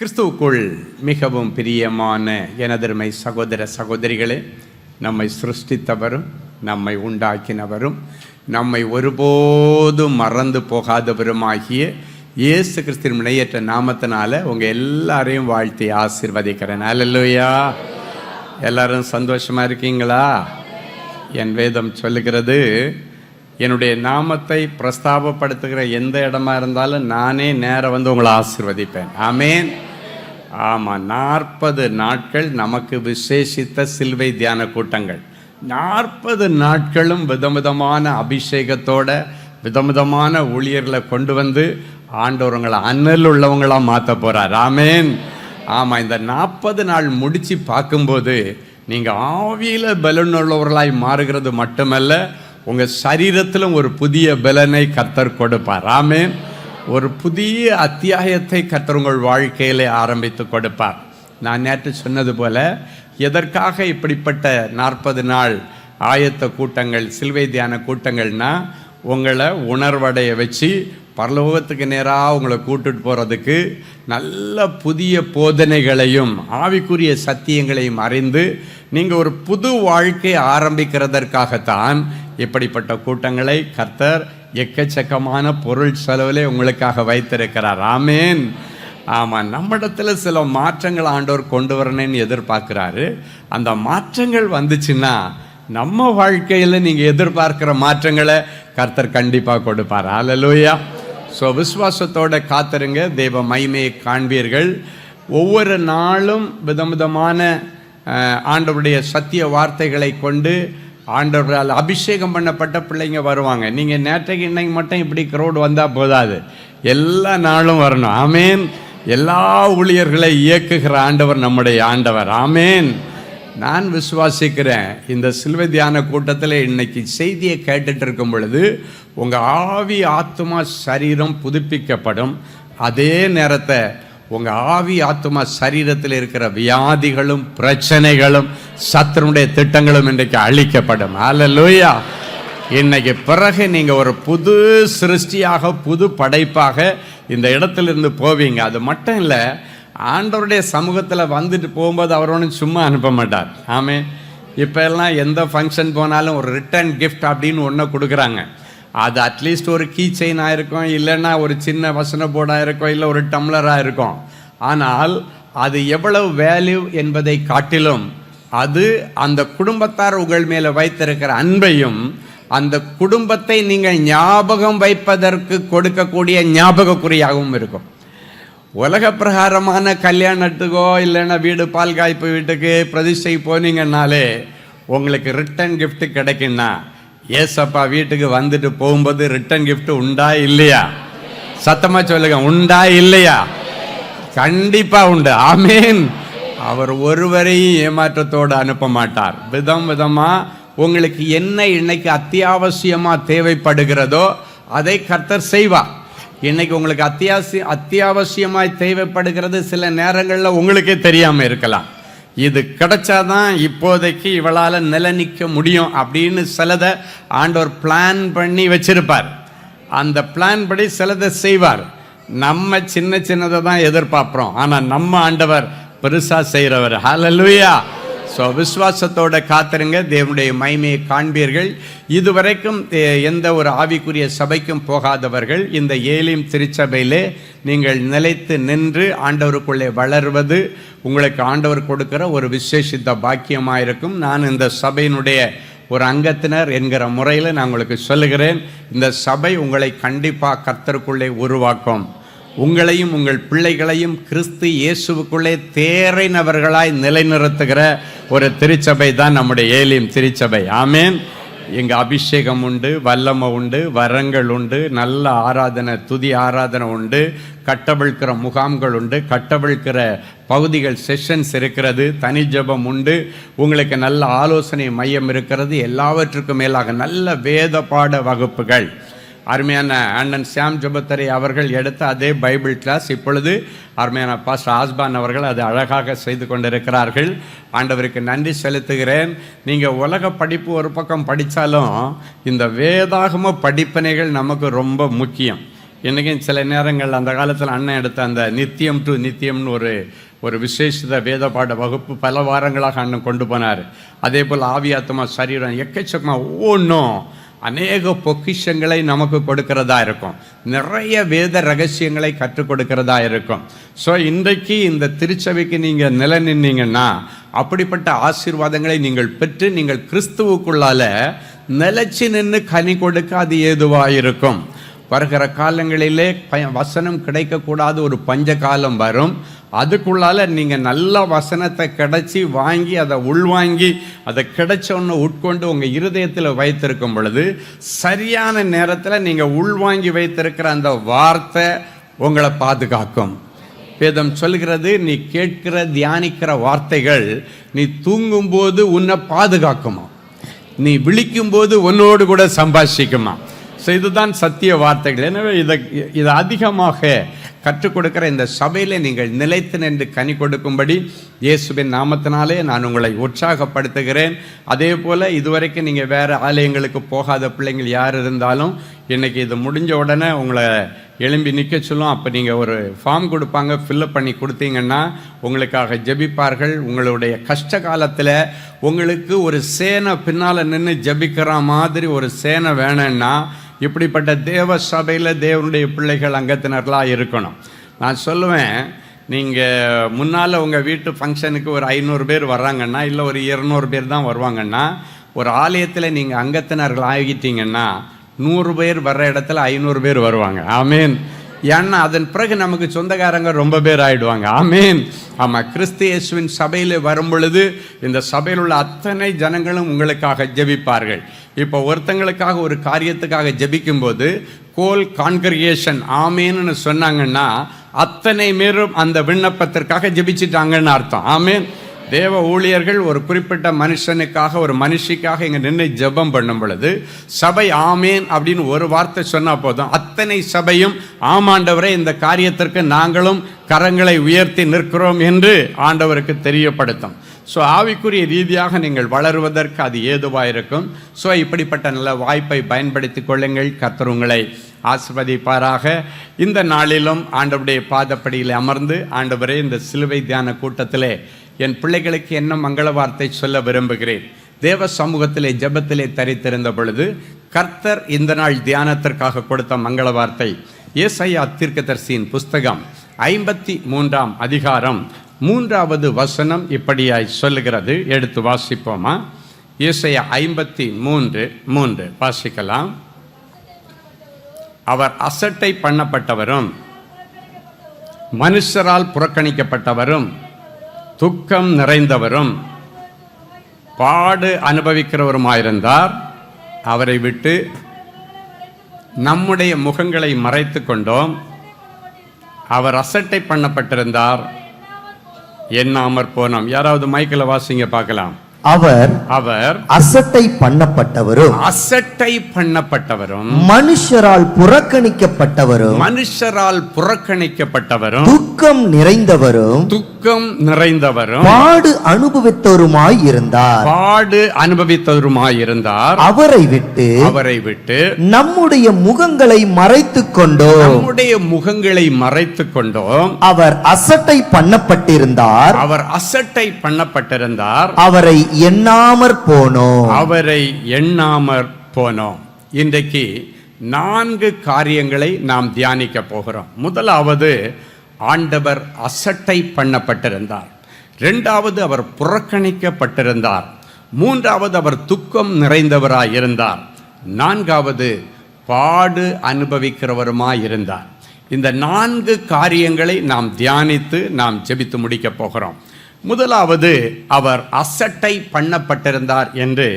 கிறிஸ்துவுக்குள் மிகவும் பிரியமான எனதருமை சகோதர சகோதரிகளே, நம்மை சிருஷ்டித்தவரும் நம்மை உண்டாக்கினவரும் நம்மை ஒருபோதும் மறந்து போகாதவருமாகிய இயேசு கிறிஸ்துவின் இணையற்ற நாமத்தினால உங்கள் எல்லாரையும் வாழ்த்தி ஆசீர்வதிக்கிறேன். அல்லேலூயா. எல்லாரும் சந்தோஷமாக இருக்கீங்களா? என் வேதம் சொல்லுகிறது, என்னுடைய நாமத்தை பிரஸ்தாபப்படுத்துகிற எந்த இடமா இருந்தாலும் நானே நேரம் வந்து உங்களை ஆசீர்வதிப்பேன். ஆமேன். ஆமாம், 40 நாட்கள் நமக்கு விசேஷித்த சிலுவை தியான கூட்டங்கள். 40 நாட்களும் விதவிதமான அபிஷேகத்தோட விதவிதமான ஊழியர்களை கொண்டு வந்து ஆண்டவர்களை அண்ணல் உள்ளவங்களாக மாற்ற போகிறார். ஆமேன். ஆமாம், இந்த 40 நாள் முடித்து பார்க்கும்போது நீங்கள் ஆவியில் பலன் உள்ளவர்களாய் மாறுகிறது மட்டுமல்ல, உங்கள் சரீரத்திலும் ஒரு புதிய பலனை கர்த்தர் கொடுப்பார். ஆமேன். ஒரு புதிய அத்தியாயத்தை கர்த்தர் உங்கள் வாழ்க்கையிலே ஆரம்பித்து கொடுப்பார். நான் நேற்று சொன்னது போல, எதற்காக இப்படிப்பட்ட 40 நாள் ஆயத்த கூட்டங்கள், சிலுவை தியான கூட்டங்கள்னா, உங்களை உணர்வடைய வச்சு பரலோகத்துக்கு நேராக உங்களை கூட்டுட்டு போகிறதுக்கு நல்ல புதிய போதனைகளையும் ஆவிக்குரிய சத்தியங்களையும் அறிந்து நீங்கள் ஒரு புது வாழ்க்கை ஆரம்பிக்கிறதற்காகத்தான் இப்படிப்பட்ட கூட்டங்களை கர்த்தர் எக்கச்சக்கமான பொருள் செலவிலே உங்களுக்காக வைத்திருக்கிறார். ஆமேன். ஆமாம், நம்மிடத்தில் சில மாற்றங்கள் ஆண்டவர் கொண்டு வரணும்னு எதிர்பார்க்குறாரு. அந்த மாற்றங்கள் வந்துச்சுன்னா நம்ம வாழ்க்கையில் நீங்கள் எதிர்பார்க்குற மாற்றங்களை கர்த்தர் கண்டிப்பாக கொடுப்பார். அல்லேலூயா. ஸோ விசுவாசத்தோடு காத்திருங்க, தெய்வ மகிமையை காண்பீர்கள். ஒவ்வொரு நாளும் விதவிதமான ஆண்டவருடைய சத்திய வார்த்தைகளை கொண்டு ஆண்டவரால் அபிஷேகம் பண்ணப்பட்ட பிள்ளைங்க வருவாங்க. நீங்கள் நேற்றைக்கு இன்னைக்கு மட்டும் இப்படி க்ரௌட் வந்தால் போதாது, எல்லா நாளும் வரணும். ஆமேன். எல்லா ஊழியர்களை இயக்குகிற ஆண்டவர் நம்முடைய ஆண்டவர். ஆமேன். நான் விசுவாசிக்கிறேன், இந்த சிலுவை தியான கூட்டத்தில் இன்னைக்கு செய்தியை கேட்டுட்டு இருக்கும் பொழுது உங்கள் ஆவி ஆத்மா சரீரம் புதுப்பிக்கப்படும். அதே நேரத்தை உங்கள் ஆவி ஆத்மா சரீரத்தில் இருக்கிற வியாதிகளும் பிரச்சனைகளும் சத்துருடைய திட்டங்களும் இன்றைக்கு அழிக்கப்படும். அல்லேலூயா. இன்னைக்கு பிறகு நீங்கள் ஒரு புது சிருஷ்டியாக புது படைப்பாக இந்த இடத்துலேருந்து போவீங்க. அது மட்டும் இல்லை, ஆண்டவருடைய சமூகத்தில் வந்துட்டு போகும்போது அவர் ஒன்றும் சும்மா அனுப்ப மாட்டார். ஆமே, இப்போ எல்லாம் எந்த ஃபங்க்ஷன் போனாலும் ஒரு ரிட்டர்ன் கிஃப்ட் அப்படின்னு ஒன்று கொடுக்குறாங்க. அது அட்லீஸ்ட் ஒரு கீ செயினாக இருக்கும், இல்லைன்னா ஒரு சின்ன வசன போர்டாக இருக்கும், இல்லை ஒரு டம்ளராக இருக்கும். ஆனால் அது எவ்வளவு வேல்யூ என்பதை காட்டிலும் அது அந்த குடும்பத்தார் உங்கள் மேலே வைத்திருக்கிற அன்பையும் அந்த குடும்பத்தை நீங்கள் ஞாபகம் வைப்பதற்கு கொடுக்கக்கூடிய ஞாபகக்குறியாகவும் இருக்கும். உலக பிரகாரமான கல்யாணத்துக்கோ இல்லைன்னா வீடு பால் காய்ப்பு வீட்டுக்கு பிரதிஷ்டை போனீங்கன்னாலே உங்களுக்கு ரிட்டன் கிஃப்ட் கிடைக்குன்னா, ஏசப்பா வீட்டுக்கு வந்துட்டு போகும்போது ரிட்டன் கிஃப்ட் உண்டா இல்லையா? சத்தமாக சொல்லுங்க, உண்டா இல்லையா? கண்டிப்பாக உண்டு. ஆமேன். அவர் ஒருவரையும் ஏமாற்றத்தோடு அனுப்ப மாட்டார். விதம் விதமாக உங்களுக்கு என்ன இன்னைக்கு அத்தியாவசியமாக தேவைப்படுகிறதோ அதை கர்த்தர் செய்வார். இன்னைக்கு உங்களுக்கு அத்தியாவசியமாய் தேவைப்படுகிறது சில நேரங்களில் உங்களுக்கே தெரியாமல் இருக்கலாம். இது கிடைச்சாதான் இப்போதைக்கு இவளால் நில நிற்க முடியும் அப்படின்னு சிலதை ஆண்டவர் பிளான் பண்ணி வச்சிருப்பார். அந்த பிளான் படி சிலதை செய்வார். நம்ம சின்ன சின்னதை தான் எதிர்பார்க்குறோம், ஆனால் நம்ம ஆண்டவர் பெருசாக செய்கிறவர். ஹல்லேலூயா. ஸோ விசுவாசத்தோட காத்திருங்க, தேவனுடைய மகிமையை காண்பீர்கள். இதுவரைக்கும் எந்த ஒரு ஆவிக்குரிய சபைக்கும் போகாதவர்கள் இந்த ஏலிம் திருச்சபையிலே நீங்கள் நிலைத்து நின்று ஆண்டவருக்குள்ளே வளர்வது உங்களுக்கு ஆண்டவர் கொடுக்கிற ஒரு விசேஷித்த பாக்கியமாக இருக்கும். நான் இந்த சபையினுடைய ஒரு அங்கத்தினர் என்கிற முறையில் நான் உங்களுக்கு சொல்லுகிறேன், இந்த சபை உங்களை கண்டிப்பாக கர்த்தருக்குள்ளே உருவாக்கும். உங்களையும் உங்கள் பிள்ளைகளையும் கிறிஸ்து இயேசுவுக்குள்ளே தேறினவர்களாய் நிலைநிறுத்துகிற ஒரு திருச்சபை தான் நம்முடைய ஏலிம் திருச்சபை. ஆமேன். இங்கே அபிஷேகம் உண்டு, வல்லமை உண்டு, வரங்கள் உண்டு, நல்ல ஆராதனை, துதி ஆராதனை உண்டு, கட்டவிழ்க்கிற முகாம்கள் உண்டு, கட்டவிழ்க்கிற பகுதிகள் செஷன்ஸ் இருக்கிறது, தனி ஜெபம் உண்டு, உங்களுக்கு நல்ல ஆலோசனை மையம் இருக்கிறது, எல்லாவற்றுக்கும் மேலாக நல்ல வேத பாட வகுப்புகள். அருமையான அண்ணன் சாம் ஜெபத்தரை அவர்கள் எடுத்த அதே பைபிள் கிளாஸ் இப்பொழுது அருமையான பாஸ்டர் ஆஸ்பான் அவர்கள் அது அழகாக செய்து கொண்டிருக்கிறார்கள். ஆண்டவருக்கு நன்றி செலுத்துகிறேன். நீங்கள் உலக படிப்பு ஒரு பக்கம் படித்தாலும் இந்த வேதாகம படிப்பினைகள் நமக்கு ரொம்ப முக்கியம். இன்றைக்கும் சில நேரங்கள் அந்த காலத்தில் அண்ணன் எடுத்த அந்த நித்தியம் டு நித்தியம்னு ஒரு விசேஷித வேத பாட வகுப்பு பல வாரங்களாக அண்ணன் கொண்டு போனார். அதே போல் ஆவியாத்மா சரீரம் எக்கச்சக்கமாக ஒவ்வொன்றும் அநேக பொக்கிஷங்களை நமக்கு கொடுக்கிறதா இருக்கும், நிறைய வேத ரகசியங்களை கற்றுக் கொடுக்கிறதா இருக்கும். ஸோ இன்றைக்கு இந்த திருச்சபைக்கு நீங்கள் நிலை நின்னீங்கன்னா அப்படிப்பட்ட ஆசீர்வாதங்களை நீங்கள் பெற்று நீங்கள் கிறிஸ்துவுக்குள்ளால நிலைச்சி நின்று கனி கொடுக்க அது ஏதுவாக இருக்கும். வருகிற காலங்களிலே வசனம் கிடைக்கக்கூடாத ஒரு பஞ்ச காலம் வரும். அதுக்குள்ளால நீங்கள் நல்ல வசனத்தை கிடைச்சி வாங்கி அதை உள்வாங்கி அதை கிடைச்சோன்னு உட்கொண்டு உங்கள் இருதயத்தில் வைத்திருக்கும் பொழுது சரியான நேரத்தில் நீங்கள் உள்வாங்கி வைத்திருக்கிற அந்த வார்த்தை உங்களை பாதுகாக்கும். வேதம் சொல்கிறது, நீ கேட்கிற தியானிக்கிற வார்த்தைகள் நீ தூங்கும்போது உன்னை பாதுகாக்குமா, நீ விழிக்கும்போது உன்னோடு கூட சம்பாஷிக்குமா. ஸோ இதுதான் சத்திய வார்த்தைகள். எனவே இதை அதிகமாக கற்றுக் கொடுக்கிற இந்த சபையில் நீங்கள் நிலைத்து நின்று கனி கொடுக்கும்படி இயேசுவின் நாமத்தினாலே நான் உங்களை உற்சாகப்படுத்துகிறேன். அதே போல் இதுவரைக்கும் நீங்கள் வேறு ஆலயங்களுக்கு போகாத பிள்ளைங்கள் யார் இருந்தாலும் இன்றைக்கி இது முடிஞ்ச உடனே உங்களை எழும்பி நிற்க சொல்லும். அப்போ நீங்கள் ஒரு ஃபார்ம் கொடுப்பாங்க, ஃபில்லப் பண்ணி கொடுத்தீங்கன்னா உங்களுக்காக ஜெபிப்பார்கள். உங்களுடைய கஷ்ட காலத்தில் உங்களுக்கு ஒரு சேனை பின்னால் நின்று ஜெபிக்கிற மாதிரி ஒரு சேனை வேணும்னா இப்படிப்பட்ட தேவ சபையில் தேவனுடைய பிள்ளைகள் அங்கத்தினர்களாக இருக்கணும். நான் சொல்லுவேன், நீங்கள் முன்னால் உங்கள் வீட்டு ஃபங்க்ஷனுக்கு ஒரு 500 பேர் வர்றாங்கன்னா, இல்லை ஒரு 200 பேர் தான் வருவாங்கன்னா, ஒரு ஆலயத்தில் நீங்கள் அங்கத்தினர்கள் ஆகிட்டீங்கன்னா 100 பேர் வர்ற இடத்துல 500 பேர் வருவாங்க. ஆமேன். ஏன்னா அதன் பிறகு நமக்கு சொந்தக்காரங்க ரொம்ப பேர் ஆயிடுவாங்க. ஆமேன். ஆமாம், கிறிஸ்து இயேசுவின் சபையில் வரும் பொழுது இந்த சபையில் உள்ள அத்தனை ஜனங்களும் உங்களுக்காக ஜெபிப்பார்கள். இப்போ ஒருத்தங்களுக்காக ஒரு காரியத்துக்காக ஜெபிக்கும்போது கோல் கான்கிரிகேஷன் ஆமேன்னு சொன்னாங்கன்னா அத்தனை பேரும் அந்த விண்ணப்பத்திற்காக ஜெபிச்சிட்டாங்கன்னு அர்த்தம். ஆமேன். தேவ ஊழியர்கள் ஒரு குறிப்பிட்ட மனுஷனுக்காக ஒரு மனுஷிக்காக இங்கே நின்று ஜெபம் பண்ணும் பொழுது சபை ஆமேன் அப்படின்னு ஒரு வார்த்தை சொன்னால் போதும், அத்தனை சபையும் ஆமாண்டவரே இந்த காரியத்திற்கு நாங்களும் கரங்களை உயர்த்தி நிற்கிறோம் என்று ஆண்டவருக்கு தெரியப்படுத்தும். ஸோ ஆவிக்குரிய ரீதியாக நீங்கள் வளருவதற்கு அது ஏதுவாக இருக்கும். ஸோ இப்படிப்பட்ட நல்ல வாய்ப்பை பயன்படுத்தி கொள்ளுங்கள். கர்த்தர் உங்களை ஆசீர்வதிப்பாராக. இந்த நாளிலும் ஆண்டவருடைய பாதப்படியில் அமர்ந்து, ஆண்டவரே இந்த சிலுவை தியான கூட்டத்திலே என் பிள்ளைகளுக்கு என்ன மங்கள வார்த்தை சொல்ல விரும்புகிறேன். தேவ சமூகத்திலே ஜெபத்திலே தரித்திருந்த பொழுது கர்த்தர் இந்த நாள் தியானத்திற்காக கொடுத்த மங்கள வார்த்தை ஏசாயா தீர்க்கதரிசியின் புஸ்தகம் 53ஆம் அதிகாரம் 3வது வசனம் இப்படியாய் சொல்லுகிறது. எடுத்து வாசிப்போமா? ஏசாயா 53:3 வாசிக்கலாம். அவர் அசட்டை பண்ணப்பட்டவரும் மனுஷரால் புறக்கணிக்கப்பட்டவரும் துக்கம் நிறைந்தவரும் பாடு அனுபவிக்கிறவருமாயிருந்தார். அவரை விட்டு நம்முடைய முகங்களை மறைத்து கொண்டோம். அவர் அசட்டை பண்ணப்பட்டிருந்தார், எண்ணாமற் போனோம். யாராவது மைக்கில் வாசிங்க பார்க்கலாம். அவர் அசட்டை பண்ணப்பட்டவரும் மனுஷரால் புறக்கணிக்கப்பட்டவரும் துக்கம் நிறைந்தவரும் பாடு அனுபவித்தவருமாயிருந்தார். அவரை விட்டு நம்முடைய முகங்களை மறைத்துக் கொண்டோம். அவர் அசட்டை பண்ணப்பட்டிருந்தார். அவரை எண்ணாமற் போனோம். இன்றைக்கு 4 காரியங்களை நாம் தியானிக்க போகிறோம். முதலாவது, ஆண்டவர் அசட்டை பண்ணப்பட்டிருந்தார். 2வது, அவர் புறக்கணிக்கப்பட்டிருந்தார். 3வது, அவர் துக்கம் நிறைந்தவராயிருந்தார். 4வது, பாடு அனுபவிக்கிறவருமாயிருந்தார். இந்த 4 காரியங்களை நாம் தியானித்து நாம் ஜெபித்து முடிக்க போகிறோம். முதலாவது, அவர் அசட்டை பண்ணப்பட்டிருந்தார் என்று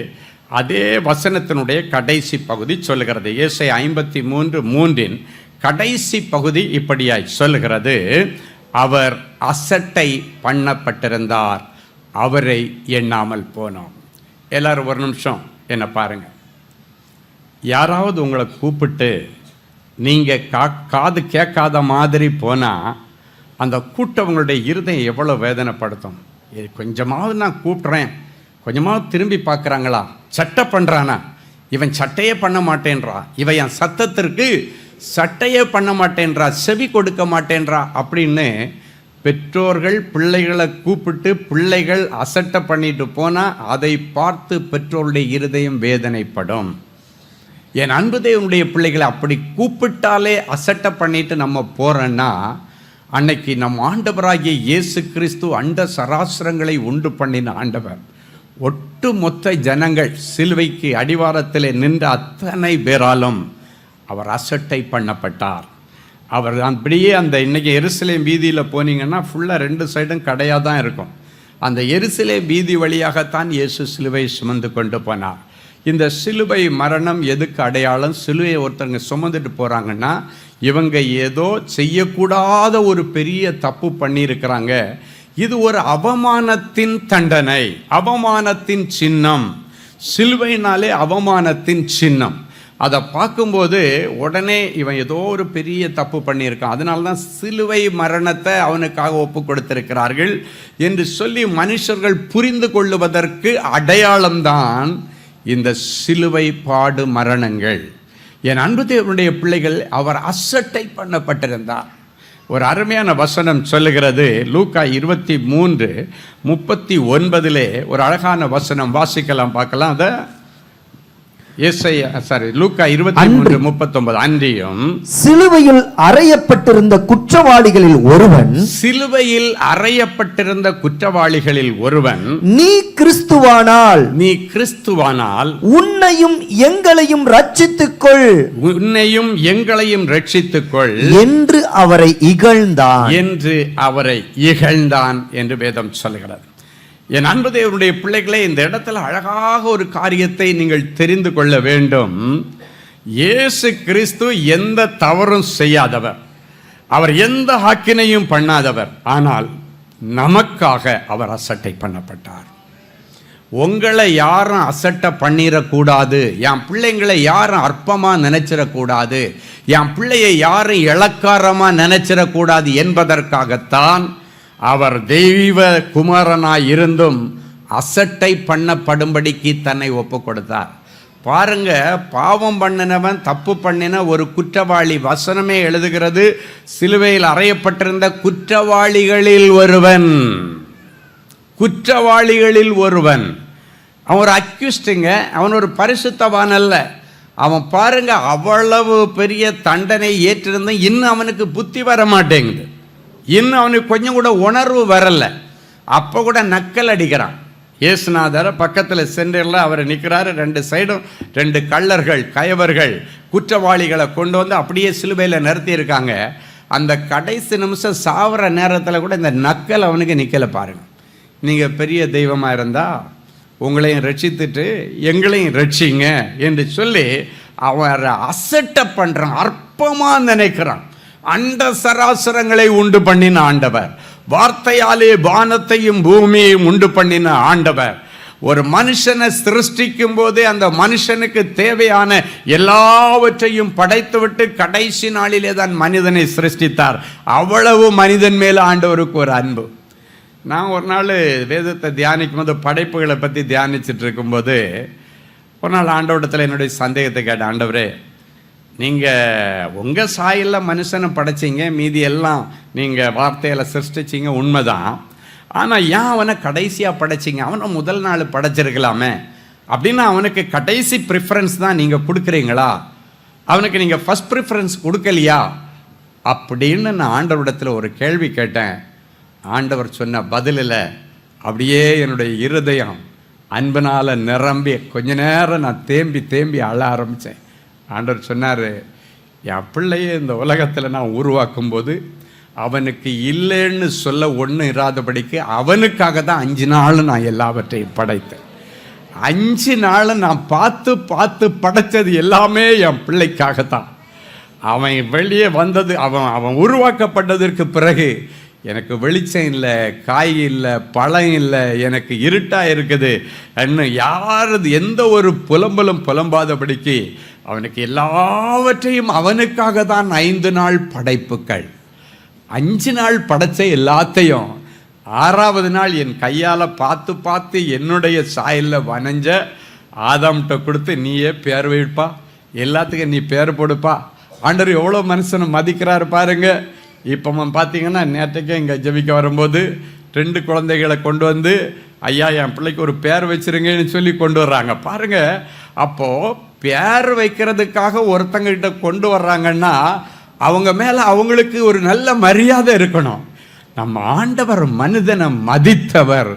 அதே வசனத்தினுடைய கடைசி பகுதி சொல்லுகிறது. ஏசாயா 53:3 கடைசி பகுதி இப்படியாய் சொல்லுகிறது, அவர் அசட்டை பண்ணப்பட்டிருந்தார், அவரை எண்ணாமல் போனோம். எல்லாரும் ஒரு நிமிஷம் என்ன பாருங்க. யாராவது உங்களை கூப்பிட்டு நீங்கள் காது கேட்காத மாதிரி போனால் அந்த கூட்டவங்களுடைய இருதயம் எவ்வளோ வேதனைப்படுத்தும். கொஞ்சமாவது நான் கூப்பிட்றேன், கொஞ்சமாவது திரும்பி பார்க்குறாங்களா, சட்டை பண்ணுறானா, இவன் சட்டையே பண்ண மாட்டேன்றா, இவன் என் சத்தத்திற்கு சட்டையே பண்ண மாட்டேன்றா, செவி கொடுக்க மாட்டேன்றா அப்படின்னு பெற்றோர்கள் பிள்ளைகளை கூப்பிட்டு பிள்ளைகள் அசட்டை பண்ணிட்டு போனால் அதை பார்த்து பெற்றோருடைய இருதயம் வேதனைப்படும். என் அன்பு தேவனுடைய பிள்ளைகளை அப்படி கூப்பிட்டாலே அசட்டை பண்ணிட்டு நம்ம போகிறோன்னா, அன்னைக்கு நம் ஆண்டவராகிய இயேசு கிறிஸ்து அண்ட சராசரங்களை உண்டு பண்ணின ஆண்டவர் ஒட்டு மொத்த ஜனங்கள் சிலுவைக்கு அடிவாரத்தில் நின்ற அத்தனை பேராலும் அவர் அசட்டை பண்ணப்பட்டார். அவர் அப்படியே அந்த இன்றைக்கி எருசலேம் வீதியில் போனீங்கன்னா ஃபுல்லாக 2 சைடும் கடையாக தான் இருக்கும். அந்த எருசலேம் வீதி வழியாகத்தான் இயேசு சிலுவை சுமந்து கொண்டு போனார். இந்த சிலுவை மரணம் எதுக்கு அடையாளம்? சிலுவையை ஒருத்தவங்க சுமந்துட்டு போகிறாங்கன்னா இவங்க ஏதோ செய்யக்கூடாத ஒரு பெரிய தப்பு பண்ணியிருக்கிறாங்க. இது ஒரு அவமானத்தின் தண்டனை, அவமானத்தின் சின்னம். சிலுவைனாலே அவமானத்தின் சின்னம். அதை பார்க்கும்போது உடனே இவன் ஏதோ ஒரு பெரிய தப்பு பண்ணியிருக்கான், அதனால தான் சிலுவை மரணத்தை அவனுக்காக ஒப்பு கொடுத்திருக்கிறார்கள் என்று சொல்லி மனுஷர்கள் புரிந்து கொள்ளுவதற்கு அடையாளம்தான் இந்த சிலுவை பாடு மரணங்கள். என் அன்பு தேவனுடைய பிள்ளைகள், அவர் அசட்டை பண்ணப்பட்டிருந்தார். ஒரு அருமையான வசனம் சொல்லுகிறது, லூக்கா 23:39 ஒரு அழகான வசனம் வாசிக்கலாம், பார்க்கலாம். அதை லூக்கா 23:39 அன்றியும் சிலுவையில் அறையப்பட்டிருந்த குற்றவாளிகளில் ஒருவன், சிலுவையில் அறையப்பட்டிருந்த குற்றவாளிகளில் ஒருவன், நீ கிறிஸ்துவானால் உன்னையும் எங்களையும் ரட்சித்துக்கொள், உன்னையும் எங்களையும் ரட்சித்துக்கொள் என்று அவரை இகழ்ந்தான் என்று வேதம் சொல்கிறது. என் அன்பு தேவனுடைய பிள்ளைகளே, இந்த இடத்துல அழகாக ஒரு காரியத்தை நீங்கள் தெரிந்து கொள்ள வேண்டும். இயேசு கிறிஸ்து எந்த தவறும் செய்யாதவர், அவர் எந்த ஆக்கினையும் பண்ணாதவர். ஆனால் நமக்காக அவர் அசட்டை பண்ணப்பட்டார். உங்களை யாரும் அசட்டை பண்ணிடக்கூடாது, என் பிள்ளைங்களை யாரும் அற்பமாக நினைச்சிடக்கூடாது, என் பிள்ளையை யாரும் இளக்காரமாக நினைச்சிடக்கூடாது என்பதற்காகத்தான் அவர் தெய்வ குமாரனாய் இருந்தும் அசட்டை பண்ணப்படும்படிக்கு தன்னை ஒப்பு கொடுத்தார். பாருங்க, பாவம் பண்ணினவன், தப்பு பண்ணின ஒரு குற்றவாளி, வசனமே எழுதுகிறது, சிலுவையில் அறையப்பட்டிருந்த குற்றவாளிகளில் ஒருவன். அவன் ஒரு அக்யூஸ்டுங்க, அவன் ஒரு பரிசுத்தவான் அல்ல. அவன் பாருங்க, அவ்வளவு பெரிய தண்டனை ஏற்றிருந்த இன்னும் அவனுக்கு புத்தி வர மாட்டேங்குது, இன்னும் அவனுக்கு கொஞ்சம் கூட உணர்வு வரலை. அப்போ கூட நக்கல் அடிக்கிறான். இயேசுநாதர் பக்கத்தில் சென்டரில் அவர் நிற்கிறாரு, 2 சைடும் 2 கள்ளர்கள், கயவர்கள், குற்றவாளிகளை கொண்டு வந்து அப்படியே சிலுவையில் நிறுத்தியிருக்காங்க. அந்த கடைசி நிமிஷம் சாவர நேரத்தில் கூட இந்த நக்கல் அவனுக்கு நிற்கலை. பாருங்கள், நீங்கள் பெரிய தெய்வமாக இருந்தால் உங்களையும் ரட்சித்துட்டு எங்களையும் ரட்சிங்க என்று சொல்லி அவரை அசட்டை பண்ணுறான், அற்பமாக நினைக்கிறான். அண்ட சராசரங்களை உண்டு பண்ணின ஆண்டவர், வார்த்தையாலே வானத்தையும் பூமியையும் உண்டு பண்ணின ஆண்டவர், ஒரு மனுஷனை சிருஷ்டிக்கும் போதே அந்த மனுஷனுக்கு தேவையான எல்லாவற்றையும் படைத்துவிட்டு கடைசி நாளிலே தான் மனிதனை சிருஷ்டித்தார். அவ்வளவு மனிதன் மேல ஆண்டவருக்கு ஒரு அன்பு. நான் ஒரு நாள் வேதத்தை தியானிக்கும் போது படைப்புகளை பற்றி தியானிச்சுட்டு இருக்கும்போது ஒரு நாள் ஆண்டவரிடத்தில் என்னுடைய சந்தேகத்தை கேட்டேன், ஆண்டவரே, நீங்கள் உங்கள் சாயலில் மனுஷனை படைச்சிங்க, மீதி எல்லாம் நீங்கள் வார்த்தையில் சிருஷ்டிச்சிங்க, உண்மைதான். ஆனால் ஏன் அவனை கடைசியாக படைச்சிங்க? அவனை முதல் நாள் படைச்சிருக்கலாமே. அப்படின்னா அவனுக்கு கடைசி ப்ரிஃபரன்ஸ் தான் நீங்கள் கொடுக்குறீங்களா? அவனுக்கு நீங்கள் ஃபஸ்ட் ப்ரிஃபரன்ஸ் கொடுக்கலையா அப்படின்னு நான் ஆண்டவரிடத்தில் ஒரு கேள்வி கேட்டேன். ஆண்டவர் சொன்ன பதிலில் அப்படியே என்னுடைய இருதயம் அன்பினால் நிரம்பி கொஞ்ச நேரம் நான் தேம்பி அழ ஆரம்பித்தேன். ஆண்டவர் சொன்னார், என் பிள்ளையை இந்த உலகத்தில் நான் உருவாக்கும் போது அவனுக்கு இல்லைன்னு சொல்ல ஒன்றும் இராதபடிக்கு அவனுக்காக தான் 5 நாள் நான் எல்லாவற்றையும் படைத்தேன். 5 நாள் நான் பார்த்து படைத்தது எல்லாமே என் பிள்ளைக்காகத்தான். அவன் வெளியே வந்தது, அவன் உருவாக்கப்பட்டதற்கு பிறகு எனக்கு வெளிச்சம் இல்லை, காய் இல்லை, பழம் இல்லை, எனக்கு இருட்டாக இருக்குது இன்னும் யாரது எந்த ஒரு புலம்பாதபடிக்கு அவனுக்கு எல்லாவற்றையும் அவனுக்காக தான் 5 நாள் படைப்புகள். 5 நாள் படைச்ச எல்லாத்தையும் 6வது நாள் என் கையால் பார்த்து என்னுடைய சாயலில் வனைஞ்ச ஆதாம்கிட்ட கொடுத்து, நீயே பேர் வைப்பா, எல்லாத்துக்கும் நீ பேர் போடுப்பா ஆண்டவர் எவ்வளோ மனுஷனை மதிக்கிறாரு பாருங்க. இப்போ பார்த்தீங்கன்னா நேற்றுக்கே இங்கே ஜெபிக்க வரும்போது 2 குழந்தைகளை கொண்டு வந்து, ஐயா என் பிள்ளைக்கு ஒரு பேர் வச்சிருங்கன்னு சொல்லி கொண்டு வர்றாங்க பாருங்க. அப்போது பேர் வைக்கிறதுக்காக ஒருத்தங்கிட்ட கொண்டு வர்றாங்கன்னா அவங்க மேலே அவங்களுக்கு ஒரு நல்ல மரியாதை இருக்கணும். நம்ம ஆண்டவர் மனிதனை மதித்தவர்,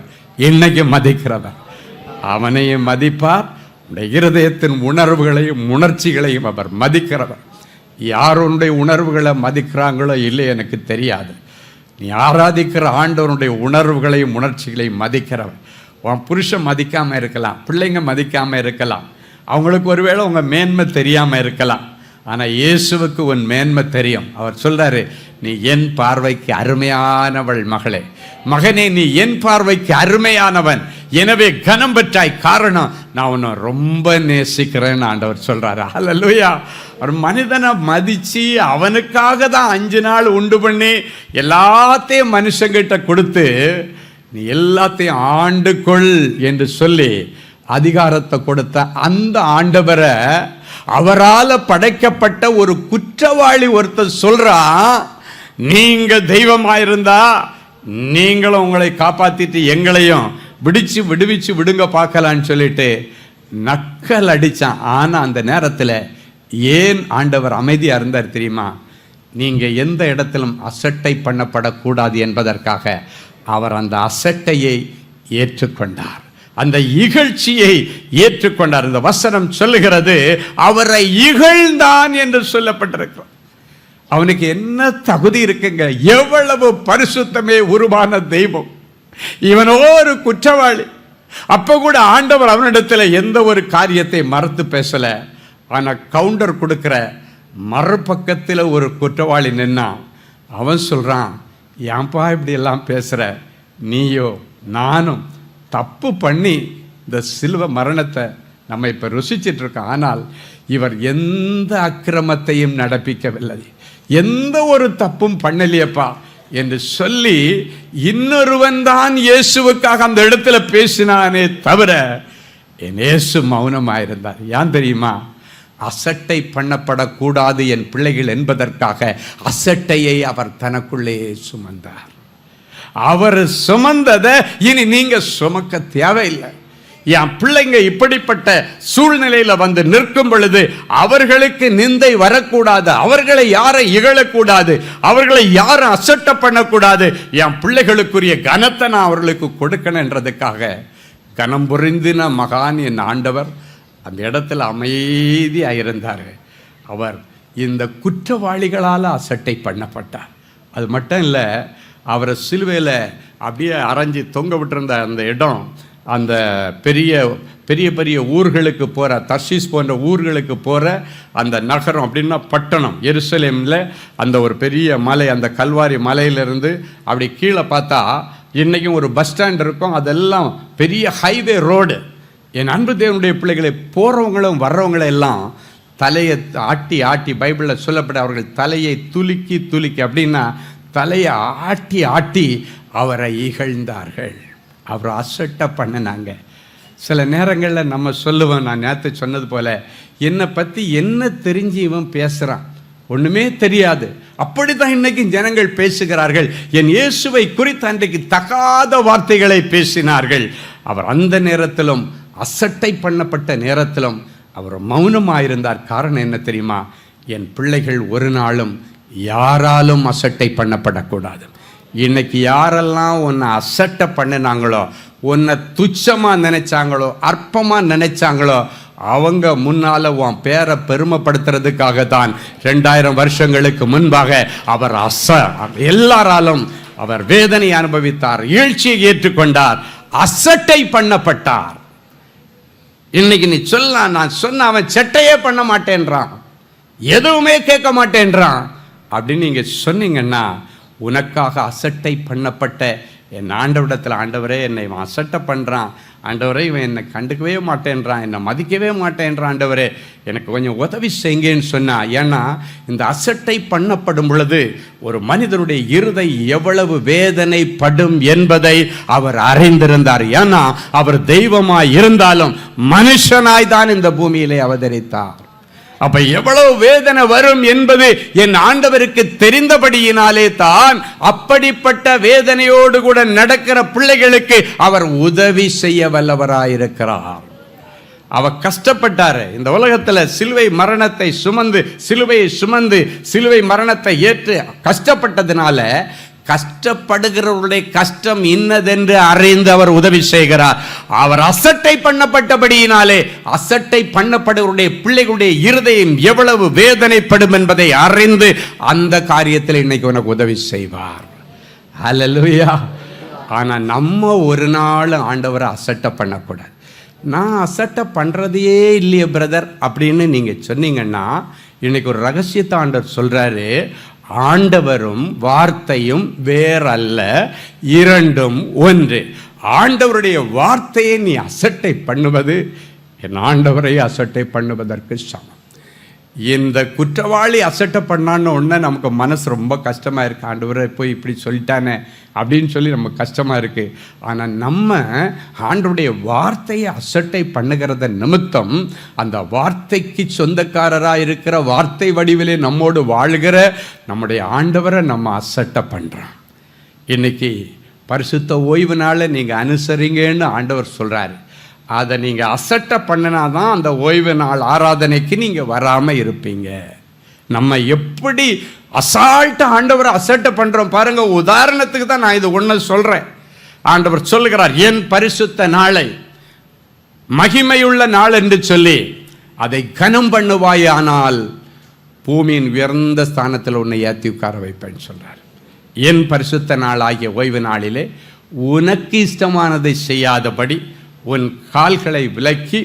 இன்னைக்கு மதிக்கிறவர். அவனையும் மதிப்பார், இருதயத்தின் உணர்வுகளையும் உணர்ச்சிகளையும் அவர் மதிக்கிறவர். யாருடைய உணர்வுகளை மதிக்கிறாங்களோ இல்லை எனக்கு தெரியாது. நீ ஆராதிக்கிற ஆண்டவனுடைய உணர்வுகளையும் உணர்ச்சிகளையும் மதிக்கிறவர். உன் புருஷன் மதிக்காமல் இருக்கலாம், பிள்ளைங்க மதிக்காமல் இருக்கலாம், அவங்களுக்கு ஒருவேளை உங்கள் மேன்மை தெரியாமல் இருக்கலாம். ஆனால் இயேசுவுக்கு உன் மேன்மை தெரியும். அவர் சொல்கிறாரு, நீ என் பார்வைக்கு அருமையானவள் மகளே, மகனே நீ என் பார்வைக்கு அருமையானவன், எனவே கனம் பெற்றாய். காரணம், நான் உன்னை ரொம்ப நேசிக்கிறேன்னு ஆண்டவர் சொல்கிறாரு. அல்லேலூயா. ஒரு மனிதனை மதித்து அவனுக்காக தான் 5 நாள் உண்டு பண்ணி எல்லாத்தையும் மனுஷங்கிட்ட கொடுத்து நீ எல்லாத்தையும் ஆண்டுகொள் என்று சொல்லி அதிகாரத்தை கொடுத்த அந்த ஆண்டவரை அவரால் படைக்கப்பட்ட ஒரு குற்றவாளி ஒருத்தர் சொல்றான், நீங்க தெய்வமாயிருந்தா நீங்களும் உங்களை காப்பாத்திட்டு எங்களையும் விடுவிச்சு விடுங்க பார்க்கலான்னு சொல்லிட்டு நக்கல் அடிச்சான். ஆனா அந்த நேரத்தில் ஏன் ஆண்டவர் அமைதியா இருந்தார் தெரியுமா? நீங்க எந்த இடத்திலும் அசட்டை பண்ணப்படக்கூடாது என்பதற்காக அவர் அந்த அசட்டையை ஏற்றுக்கொண்டார், அந்த இகழ்ச்சியை ஏற்றுக்கொண்டார். இந்த வசனம் சொல்லுகிறது, அவரை இகழ்ந்தான் என்று சொல்லப்பட்டிருக்கிறார். அவனுக்கு என்ன தகுதி இருக்குங்க? எவ்வளவு பரிசுத்தமே உருவான தெய்வம், இவனோ ஒரு குற்றவாளி. அப்ப கூட ஆண்டவர் அவனிடத்தில் எந்த ஒரு காரியத்தை மறுத்து பேசல. ஆனா கவுண்டர் கொடுக்கிற மறுபக்கத்தில் ஒரு குற்றவாளி நின்னா அவன் சொல்றான், ஏன்பா இப்படி எல்லாம் பேசுற? நீயோ நானும் தப்பு பண்ணி இந்த சிலுவை மரணத்தை நம்ம இப்போ ருசிச்சிட்டு இருக்கோம். ஆனால் இவர் எந்த அக்கிரமத்தையும் நடப்பிக்கவில்லை, எந்த ஒரு தப்பும் பண்ணலையப்பா என்று சொல்லி இன்னொருவன் தான் இயேசுவுக்காக அந்த இடத்துல பேசினானே தவிர என் இயேசு மௌனமாயிருந்தார். ஏன் தெரியுமா? அசட்டை பண்ணப்படக்கூடாது என் பிள்ளைகள் என்பதற்காக அசட்டையை அவர் தனக்குள்ளே சுமந்தார். அவர் சுமந்ததை இனி நீங்க சுமக்க தேவையில்லை. என் பிள்ளைங்க இப்படிப்பட்ட சூழ்நிலையில வந்து நிற்கும் பொழுது அவர்களுக்கு நிந்தை வரக்கூடாது, அவர்களை யாரை இகழக்கூடாது, அவர்களை யாரும் அசட்டை பண்ணக்கூடாது. என் பிள்ளைகளுக்குரிய கனத்தை நான் அவர்களுக்கு கொடுக்கணுன்றதுக்காக கனம் புரிந்தின மகான் என் ஆண்டவர் அந்த இடத்துல அமைதியாக இருந்தார். அவர் இந்த குற்றவாளிகளால் அசட்டை பண்ணப்பட்டார். அது மட்டும் இல்லை, அவரை சிலுவையில் அப்படியே அரைஞ்சி தொங்க விட்டிருந்த அந்த இடம், அந்த பெரிய பெரிய பெரிய ஊர்களுக்கு போகிற தர்ஷீஸ் போன்ற ஊர்களுக்கு போகிற அந்த நகரம் அப்படின்னா பட்டணம் எருசலேமில் அந்த ஒரு பெரிய மலை, அந்த கல்வாரி மலையிலிருந்து அப்படி கீழே பார்த்தா இன்றைக்கும் ஒரு பஸ் ஸ்டாண்ட் இருக்கும். அதெல்லாம் பெரிய ஹைவே ரோடு. என் அன்பு தேவனுடைய பிள்ளைகளை, போகிறவங்களும் வர்றவங்களும் எல்லாம் தலையை ஆட்டி ஆட்டி, பைபிளில் சொல்லப்பட்ட அவர்கள் தலையை துலுக்கி துலுக்கி அப்படின்னா தலையை ஆட்டி ஆட்டி அவரை இகழ்ந்தார்கள், அவரை அசட்டை பண்ணினாங்க. சில நேரங்களில் நம்ம சொல்லுவோம், நான் நேற்று சொன்னது போல், என்னை பற்றி என்ன தெரிஞ்சு இவன் பேசுகிறான், ஒன்றுமே தெரியாது. அப்படி தான் இன்றைக்கி ஜனங்கள் பேசுகிறார்கள். என் இயேசுவை குறித்து அன்றைக்கு தகாத வார்த்தைகளை பேசினார்கள். அவர் அந்த நேரத்திலும், அசட்டை பண்ணப்பட்ட நேரத்திலும் அவர் மௌனமாயிருந்தார். காரணம் என்ன தெரியுமா? என் பிள்ளைகள் ஒரு நாளும் யாராலும் அசட்டை பண்ணப்படக்கூடாது. இன்னைக்கு யாரெல்லாம் உன்னை அசட்டை பண்ணினாங்களோ, உன்னை துச்சமாக நினைச்சாங்களோ, அற்பமாக நினைச்சாங்களோ, அவங்க முன்னால உன் பேரை பெருமைப்படுத்துறதுக்காக தான் 2000 வருஷங்களுக்கு முன்பாக அவர் எல்லாராலும் அவர் வேதனை அனுபவித்தார், இகழ்ச்சியை ஏற்றுக்கொண்டார், அசட்டை பண்ணப்பட்டார். இன்னைக்கு நீ சொல்லலாம், நான் சொன்ன அவன் சட்டையே பண்ண மாட்டேன்றான், எதுவுமே கேட்க மாட்டேன்றான் அப்படின்னு நீங்க சொன்னீங்கன்னா, உனக்காக அசட்டை பண்ணப்பட்ட என் ஆண்டவரிடத்தில், ஆண்டவரே என்னை இவன் அசட்டை பண்ணுறான், ஆண்டவரே இவன் என்னை கண்டுக்கவே மாட்டேன்றான், என்னை மதிக்கவே மாட்டேன்றான், ஆண்டவரே எனக்கு கொஞ்சம் உதவி செய்யுங்கன்னு சொன்னா. ஏன்னா இந்த அசட்டை பண்ணப்படும் பொழுது ஒரு மனிதனுடைய இருதயம் எவ்வளவு வேதனைப்படும் என்பதை அவர் அறிந்திருந்தார். ஏன்னா அவர் தெய்வமாய் இருந்தாலும் மனுஷனாய் தான் இந்த பூமியிலே அவதரித்தார். அப்ப எவ்வளவு வேதனை வரும் என்பது என் ஆண்டவருக்கு தெரிந்தபடியினாலே தான் அப்படிப்பட்ட வேதனையோடு கூட நடக்கிற பிள்ளைகளுக்கு அவர் உதவி செய்ய வல்லவராயிருக்கிறார். அவர் கஷ்டப்பட்டாரு. இந்த உலகத்துல சிலுவை மரணத்தை சுமந்து சிலுவை மரணத்தை ஏற்று கஷ்டப்பட்டதுனால கஷ்டப்படுகிறவருடைய கஷ்டம் இன்னதென்று அறிந்து அவர் உதவி செய்கிறார். அவர் அசட்டை பண்ணப்பட்டபடியினாலே அசட்டை பண்ணப்படுவருடைய பிள்ளைகளுடைய இருதயம் எவ்வளவு வேதனைப்படும் என்பதை அறிந்து அந்த காரியத்தில் இன்னைக்கு உனக்கு உதவி செய்வார். ஹல்லேலூயா. ஆனா நம்ம ஒரு நாள் ஆண்டவரை அசட்டை பண்ணக்கூடாது. நான் அசட்டை பண்றதையே இல்லையே பிரதர் அப்படின்னு நீங்க சொன்னீங்கன்னா, இன்னைக்கு ஒரு ரகசியத்தை ஆண்டவர் சொல்றாரு. ஆண்டவரும் வார்த்தையும் வேறல்ல, இரண்டும் ஒன்று. ஆண்டவருடைய வார்த்தையை நீ அசட்டை பண்ணுவது என் ஆண்டவரை அசட்டை பண்ணுவதற்கு சமம். இந்த குற்றவாளி அசட்டை பண்ணான்னு உடனே நமக்கு மனசு ரொம்ப கஷ்டமாக இருக்குது. ஆண்டவரை போய் இப்படி சொல்லிட்டானே அப்படின்னு சொல்லி நமக்கு கஷ்டமாக இருக்குது. ஆனால் நம்ம ஆண்டவருடைய வார்த்தையை அசட்டை பண்ணுகிறத நிமித்தம் அந்த வார்த்தைக்கு சொந்தக்காரராக இருக்கிற வார்த்தை வடிவிலே நம்மோடு வாழ்கிற நம்முடைய ஆண்டவரை நம்ம அசட்டை பண்ணுறோம். இன்னைக்கு பரிசுத்த ஓய்வு நாளை நீங்கள் அனுசரிங்கன்னு ஆண்டவர் சொல்கிறாரு. அதை நீங்கள் அசட்டை பண்ணினாதான் அந்த ஓய்வு நாள் ஆராதனைக்கு நீங்கள் வராமல் இருப்பீங்க. நம்ம எப்படி அசால்ட்டு ஆண்டவரை அசட்டை பண்ணுறோம் பாருங்க. உதாரணத்துக்கு தான் நான் இது ஒன்று சொல்கிறேன். ஆண்டவர் சொல்லுகிறார், என் பரிசுத்த நாளை மகிமையுள்ள நாள் என்று சொல்லி அதை கனம் பண்ணுவாயானால் பூமியின் உயர்ந்த ஸ்தானத்தில் உன்னை ஏற்றி உட்கார வைப்பேன்னு சொல்கிறார். என் பரிசுத்த நாள் ஆகிய ஓய்வு நாளிலே உனக்கு இஷ்டமானதை செய்யாதபடி உன் கால்களை விலக்கி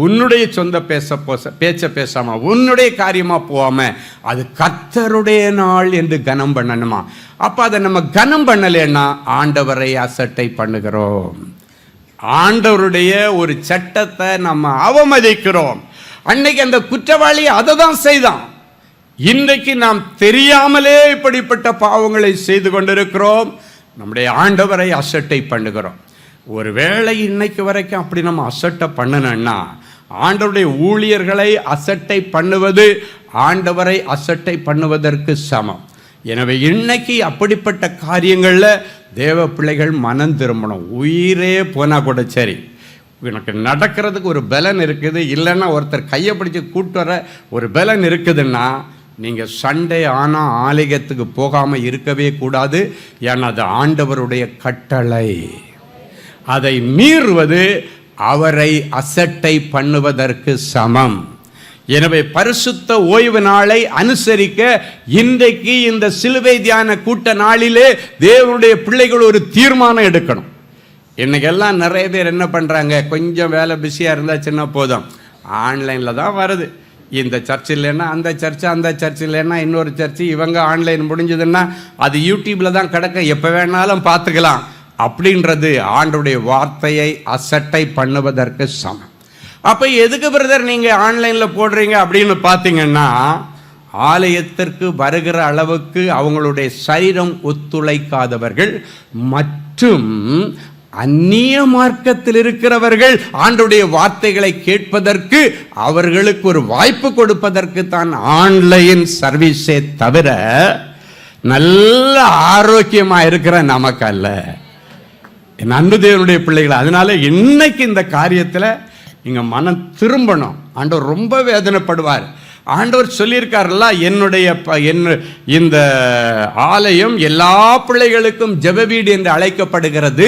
உன்னுடைய சொந்த பேச்ச பேசாம உன்னுடைய காரியமா போகாம அது கர்த்தருடைய நாள் என்று கனம் பண்ணணுமா? அப்ப அதை நம்ம கனம் பண்ணலைன்னா ஆண்டவரை அசட்டை பண்ணுகிறோம். ஆண்டவருடைய ஒரு சட்டத்தை நம்ம அவமதிக்கிறோம். அன்னைக்கு அந்த குற்றவாளி அதை தான் செய்தான். இன்றைக்கு நாம் தெரியாமலே இப்படிப்பட்ட பாவங்களை செய்து கொண்டிருக்கிறோம். நம்முடைய ஆண்டவரை அசட்டை பண்ணுகிறோம். ஒருவேளை இன்னைக்கு வரைக்கும் அப்படி நம்ம அசட்டை பண்ணணும்னா ஆண்டவருடைய ஊழியர்களை அசட்டை பண்ணுவது ஆண்டவரை அசட்டை பண்ணுவதற்கு சமம். எனவே இன்னைக்கு அப்படிப்பட்ட காரியங்களில் தேவ பிள்ளைகள் மனம் திரும்பணும். உயிரே போனால் கூட சரி, எனக்கு நடக்கிறதுக்கு ஒரு பலன் இருக்குது, இல்லைன்னா ஒருத்தர் கையை பிடிச்சி கூட்டு வர ஒரு பலன் இருக்குதுன்னா நீங்கள் சண்டே ஆனால் ஆலயத்துக்கு போகாமல் இருக்கவே கூடாது. ஏன்னா அது ஆண்டவருடைய கட்டளை. அதை மீறுவது அவரை அசட்டை பண்ணுவதற்கு சமம். எனவே பரிசுத்த ஓய்வு நாளை அனுசரிக்க இன்றைக்கு இந்த சிலுவை தியான கூட்ட நாளிலே தேவனுடைய பிள்ளைகள் ஒரு தீர்மானம் எடுக்கணும். இன்னைக்கெல்லாம் நிறைய பேர் என்ன பண்ணுறாங்க, கொஞ்சம் வேலை பிஸியாக இருந்தால் சின்ன போதும் ஆன்லைனில் தான் வருது. இந்த சர்ச் இல்லைன்னா அந்த சர்ச்சு, அந்த சர்ச் இல்லைன்னா இன்னொரு சர்ச்சு, இவங்க ஆன்லைன் முடிஞ்சதுன்னா அது யூடியூப்பில் தான் கிடக்க, எப்போ வேணாலும் பார்த்துக்கலாம் அப்படின்றது ஆண்டவருடைய வார்த்தையை அசட்டை பண்ணுவதற்கு சமம். அப்போ எதுக்கு பிரதர் நீங்கள் ஆன்லைனில் போடுறீங்க அப்படின்னு பார்த்தீங்கன்னா, ஆலயத்திற்கு வருகிற அளவுக்கு அவங்களுடைய சரீரம் ஒத்துழைக்காதவர்கள் மற்றும் அந்நிய மார்க்கத்தில் இருக்கிறவர்கள் ஆண்டவருடைய வார்த்தைகளை கேட்பதற்கு அவர்களுக்கு ஒரு வாய்ப்பு கொடுப்பதற்கு தான் ஆன்லைன் சர்வீஸே தவிர நல்ல ஆரோக்கியமாக இருக்கிற நமக்கு அல்ல. என் அன்பு தேவனுடைய பிள்ளைகள், அதனால இன்னைக்கு இந்த காரியத்தில் இங்கே மனம் திரும்பணும். ஆண்டவர் ரொம்ப வேதனைப்படுவார். ஆண்டவர் சொல்லியிருக்காருல்ல, இந்த ஆலயம் எல்லா பிள்ளைகளுக்கும் ஜெப வீடு என்று அழைக்கப்படுகிறது,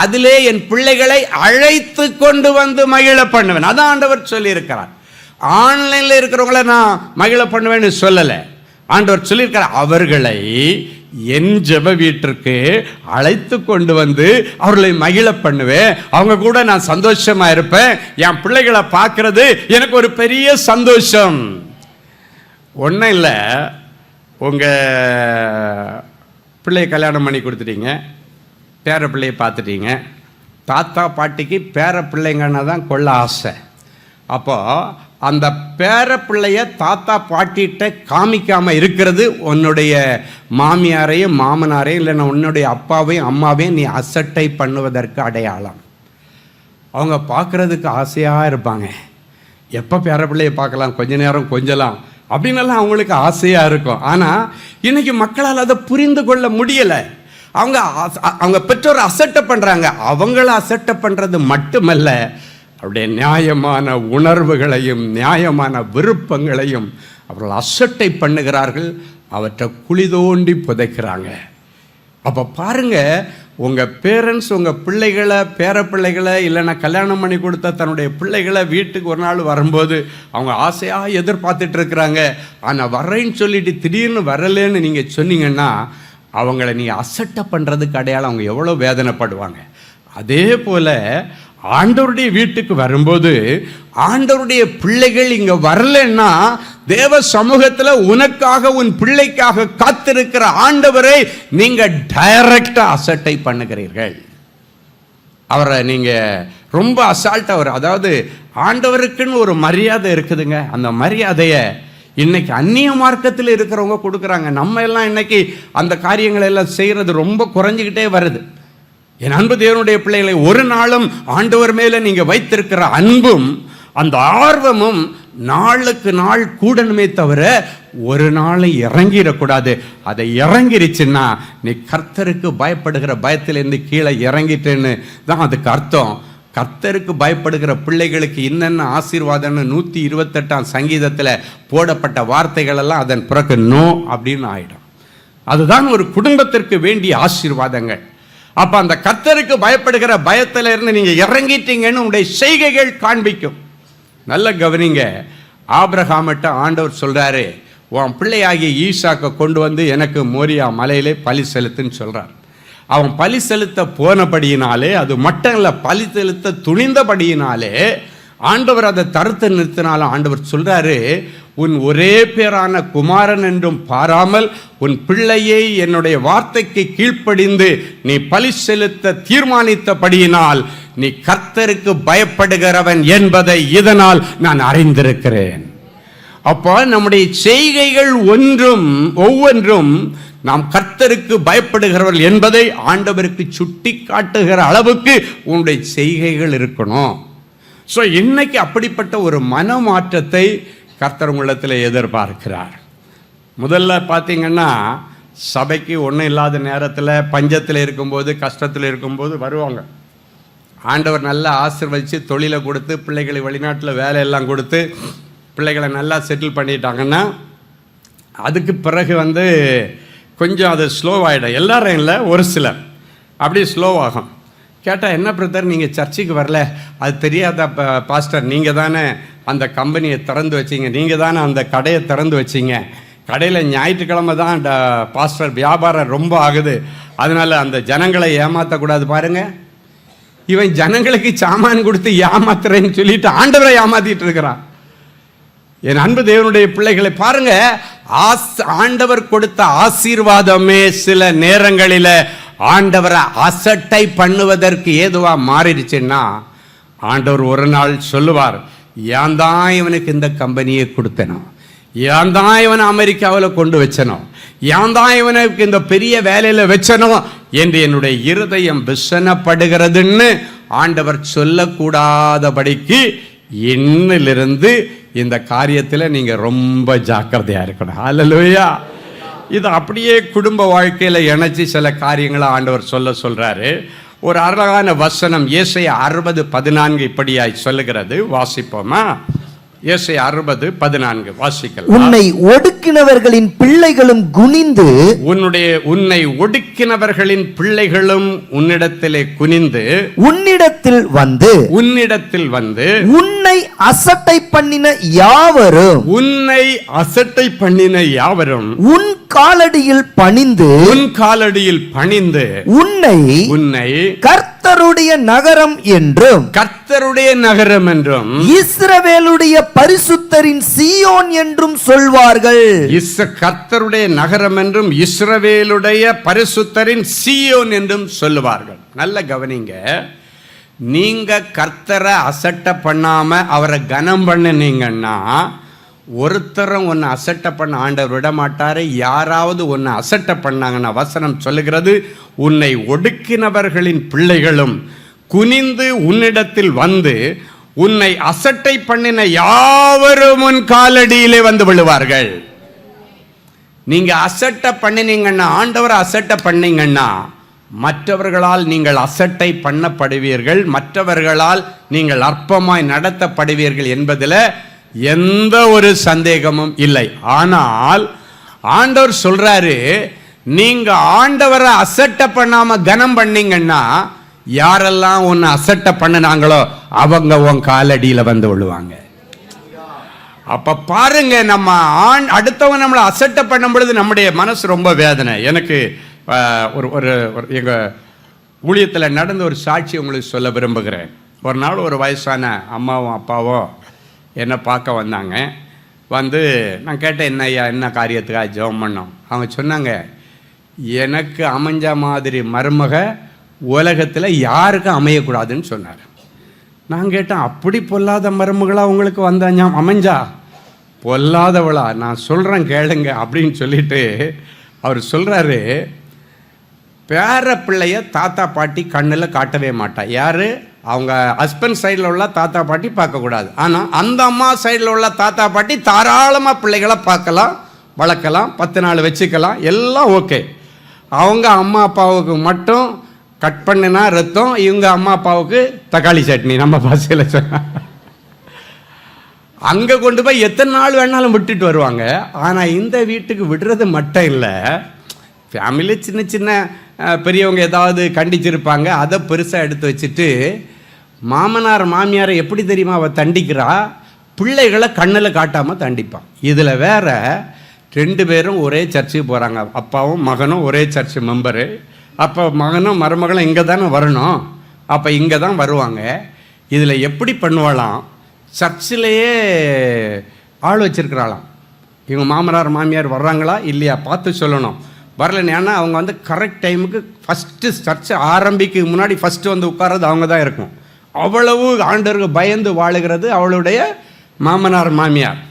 அதிலே என் பிள்ளைகளை அழைத்து கொண்டு வந்து மகிழ பண்ணுவேன். அதான் ஆண்டவர் சொல்லியிருக்கிறார். ஆன்லைனில் இருக்கிறவங்கள நான் மகிழ பண்ணுவேன்னு சொல்லலை. ஆண்டவர் சொல்லியிருக்கிறார், அவர்களை என் ஜெப வீட்டிற்கு அழைத்து கொண்டு வந்து அவர்களை மகிழ பண்ணுவேன். அவங்க கூட நான் சந்தோஷமா இருப்பேன். என் பிள்ளைகளை பார்க்கறது எனக்கு ஒரு பெரிய சந்தோஷம். ஒன்றும் இல்லை, உங்கள் பிள்ளையை கல்யாணம் பண்ணி கொடுத்துட்டீங்க, பேர பிள்ளையை பார்த்துட்டீங்க. தாத்தா பாட்டிக்கு பேர பிள்ளைங்கன்னா தான் கொள்ள ஆசை. அப்போது அந்த பேர பிள்ளைய தாத்தா பாட்டிகிட்ட காமிக்காமல் இருக்கிறது உன்னுடைய மாமியாரையும் மாமனாரையும் இல்லைன்னா உன்னுடைய அப்பாவையும் அம்மாவையும் நீ அசட்டை பண்ணுவதற்கு அடையாளம். அவங்க பார்க்குறதுக்கு ஆசையாக இருப்பாங்க. எப்போ பேர பிள்ளையை பார்க்கலாம், கொஞ்ச நேரம் கொஞ்சலாம் அப்படின்னெல்லாம் அவங்களுக்கு ஆசையாக இருக்கும். ஆனால் இன்னைக்கு மக்களால் அதை புரிந்து கொள்ள முடியலை. அவங்க பெற்றோர் அசட்டை பண்ணுறாங்க. அவங்கள அசட்டை பண்ணுறது மட்டுமல்ல, அவருடைய நியாயமான உணர்வுகளையும் நியாயமான விருப்பங்களையும் அவர்கள் அசட்டை பண்ணுகிறார்கள். அவற்றை குழி தோண்டி புதைக்கிறாங்க. அப்போ பாருங்க, உங்கள் பேரண்ட்ஸ் உங்கள் பிள்ளைகளை, பேர பிள்ளைகளை, இல்லைன்னா கல்யாணம் பண்ணி கொடுத்த தன்னுடைய பிள்ளைகளை வீட்டுக்கு ஒரு நாள் வரும்போது அவங்க ஆசையாக எதிர்பார்த்துட்டு இருக்கிறாங்க. ஆனால் வர்றேன்னு சொல்லிட்டு திடீர்னு வரலேன்னு நீங்கள் சொன்னீங்கன்னா அவங்கள நீங்கள் அசட்டை பண்ணுறதுக்கு அடையாளம் அவங்க எவ்வளோ வேதனைப்படுவாங்க. அதே போல் ஆண்டவருடைய வீட்டுக்கு வரும்போது ஆண்டவருடைய பிள்ளைகள் இங்கே வரலன்னா தேவ சமூகத்தில் உனக்காக உன் பிள்ளைக்காக காத்திருக்கிற ஆண்டவரை நீங்கள் டைரக்டாக அசட்டை பண்ணுகிறீர்கள். அவரை நீங்கள் ரொம்ப அசால்ட்டாக அதாவது ஆண்டவருக்குன்னு ஒரு மரியாதை இருக்குதுங்க. அந்த மரியாதையை இன்னைக்கு அந்நிய மார்க்கத்தில் இருக்கிறவங்க கொடுக்குறாங்க. நம்ம எல்லாம் இன்னைக்கு அந்த காரியங்களை எல்லாம் செய்கிறது ரொம்ப குறைஞ்சிக்கிட்டே வருது. என் அன்பு தேவனுடைய பிள்ளைகளை, ஒரு நாளும் ஆண்டவர் மேலே நீங்கள் வைத்திருக்கிற அன்பும் அந்த ஆர்வமும் நாளுக்கு நாள் கூடணுமே தவிர ஒரு நாளும் இறங்கிடக்கூடாது. அதை இறங்கிருச்சுன்னா நீ கர்த்தருக்கு பயப்படுகிற பயத்திலேருந்து கீழே இறங்கிட்டேன்னு தான் அதுக்கு அர்த்தம். கர்த்தருக்கு பயப்படுகிற பிள்ளைகளுக்கு என்னென்ன ஆசீர்வாதம்னு 128ஆம் சங்கீதத்தில் போடப்பட்ட வார்த்தைகள் எல்லாம் அதன் பிறகு நோ அப்படின்னு ஆயிடும். அதுதான் ஒரு குடும்பத்திற்கு வேண்டிய ஆசீர்வாதங்கள். அப்ப அந்த கர்த்தருக்கு பயப்படுகிற பயத்தில இருந்து நீங்க இறங்கிட்டீங்கன்னு உங்களுடைய செய்கைகள் காண்பிக்கும். நல்ல கவனிங்க, ஆபிரகாமிட்ட ஆண்டவர் சொல்றாரு, உன் பிள்ளையாகிய ஈசாக்கை கொண்டு வந்து எனக்கு மோரியா மலையிலே பலி செலுத்துன்னு சொல்றார். அவன் பலி செலுத்த போனபடியினாலே, அது மட்டும் இல்லை, பலி செலுத்த துணிந்தபடியினாலே ஆண்டவர் அதை தடுத்து நிறுத்தினாலும் ஆண்டவர் சொல்றாரு, உன் ஒரே பேரான குமாரன் என்றும் பாராமல் உன் பிள்ளையை என்னுடைய வார்த்தைக்கு கீழ்ப்படிந்து நீ பலி செலுத்த தீர்மானித்தபடியினால் நீ கர்த்தருக்கு பயப்படுகிறவன் என்பதை இதனால் நான் அறிந்திருக்கிறேன். அப்போ நம்முடைய செய்கைகள் ஒவ்வொன்றும் நாம் கர்த்தருக்கு பயப்படுகிறவர்கள் என்பதை ஆண்டவருக்கு சுட்டி காட்டுகிற அளவுக்கு உன்னுடைய செய்கைகள் இருக்கணும். ஸோ இன்னைக்கு அப்படிப்பட்ட ஒரு மனமாற்றத்தை கர்த்தர் உள்ளத்தில் எதிர்பார்க்கிறார். முதல்ல பார்த்தீங்கன்னா, சபைக்கு ஒன்றும் இல்லாத நேரத்தில், பஞ்சத்தில் இருக்கும்போது, கஷ்டத்தில் இருக்கும்போது வருவாங்க. ஆண்டவர் நல்லா ஆசீர்வதித்து தொழிலை கொடுத்து பிள்ளைகளை வெளிநாட்டில் வேலையெல்லாம் கொடுத்து பிள்ளைகளை நல்லா செட்டில் பண்ணிட்டாங்கன்னா அதுக்கு பிறகு கொஞ்சம் அது ஸ்லோவாகிடும். எல்லாரும் இல்லை, ஒரு சிலர் அப்படி ஸ்லோவாகும். கேட்டால், என்ன பிரதர் நீங்கள் சர்ச்சுக்கு வரல? அது தெரியாத பாஸ்டர், நீங்கள் தானே அந்த கம்பெனியை திறந்து வச்சிங்க, நீங்கள் தானே அந்த கடையை திறந்து வச்சிங்க. கடையில் ஞாயிற்றுக்கிழமை தான் பாஸ்டர் வியாபாரம் ரொம்ப ஆகுது, அதனால் அந்த ஜனங்களை ஏமாற்றக்கூடாது. பாருங்கள், இவன் ஜனங்களுக்கு சாமான் கொடுத்து ஏமாத்துறேன்னு சொல்லிட்டு ஆண்டவரை ஏமாத்திட்டு இருக்கிறான். என் அன்பு தேவனுடைய பிள்ளைகளை பாருங்க, ஆண்டவர் கொடுத்த ஆசீர்வாதமே சில நேரங்களில் ஆண்டவரை அசட்டை பண்ணுவதற்கு ஏதுவா மாறிடுச்சுன்னா ஆண்டவர் ஒரு நாள் சொல்லுவார், ஏன் தான் இவனுக்கு இந்த கம்பெனியை கொடுத்தனோ, ஏன் தான் இவனை அமெரிக்காவில் கொண்டு வச்சனோ, ஏன் தான் இவனுக்கு இந்த பெரிய வேலையில் வச்சனோ என்று என்னுடைய இருதயம் விசனப்படுகிறதுன்னு ஆண்டவர் சொல்லக்கூடாதபடிக்கு இன்னிலிருந்து இந்த காரியத்தில் நீங்கள் ரொம்ப ஜாக்கிரதையாக இருக்கணும். ஹல்லேலூயா. இது அப்படியே குடும்ப வாழ்க்கையில் இணைச்சி சில காரியங்களை ஆண்டவர் சொல்றாரு. ஒரு அழகான வசனம் ஏசாயா 60:14 இப்படியாய் சொல்லுகிறது. வாசிப்போமா? ஏசாயா 60:14 வாசிக்கலாம். உன்னை ஒடுக்கினவர்களின் பிள்ளைகளும் குனிந்து, உன்னை ஒடுக்கினவர்களின் பிள்ளைகளும் உன்னிடத்திலே குனிந்து, உன்னிடத்தில் வந்து உன்னை அசட்டை பண்ணின யாவரும் உன் காலடியில் பணிந்து உன்னை கர்த்தருடைய நகரம் என்றும் இஸ்ரவேலுடைய பரிசுத்தரின் சீயோன் என்றும் சொல்வார்கள். கர்த்தருடைய நகரம் என்றும் இஸ்ரவேலுடைய பரிசுத்தரின் சீயோன் என்றும் சொல்லுவார்கள். நல்ல கவனிங்க, நீங்க கர்த்தரை அசட்டை பண்ணாம அவரை கனம் பண்ணினீங்கன்னா ஒருத்தரும் ஒன்று அசட்டை பண்ண ஆண்டவர் விட மாட்டாரு. யாராவது ஒன்று அசட்டை பண்ணாங்கன்னா வசனம் சொல்லுகிறது, உன்னை ஒடுக்கினவர்களின் பிள்ளைகளும் குனிந்து உன்னிடத்தில் வந்து உன்னை அசட்டை பண்ணின யாவரும் உன் காலடியிலே வந்து விழுவார்கள். நீங்க அசட்டை பண்ணினீங்கன்னா, ஆண்டவரை அசட்டை பண்ணீங்கன்னா, மற்றவர்களால் நீங்கள் அசட்டை பண்ணப்படுவீர்கள், மற்றவர்களால் நீங்கள் அற்பமாய் நடத்தப்படுவீர்கள் என்பதில் எந்த ஒரு சந்தேகமும் இல்லை. ஆனால் ஆண்டவர் சொல்றாரு, நீங்க ஆண்டவரை அசட்டை பண்ணாம கனம் பண்ணீங்கன்னா, யாரெல்லாம் உன்னை அசட்டை பண்ணினாங்களோ அவங்க உன் காலடியில வந்து விழுவாங்க. அப்ப பாருங்க, நம்ம அடுத்தவங்க நம்மளை அசட்டை பண்ணும் பொழுது நம்முடைய மனசு ரொம்ப வேதனை. எனக்கு ஒரு எங்க ஊழியத்தில் நடந்த ஒரு சாட்சி உங்களுக்கு சொல்ல விரும்புகிறேன். ஒரு நாள் ஒரு வயசான அம்மாவும் அப்பாவோ என்னை பார்க்க வந்தாங்க. வந்து நான் கேட்டேன், என்ன ஐயா, என்ன காரியத்துக்காக ஜெபம் பண்ணோம்? அவங்க சொன்னாங்க, எனக்கு அமைஞ்ச மாதிரி மருமக உலகத்தில் யாருக்கும் அமையக்கூடாதுன்னு சொன்னார். நான் கேட்டேன், அப்படி பொல்லாத மருமகளா உங்களுக்கு வந்தாங்க அமைஞ்சா? பொல்லாதவளா? நான் சொல்கிறேன் கேளுங்க அப்படின்னு சொல்லிட்டு அவர் சொல்கிறாரு, பேர பிள்ளைய தாத்தா பாட்டி கண்ணில் காட்டவே மாட்டா. யார்? அவங்க ஹஸ்பண்ட் சைடில் உள்ள தாத்தா பாட்டி பார்க்கக்கூடாது. ஆனால் அந்த அம்மா சைடில் உள்ள தாத்தா பாட்டி தாராளமாக பிள்ளைகளை பார்க்கலாம், வளர்க்கலாம், 10 நாள் வச்சுக்கலாம், எல்லாம் ஓகே. அவங்க அம்மா அப்பாவுக்கு மட்டும் கட் பண்ணினா ரத்தம், இவங்க அம்மா அப்பாவுக்கு தக்காளி சட்னி, நம்ம பாசையில் சொன்ன. அங்கே கொண்டு போய் எத்தனை நாள் வேணாலும் விட்டுட்டு வருவாங்க. ஆனால் இந்த வீட்டுக்கு விடுறது மட்டும் இல்லை, ஃபேமிலி சின்ன சின்ன பெரியவங்க ஏதாவது கண்டிச்சிருப்பாங்க, அதை பெருசாக எடுத்து வச்சுட்டு மாமனார் மாமியாரை எப்படி தெரியுமா அவள் தண்டிக்கிறா? பிள்ளைகளை கண்ணில் காட்டாமல் தண்டிப்பான். இதில் வேற 2 பேரும் ஒரே சர்ச்சுக்கு போகிறாங்க, அப்பாவும் மகனும் ஒரே சர்ச்சு மெம்பரு. அப்போ மகனும் மருமகளும் இங்கே தானே வரணும், அப்போ இங்கே தான் வருவாங்க. இதில் எப்படி பண்ணுவாளாம், சர்ச்சிலேயே ஆள் வச்சிருக்கிறாளாம். இவங்க மாமனார் மாமியார் வர்றாங்களா இல்லையா பார்த்து சொல்லணும். வரலன்னு, ஏன்னா அவங்க வந்து கரெக்ட் டைமுக்கு ஃபஸ்ட்டு சர்ச்சை ஆரம்பிக்கு முன்னாடி ஃபஸ்ட்டு வந்து உட்கார்றது அவங்க தான் இருக்கும். அவ்வளவு ஆண்டவருக்கு பயந்து வாழுகிறது அவளுடைய மாமனார் மாமியார்.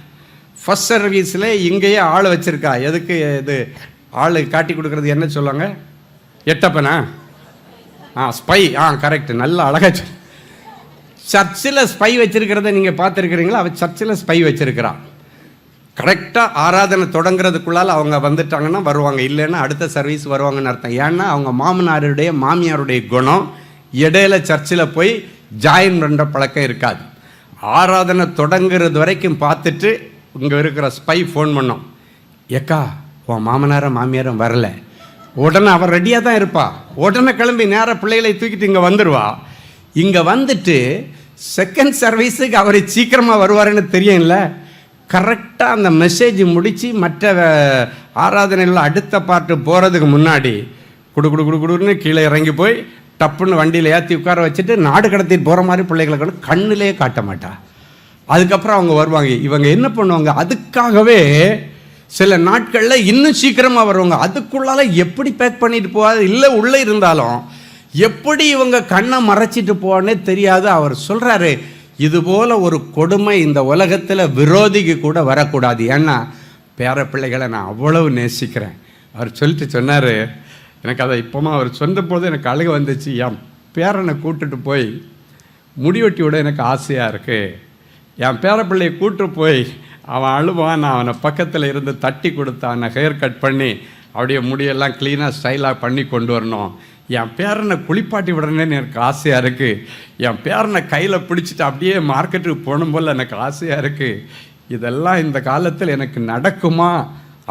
ஃபஸ்ட் சர்வீஸில் இங்கேயே ஆள் வச்சுருக்கா. எதுக்கு இது ஆள் காட்டி கொடுக்குறது என்ன சொல்லுவாங்க? எட்டப்பனா? ஸ்பை. கரெக்ட், நல்ல அழகாக. சர்ச்சில் ஸ்பை வச்சுருக்கிறத நீங்கள் பார்த்துருக்கிறீங்களா? அவள் சர்ச்சில் ஸ்பை வச்சுருக்கிறான். கரெக்டாக ஆராதனை தொடங்குறதுக்குள்ளால் அவங்க வந்துட்டாங்கன்னா வருவாங்க, இல்லைன்னா அடுத்த சர்வீஸ் வருவாங்கன்னு அர்த்தம். ஏன்னா அவங்க மாமனாருடைய மாமியாருடைய குணம் இடையில சர்ச்சில் போய் ஜாயின் பண்ணுற பழக்கம் இருக்காது. ஆராதனை தொடங்குறது வரைக்கும் பார்த்துட்டு இங்கே இருக்கிற ஸ்பை ஃபோன் பண்ணோம், ஏக்கா உன் மாமனாரும் மாமியாரும் வரல. உடனே அவள் ரெடியாக தான் இருப்பா, உடனே கிளம்பி நேராக பிள்ளைகளை தூக்கிட்டு இங்கே வந்துடுவா. இங்கே வந்துட்டு செகண்ட் சர்வீஸுக்கு அவர் சீக்கிரமாக வருவாருன்னு தெரியும்ல, கரெக்டாக அந்த மெசேஜ் முடித்து மற்ற ஆராதனையில் அடுத்த பாட்டு போகிறதுக்கு முன்னாடி குடுன்னு கீழே இறங்கி போய் டப்புன்னு வண்டியில் ஏற்றி உட்கார வச்சுட்டு நாடு கடத்திட்டு போகிற மாதிரி பிள்ளைகளை கண்ணிலே காட்ட மாட்டா. அதுக்கப்புறம் அவங்க வருவாங்க. இவங்க என்ன பண்ணுவாங்க, அதுக்காகவே சில நாட்களில் இன்னும் சீக்கிரமாக வருவாங்க. அதுக்குள்ளால எப்படி பேக் பண்ணிட்டு போகாது, இல்லை உள்ளே இருந்தாலும் எப்படி இவங்க கண்ணை மறைச்சிட்டு போவானே தெரியாது. அவர் சொல்கிறாரு, இதுபோல் ஒரு கொடுமை இந்த உலகத்தில் விரோதிக்கு கூட வரக்கூடாது. ஏன்னா பேர பிள்ளைகளை நான் அவ்வளவு நேசிக்கிறேன். அவர் சொல்லிட்டு சொன்னார், எனக்கு அதை இப்போமா அவர் சொன்னபோது எனக்கு அழுக வந்துச்சு. என் பேரனை கூட்டுட்டு போய் முடிவெட்டி விட எனக்கு ஆசையாக இருக்குது. என் பேர பிள்ளையை கூட்டு போய் அவன் அழுவான், நான் அவனை பக்கத்தில் இருந்து தட்டி கொடுத்தான், ஹேர் கட் பண்ணி அப்படியே முடியெல்லாம் க்ளீனாக ஸ்டைலாக பண்ணி கொண்டு வரணும். என் பேரனை குளிப்பாட்டி விடணுன்னு எனக்கு ஆசையாக இருக்குது. என் பேரனை கையில் பிடிச்சிட்டு அப்படியே மார்க்கெட்டுக்கு போகணும் போல் எனக்கு ஆசையாக இருக்குது. இதெல்லாம் இந்த காலத்தில் எனக்கு நடக்குமா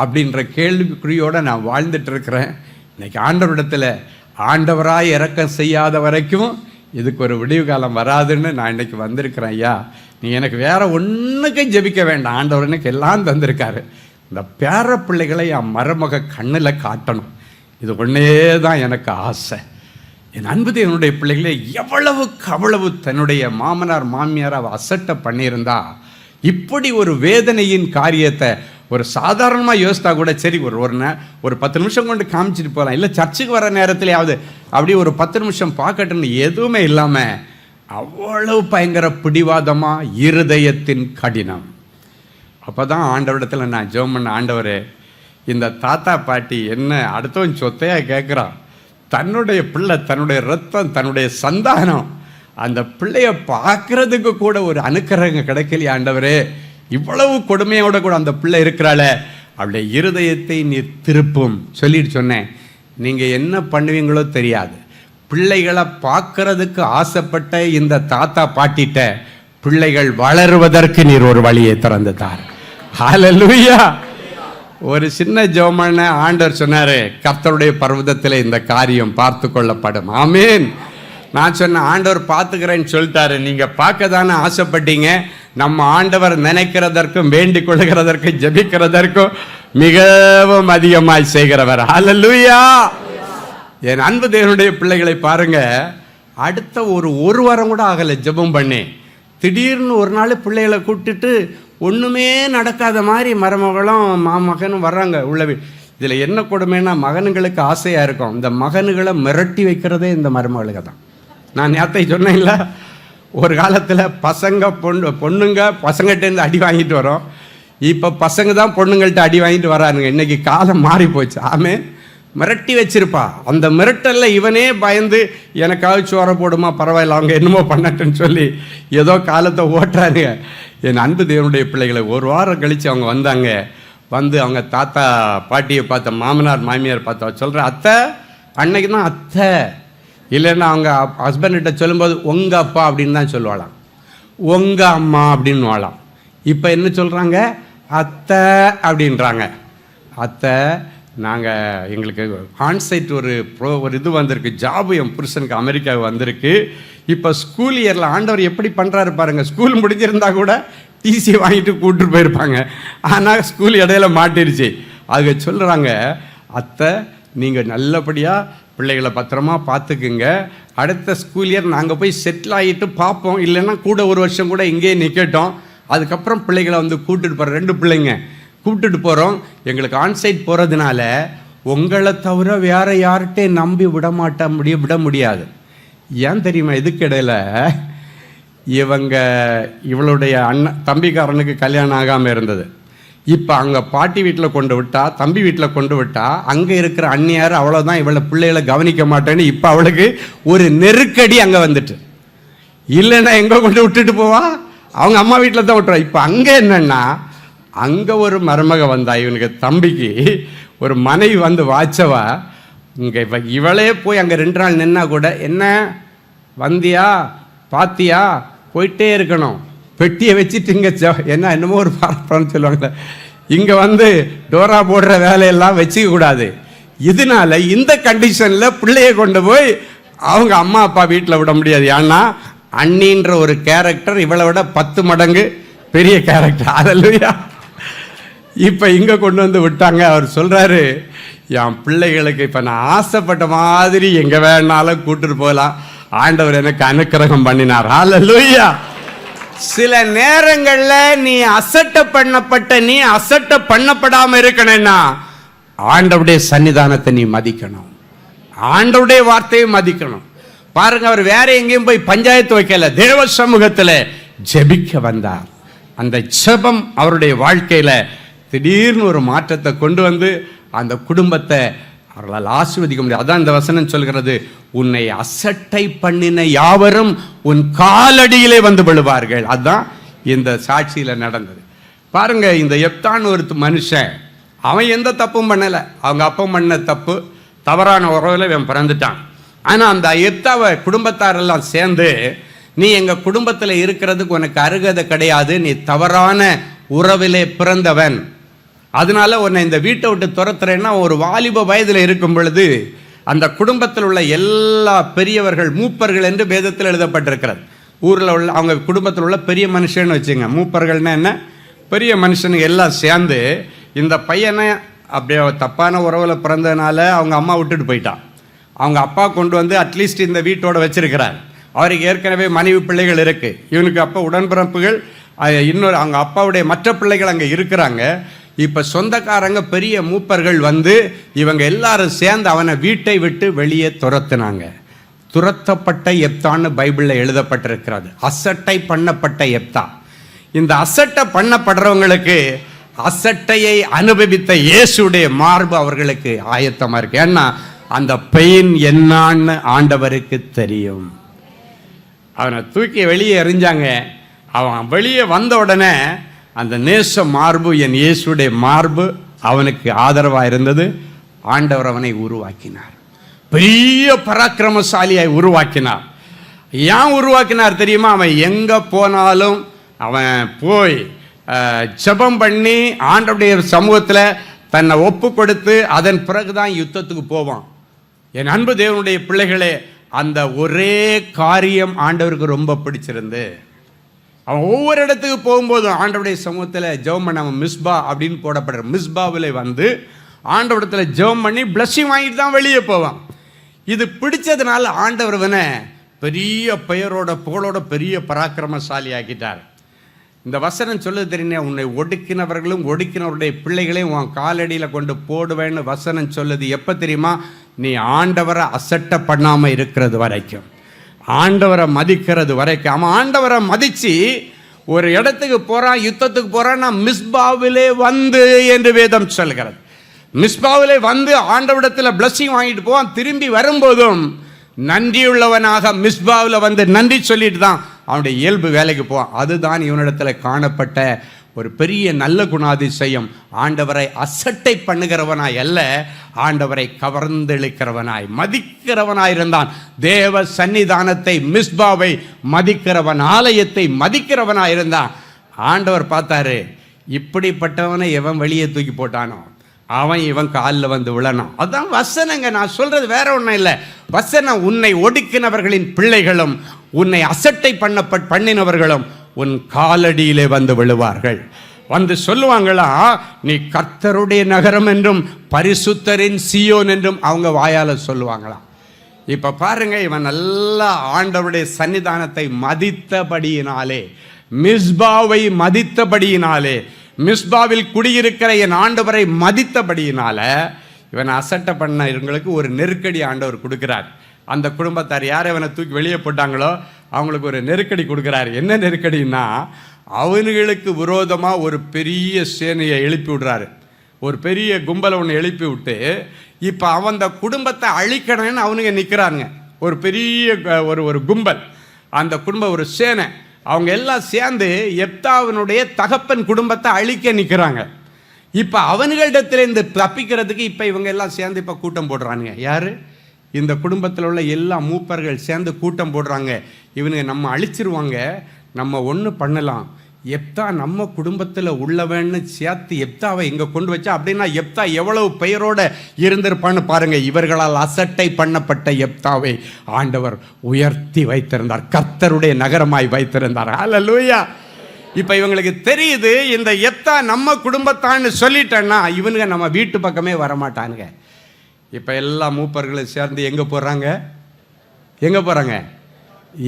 அப்படின்ற கேள்விக்குறியோடு நான் வாழ்ந்துட்டுருக்கிறேன். இன்றைக்கி ஆண்டவரிடத்தில் ஆண்டவராக இறக்கம் செய்யாத வரைக்கும் இதுக்கு ஒரு விடிவு காலம் வராதுன்னு நான் இன்றைக்கி வந்திருக்கிறேன். ஐயா, நீ எனக்கு வேறு ஒன்றுக்கும் ஜெபிக்க வேண்டாம், ஆண்டவர் எனக்கு எல்லாம் தந்திருக்காரு. இந்த பேர பிள்ளைகளை என் மருமக கண்ணில் காட்டணும், இது ஒன்றே தான் எனக்கு ஆசை. என் அன்பு என்னுடைய பிள்ளைகளே எவ்வளவுக்கு அவ்வளவு தன்னுடைய மாமனார் மாமியார் அவள் அசட்டை பண்ணியிருந்தா இப்படி ஒரு வேதனையின் காரியத்தை ஒரு சாதாரணமாக யோசித்தா கூட சரி, ஒரு 10 நிமிஷம் கொண்டு காமிச்சிட்டு போகலாம், இல்லை சர்ச்சுக்கு வர நேரத்துலையாவது அப்படி ஒரு 10 நிமிஷம் பார்க்கட்டுன்னு எதுவுமே இல்லாமல் அவ்வளவு பயங்கர பிடிவாதமாக இருதயத்தின் கடினம். அப்போ தான் ஆண்டவரிடத்தில் நான் ஜெபம் பண்ண, ஆண்டவரே இந்த தாத்தா பாட்டி என்ன அடுத்தவன் சொத்தையாக கேட்குறான், தன்னுடைய பிள்ளை, தன்னுடைய ரத்தம், தன்னுடைய சந்தானம் அந்த பிள்ளைய பார்க்கறதுக்கு கூட ஒரு அனுக்கிரகம் கிடைக்கலையா ஆண்டவரே, இவ்வளவு கொடுமையோட கூட அந்த பிள்ளை இருக்கிறாள, அவளுடைய இருதயத்தை நீர் திருப்பும் சொல்லிட்டு சொன்னேன். நீங்கள் என்ன பண்ணுவீங்களோ தெரியாது, பிள்ளைகளை பார்க்கறதுக்கு ஆசைப்பட்ட இந்த தாத்தா பாட்டிட்ட பிள்ளைகள் வளருவதற்கு நீர் ஒரு வழியை திறந்துட்டார். ஹல்லேலூயா. ஒரு சின்ன ஜெபமான ஆண்டவர் சொன்னாரு, கர்த்தருடைய பர்வதத்தில் இந்த காரியம் பார்த்து கொள்ளப்படும். ஆமீன். நான் சொன்ன ஆண்டவர் பார்த்துக்கிறேன்னு சொல்லிட்டாரு. நீங்க பார்க்க தானே ஆசைப்பட்டீங்க. நம்ம ஆண்டவர் நினைக்கிறதற்கும் வேண்டிக் கொள்கிறதற்கும் ஜெபிக்கிறதற்கும் மிகவும் அதிகமாய் செய்கிறவர். ஹல்லேலூயா. என் அன்பு தேவனுடைய பிள்ளைகளை பாருங்க, அடுத்த ஒரு வாரம் கூட ஆகலை ஜெபம் பண்ணி, திடீர்னு ஒரு நாள் பிள்ளைகளை கூப்பிட்டுட்டு ஒன்றுமே நடக்காத மாதிரி மருமகளும் மாமகனும் வர்றாங்க உள்ள. இதில் என்ன கொடுமைன்னா, மகனுங்களுக்கு ஆசையாக இருக்கும், இந்த மகனுகளை மிரட்டி வைக்கிறதே இந்த மருமகளுக்கு தான். நான் நேற்றை சொன்னேன்ல, ஒரு காலத்தில் பசங்க பொண்ணுங்க பசங்கள்கிட்டேருந்து அடி வாங்கிட்டு வரோம், இப்போ பசங்க தான் பொண்ணுங்கள்ட்ட அடி வாங்கிட்டு வரானுங்க. இன்றைக்கி காலம் மாறி போச்சு. ஆமே, மிரட்டி வச்சிருப்பா. அந்த மிரட்டலில் இவனே பயந்து எனக்காக சோற போடுமா, பரவாயில்ல அவங்க என்னமோ பண்ணட்டுன்னு சொல்லி ஏதோ காலத்தை ஓட்டுறானுங்க. என் அன்பு தேவனுடைய பிள்ளைகளை ஒரு வாரம் கழித்து அவங்க வந்தாங்க. வந்து அவங்க தாத்தா பாட்டியை பார்த்த, மாமனார் மாமியார் பார்த்தா சொல்கிற, அத்தை அன்னைக்கு தான் அத்தை, இல்லைன்னா அவங்க ஹஸ்பண்ட்கிட்ட சொல்லும்போது உங்கள் அப்பா அப்படின்னு தான் சொல்லுவாளாம், உங்கள் அம்மா அப்படின்னு வாழலாம். இப்போ என்ன சொல்கிறாங்க, அத்தை அப்படின்றாங்க. அத்தை, நாங்கள் எங்களுக்கு ஆன்சைட் ஒரு இது வந்திருக்கு, ஜாபு என் புருஷனுக்கு அமெரிக்காவுக்கு வந்திருக்கு. இப்போ ஸ்கூல் இயரில் ஆண்டவர் எப்படி பண்ணுறாரு பாருங்கள். ஸ்கூல் முடிஞ்சிருந்தா கூட டிசி வாங்கிட்டு கூப்பிட்டு போயிருப்பாங்க, ஆனால் ஸ்கூல் இடையில மாட்டிருச்சு. அதுக்கு சொல்கிறாங்க, அத்தை நீங்கள் நல்லபடியாக பிள்ளைகளை பத்திரமா பார்த்துக்குங்க, அடுத்த ஸ்கூல் இயர் நாங்கள் போய் செட்டில் ஆகிட்டு பார்ப்போம், இல்லைன்னா கூட ஒரு வருஷம் கூட இங்கேயே நிற்கட்டும், அதுக்கப்புறம் பிள்ளைகளை வந்து கூப்பிட்டுட்டு போகிறோம். 2 பிள்ளைங்க கூப்பிட்டுட்டு போகிறோம். எங்களுக்கு ஆன்சைட் போகிறதுனால உங்களை தவிர வேறு யார்கிட்டே நம்பி விட முடியாது. ஏன் தெரியுமா, இதுக்கு இடையில இவளுடைய அண்ணன் தம்பிக்காரனுக்கு கல்யாணம் ஆகாமல் இருந்தது. இப்போ அங்கே பாட்டி வீட்டில் கொண்டு விட்டா, தம்பி வீட்டில் கொண்டு விட்டா, அங்கே இருக்கிற அண்ணியார் அவ்வளோதான் இவளை பிள்ளைகளை கவனிக்க மாட்டேன்னு இப்போ அவளுக்கு ஒரு நெருக்கடி அங்கே வந்துட்டு. இல்லைன்னா எங்கே கொண்டு விட்டுட்டு போவா, அவங்க அம்மா வீட்டில் தான் விட்டுருவா. இப்போ அங்கே என்னன்னா, அங்கே ஒரு மருமக வந்தா, இவனுக்கு தம்பிக்கு ஒரு மனைவி வந்து வாச்சவா. இங்கே இப்போ இவளே போய் அங்கே 2 நாள் நின்னா கூட, என்ன வந்தியா பாத்தியா போயிட்டே இருக்கணும், பெட்டியை வச்சுட்டு இங்கே என்ன என்னமோ ஒரு பார்ப்பன்னு சொல்லுவாங்களே, இங்கே வந்து டோரா போடுற வேலையெல்லாம் வச்சுக்க கூடாது. இதனால இந்த கண்டிஷனில் பிள்ளைய கொண்டு போய் அவங்க அம்மா அப்பா வீட்டில் விட முடியாது. ஏன்னா அண்ணின்ற ஒரு கேரக்டர் இவளை விட 10 மடங்கு பெரிய கேரக்டர். ஹல்லேலூயா. இப்போ இங்கே கொண்டு வந்து விட்டாங்க. அவர் சொல்கிறாரு, என் பிள்ளைகளுக்கு இப்போ நான் ஆசைப்பட்ட மாதிரி எங்கே வேணாலும் கூட்டிட்டு போகலாம், ஆண்டவர் எனக்கு அனுக்கிரகம் பண்ணினார். ஹல்லேலூயா. சில நேரங்களில் நீ அசட்டை பண்ணப்படாமல் இருக்கணும்னா ஆண்டவருடைய சன்னிதானத்தை நீ மதிக்கணும், ஆண்டவருடைய வார்த்தையை மதிக்கணும். பாருங்க, அவர் வேற எங்கேயும் போய் பஞ்சாயத்து வைக்கல, தேவ சமூகத்தில் ஜெபிக்க வந்தார். அந்த ஜெபம் அவருடைய வாழ்க்கையில திடீர்னு ஒரு மாற்றத்தை கொண்டு வந்து அந்த குடும்பத்தை அவர்களால் ஆசீர்வதிக்க முடியும். அதான் இந்த வசனம் சொல்கிறது, உன்னை அசட்டை பண்ணின யாவரும் உன் காலடியிலே வந்து விழுவார்கள். அதுதான் இந்த சாட்சியில நடந்தது. பாருங்க, இந்த எப்தான் ஒரு மனுஷன், அவன் எந்த தப்பும் பண்ணலை, அவங்க அப்பம் பண்ண தப்பு, தவறான உறவில் இவன் பிறந்துட்டான். ஆனால் அந்த எப்தாவை குடும்பத்தாரெல்லாம் சேர்ந்து, நீ எங்கள் குடும்பத்தில் இருக்கிறதுக்கு உனக்கு அருகதை கிடையாது, நீ தவறான உறவிலே பிறந்தவன், அதனால உன்னை இந்த வீட்டை விட்டு துரத்துறேன்னா, ஒரு வாலிப வயதில் இருக்கும் பொழுது அந்த குடும்பத்தில் உள்ள எல்லா பெரியவர்கள், மூப்பர்கள் என்று வேதத்தில் எழுதப்பட்டிருக்கிறது. ஊரில் உள்ள அவங்க குடும்பத்தில் உள்ள பெரிய மனுஷன்னு வச்சுங்க, மூப்பர்கள்னா என்ன, பெரிய மனுஷனுங்க எல்லாம் சேர்ந்து இந்த பையனை அப்படியே தப்பான உறவில் பிறந்ததுனால அவங்க அம்மா விட்டுட்டு போயிட்டான். அவங்க அப்பா கொண்டு வந்து அட்லீஸ்ட் இந்த வீட்டோட வச்சிருக்கிறார். அவருக்கு ஏற்கனவே மனைவி பிள்ளைகள் இருக்கு, இவனுக்கு அப்போ உடன்பிறப்புகள் இன்னொரு அவங்க அப்பாவுடைய மற்ற பிள்ளைகள் அங்கே இருக்கிறாங்க. இப்போ சொந்தக்காரங்க பெரிய மூப்பர்கள் வந்து இவங்க எல்லாரும் சேர்ந்து அவனை வீட்டை விட்டு வெளியே துரத்துனாங்க. துரத்தப்பட்ட எப்தான்னு பைபிளில் எழுதப்பட்டிருக்கிறது, அசட்டை பண்ணப்பட்ட எப்தா. இந்த அசட்டை பண்ணப்படுறவங்களுக்கு அசட்டையை அனுபவித்த இயேசுடைய மார்பு அவர்களுக்கு ஆயத்தமாக இருக்கு. ஏன்னா அந்த பெயின் என்னான்னு ஆண்டவருக்கு தெரியும். அவனை தூக்கி வெளியே எறிஞ்சாங்க. அவன் வெளியே வந்த உடனே அந்த நேச மார்பு, என் இயேசுடைய மார்பு அவனுக்கு ஆதரவாக இருந்தது. ஆண்டவர் அவனை உருவாக்கினார், பெரிய பராக்கிரமசாலியாய் உருவாக்கினார். ஏன் உருவாக்கினார் தெரியுமா? அவன் எங்கே போனாலும் அவன் போய் ஜெபம் பண்ணி ஆண்டவருடைய சமூகத்தில் தன்னை ஒப்பு கொடுத்து அதன் பிறகுதான் யுத்தத்துக்கு போவான். என் அன்பு தேவனுடைய பிள்ளைகளே, அந்த ஒரே காரியம் ஆண்டவருக்கு ரொம்ப பிடிச்சிருந்து அவன் ஒவ்வொரு இடத்துக்கு போகும்போதும் ஆண்டவருடைய சமூகத்தில் ஜெபம் பண்ண, அவன் மிஸ்பா அப்படின்னு போடப்படுற மிஸ்பாவில் வந்து ஆண்டவரத்தில் ஜெபம் பண்ணி பிளஸ்ஸிங் வாங்கிட்டு தான் வெளியே போவான். இது பிடிச்சதுனால ஆண்டவரவனை பெரிய பெயரோட புகழோட பெரிய பராக்கிரமசாலி ஆக்கிட்டார். இந்த வசனம் சொல்லுது தெரியுங்க, உன்னை ஒடுக்கினவர்களும் ஒடுக்கினவருடைய பிள்ளைகளையும் உன் காலடியில் கொண்டு போடுவேன்னு வசனம் சொல்லுது. எப்போ தெரியுமா? நீ ஆண்டவரை அசட்டை பண்ணாமல் இருக்கிறது வரைக்கும், ஆண்டவரை மதிக்கிறது வரைக்கும். அவன் ஆண்டவரை மதித்து ஒரு இடத்துக்கு போகிறான், யுத்தத்துக்கு போகிறான்னா மிஸ்பாவிலே வந்து என்று வேதம் சொல்கிறது. மிஸ்பாவிலே வந்து ஆண்டவரிடத்தில் பிளஸ்ஸிங் வாங்கிட்டு போவான். திரும்பி வரும்போதும் நன்றியுள்ளவனாக மிஸ்பாவில் வந்து நன்றி சொல்லிட்டு தான் அவனுடைய இயல்பு வேலைக்கு போவான். அதுதான் இவனிடத்தில் காணப்பட்ட ஒரு பெரிய நல்ல குணாதிசயம். ஆண்டவரை அசட்டை பண்ணுகிறவனாய் அல்ல, ஆண்டவரை கவர்ந்தெழுக்கிறவனாய் மதிக்கிறவனாய் இருந்தான். தேவ சன்னிதானத்தை, மிஸ்பாவை மதிக்கிறவன், ஆலயத்தை மதிக்கிறவனாய் இருந்தான். ஆண்டவர் பார்த்தாரு, இப்படிப்பட்டவனை எவன் வெளியே தூக்கி போட்டானோ அவன் இவன் காலில் வந்து விழணும். அதுதான் வசனங்க. நான் சொல்றது வேற ஒன்றும் இல்லை. வசனம், உன்னை ஒடுக்கினவர்களின் பிள்ளைகளும் உன்னை அசட்டை பண்ணினவர்களும் உன் காலடியிலே வந்து விழுவார்கள். வந்து சொல்லுவாங்களா, நீ கர்த்தருடைய நகரம் என்றும் பரிசுத்தரின் சீயோன் என்றும் அவங்க வாயால் சொல்லுவாங்களாம். இப்போ பாருங்க, இவன் நல்லா ஆண்டவருடைய சன்னிதானத்தை மதித்தபடியினாலே, மிஸ்பாவை மதித்தபடியினாலே, மிஸ்பாவில் குடியிருக்கிற என் ஆண்டவரை மதித்தபடியினால இவன் அசட்டை பண்ண இவங்களுக்கு ஒரு நெருக்கடி ஆண்டவர் கொடுக்கிறார். அந்த குடும்பத்தார் யார் இவனை தூக்கி வெளியே போட்டாங்களோ அவங்களுக்கு ஒரு நெருக்கடி கொடுக்குறாரு. என்ன நெருக்கடின்னா, அவனுங்களுக்கு விரோதமாக ஒரு பெரிய சேனையை எழுப்பி விடுறாரு. ஒரு பெரிய கும்பலை ஒன்று எழுப்பி விட்டு இப்போ அவன் அந்த குடும்பத்தை அழிக்கணும்னு அவனுங்க நிற்கிறானுங்க. ஒரு பெரிய ஒரு கும்பல், அந்த குடும்பம் ஒரு சேனை, அவங்க எல்லாம் சேர்ந்து எப்தாவினுடைய தகப்பன் குடும்பத்தை அழிக்க நிற்கிறாங்க. இப்போ அவனுகளிடத்திலேருந்து தப்பிக்கிறதுக்கு இப்போ இவங்க எல்லாம் சேர்ந்து இப்போ கூட்டம் போடுறானுங்க. யார்? இந்த குடும்பத்தில் உள்ள எல்லா மூப்பர்கள் சேர்ந்து கூட்டம் போடுறாங்க. இவனுங்க நம்ம அழிச்சிருவாங்க, நம்ம ஒன்று பண்ணலாம், எப்தா நம்ம குடும்பத்தில் உள்ளவன்னு சேர்த்து எப்தாவை இங்கே கொண்டு வச்சா அப்படின்னா எப்தா எவ்வளவு பெயரோடு இருந்திருப்பான்னு பாருங்கள். இவர்களால் அசட்டை பண்ணப்பட்ட எப்தாவை ஆண்டவர் உயர்த்தி வைத்திருந்தார், கர்த்தருடைய நகரமாய் வைத்திருந்தார். அல்லேலூயா. இப்போ இவங்களுக்கு தெரியுது, இந்த எப்தா நம்ம குடும்பத்தான்னு சொல்லிட்டேன்னா இவனுங்க நம்ம வீட்டு பக்கமே வரமாட்டானுங்க. இப்போ எல்லா மூப்பர்களும் சேர்ந்து எங்கே போகிறாங்க?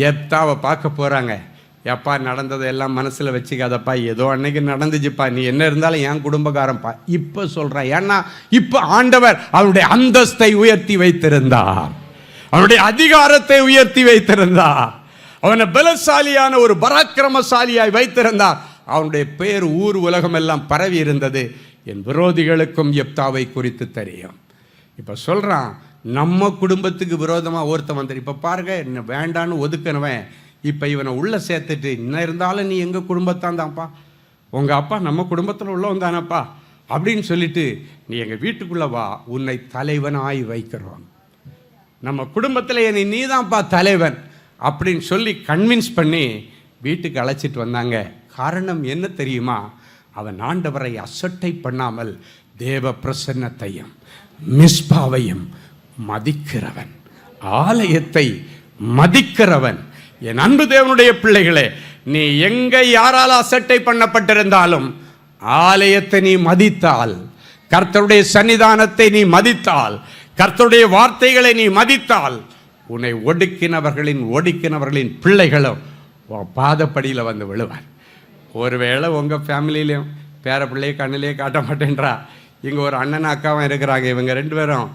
எப்தாவை பார்க்க போகிறாங்க. எப்பா நடந்ததை எல்லாம் மனசில் வச்சுக்காதப்பா, ஏதோ அன்னைக்கு நடந்துச்சுப்பா, நீ என்ன இருந்தாலும் என் குடும்பக்காரன்ப்பா இப்போ சொல்கிறேன். ஏன்னா இப்போ ஆண்டவர் அவனுடைய அந்தஸ்தை உயர்த்தி வைத்திருந்தார், அவனுடைய அதிகாரத்தை உயர்த்தி வைத்திருந்தார், அவனை பலசாலியான ஒரு பராக்கிரமசாலியாய் வைத்திருந்தார். அவனுடைய பெயர் ஊர் உலகம் எல்லாம் பரவி இருந்தது. என் விரோதிகளுக்கும் எப்தாவை குறித்து தெரியும். இப்போ சொல்கிறான், நம்ம குடும்பத்துக்கு விரோதமாக ஒருத்தன் வந்துடு. இப்போ பாருங்க, என்ன வேண்டான்னு ஒதுக்கினவன் இப்போ இவனை உள்ளே சேர்த்துட்டு, இன்னும் இருந்தாலும் நீ எங்கள் குடும்பத்தான் தான்ப்பா, உங்கள் அப்பா நம்ம குடும்பத்தில் உள்ளவன் தானப்பா அப்படின்னு சொல்லிட்டு நீ எங்கள் வீட்டுக்குள்ளே வா, உன்னை தலைவனாய் வைக்கிறோம், நம்ம குடும்பத்தில் என்னை நீ தான்ப்பா தலைவன் அப்படின்னு சொல்லி கன்வின்ஸ் பண்ணி வீட்டுக்கு அழைச்சிட்டு வந்தாங்க. காரணம் என்ன தெரியுமா? அவன் ஆண்டவரை அசட்டை பண்ணாமல் தேவ பிரசன்னத்தையும் மிஸ்பாவையும் மதிக்கிறவன், ஆலயத்தை மதிக்கிறவன். என் அன்பு தேவனுடைய பிள்ளைகளே, நீ எங்கே யாரால் அசட்டை பண்ணப்பட்டிருந்தாலும் ஆலயத்தை நீ மதித்தால், கர்த்தருடைய சன்னிதானத்தை நீ மதித்தால், கர்த்தருடைய வார்த்தைகளை நீ மதித்தால், உன்னை ஒடுக்கினவர்களின் பிள்ளைகளும் பாதப்படியில் வந்து விழுவார். ஒருவேளை உங்கள் ஃபேமிலியிலையும் பேர பிள்ளையை கண்ணிலே காட்ட மாட்டேன்றா, இங்கே ஒரு அண்ணன் அக்காவும் இருக்கிறாங்க. இவங்க ரெண்டு பேரும்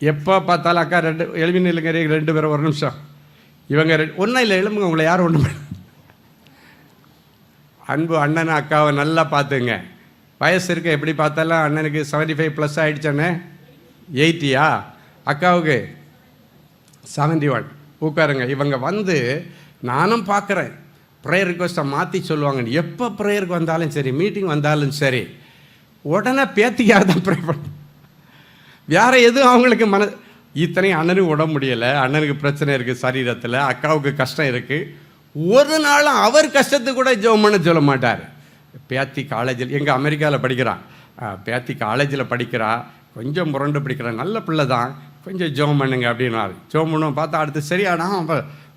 எப்போ பார்த்தாலும் அக்கா எழுப்பி நில்லுங்க, ரெண்டு பேரும் ஒரு நிமிஷம், இவங்க ஒன்றும் இல்லை, எழும்புங்க, உங்களை யாரும் ஒன்றும். அன்பு அண்ணன் அக்காவை நல்லா பார்த்துங்க. வயசு இருக்க எப்படி பார்த்தாலும் அண்ணனுக்கு 75+ ஆகிடுச்சானே, 80யா, அக்காவுக்கு 71. உட்காருங்க. இவங்க வந்து நானும் பார்க்குறேன், ப்ரேயர் ரிக்வெஸ்ட்டை மாற்றி சொல்லுவாங்க. எப்போ ப்ரேயருக்கு வந்தாலும் சரி, மீட்டிங் வந்தாலும் சரி, உடனே பேத்திக்காக தான் ப்ரே பண்ண, வேற எதுவும் அவங்களுக்கு இத்தனையும் அண்ணனுக்கு உடம்பு முடியலை, அண்ணனுக்கு பிரச்சனை இருக்குது சரீரத்தில், அக்காவுக்கு கஷ்டம் இருக்குது. ஒரு நாளும் அவர் கஷ்டத்துக்கு கூட ஜெபம் பண்ண சொல்ல மாட்டார். பேத்தி காலேஜில், எங்கள் அமெரிக்காவில் படிக்கிறான், பேத்தி காலேஜில் படிக்கிறா, கொஞ்சம் முரண்டு படிக்கிறா, நல்ல பிள்ளை தான், கொஞ்சம் ஜெபம் பண்ணுங்க அப்படின்னாரு. ஜெபம் பண்ணுவோம் பார்த்தா அடுத்து சரியானா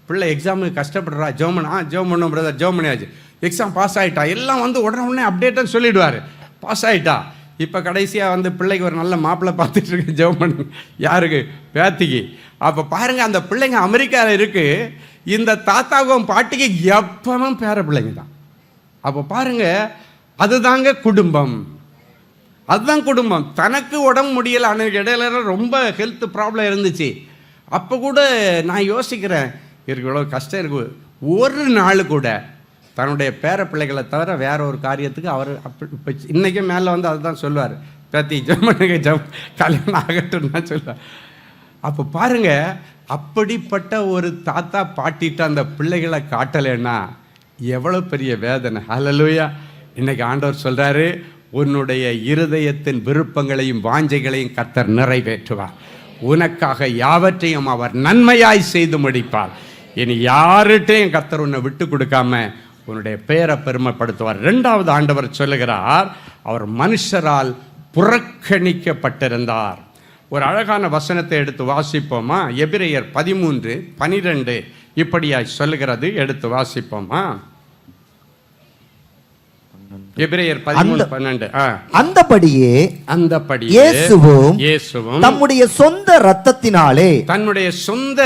பிள்ளை எக்ஸாமுக்கு கஷ்டப்படுறா, ஜெபம் பண்ண ஜெபம் பண்ணும் பிரதர், ஜெபம் பண்ணியாச்சு, எக்ஸாம் பாஸ் ஆகிட்டா, எல்லாம் வந்து உடனே அப்டேட்டாக சொல்லிவிடுவார், பாஸ் ஆகிட்டா. இப்போ கடைசியாக வந்து பிள்ளைக்கு ஒரு நல்ல மாப்பிள்ளை பார்த்துட்டு இருக்கு, ஜெபம் பண்ணுங்க. யாருக்கு? பேத்திக்கு. அப்போ பாருங்கள், அந்த பிள்ளைங்க அமெரிக்காவில் இருக்குது, இந்த தாத்தாவும் பாட்டிக்கு எப்பவும் பேர பிள்ளைங்க தான். அப்போ பாருங்க, அதுதாங்க குடும்பம், அதுதான் குடும்பம். தனக்கு உடம்பு முடியலை, அன்னைக்கு இடையில ரொம்ப ஹெல்த் ப்ராப்ளம் இருந்துச்சு. அப்போ கூட நான் யோசிக்கிறேன், இவ்வளோ கஷ்டம் இருக்கு, ஒரு நாள் கூட தன்னுடைய பேர பிள்ளைகளை தவிர வேற ஒரு காரியத்துக்கு அவர் இப்போ இன்றைக்கும் மேலே வந்து அதுதான் சொல்லுவார், பேத்தி ஜெர்மனுக்கு கல்யாணம் ஆகட்டும் தான் சொல்லுவார். அப்போ பாருங்க, அப்படிப்பட்ட ஒரு தாத்தா பாட்டிட்ட அந்த பிள்ளைகளை காட்டலைன்னா எவ்வளோ பெரிய வேதனை. ஹல்லேலூயா. இன்னைக்கு ஆண்டவர் சொல்கிறாரு, உன்னுடைய இருதயத்தின் விருப்பங்களையும் வாஞ்சைகளையும் கர்த்தர் நிறைவேற்றுவார், உனக்காக யாவற்றையும் அவர் நன்மையாய் செய்து முடிப்பார். இனி யார்கிட்டையும் கர்த்தர் உன்னை விட்டு கொடுக்காம உன்னுடைய பெயரை பெருமைப்படுத்துவார். இரண்டாவது ஆண்டவர் சொல்லுகிறார், அவர் மனுஷரால் புறக்கணிக்கப்பட்டிருந்தார். ஒரு அழகான வசனத்தை எடுத்து வாசிப்போமா? எபிரெயர் 13:12 இப்படியாய் சொல்லுகிறது, எடுத்து வாசிப்போமா? எபிரெயர் 13:12. அந்தபடியே இயேசுவும் தம்முடைய சொந்த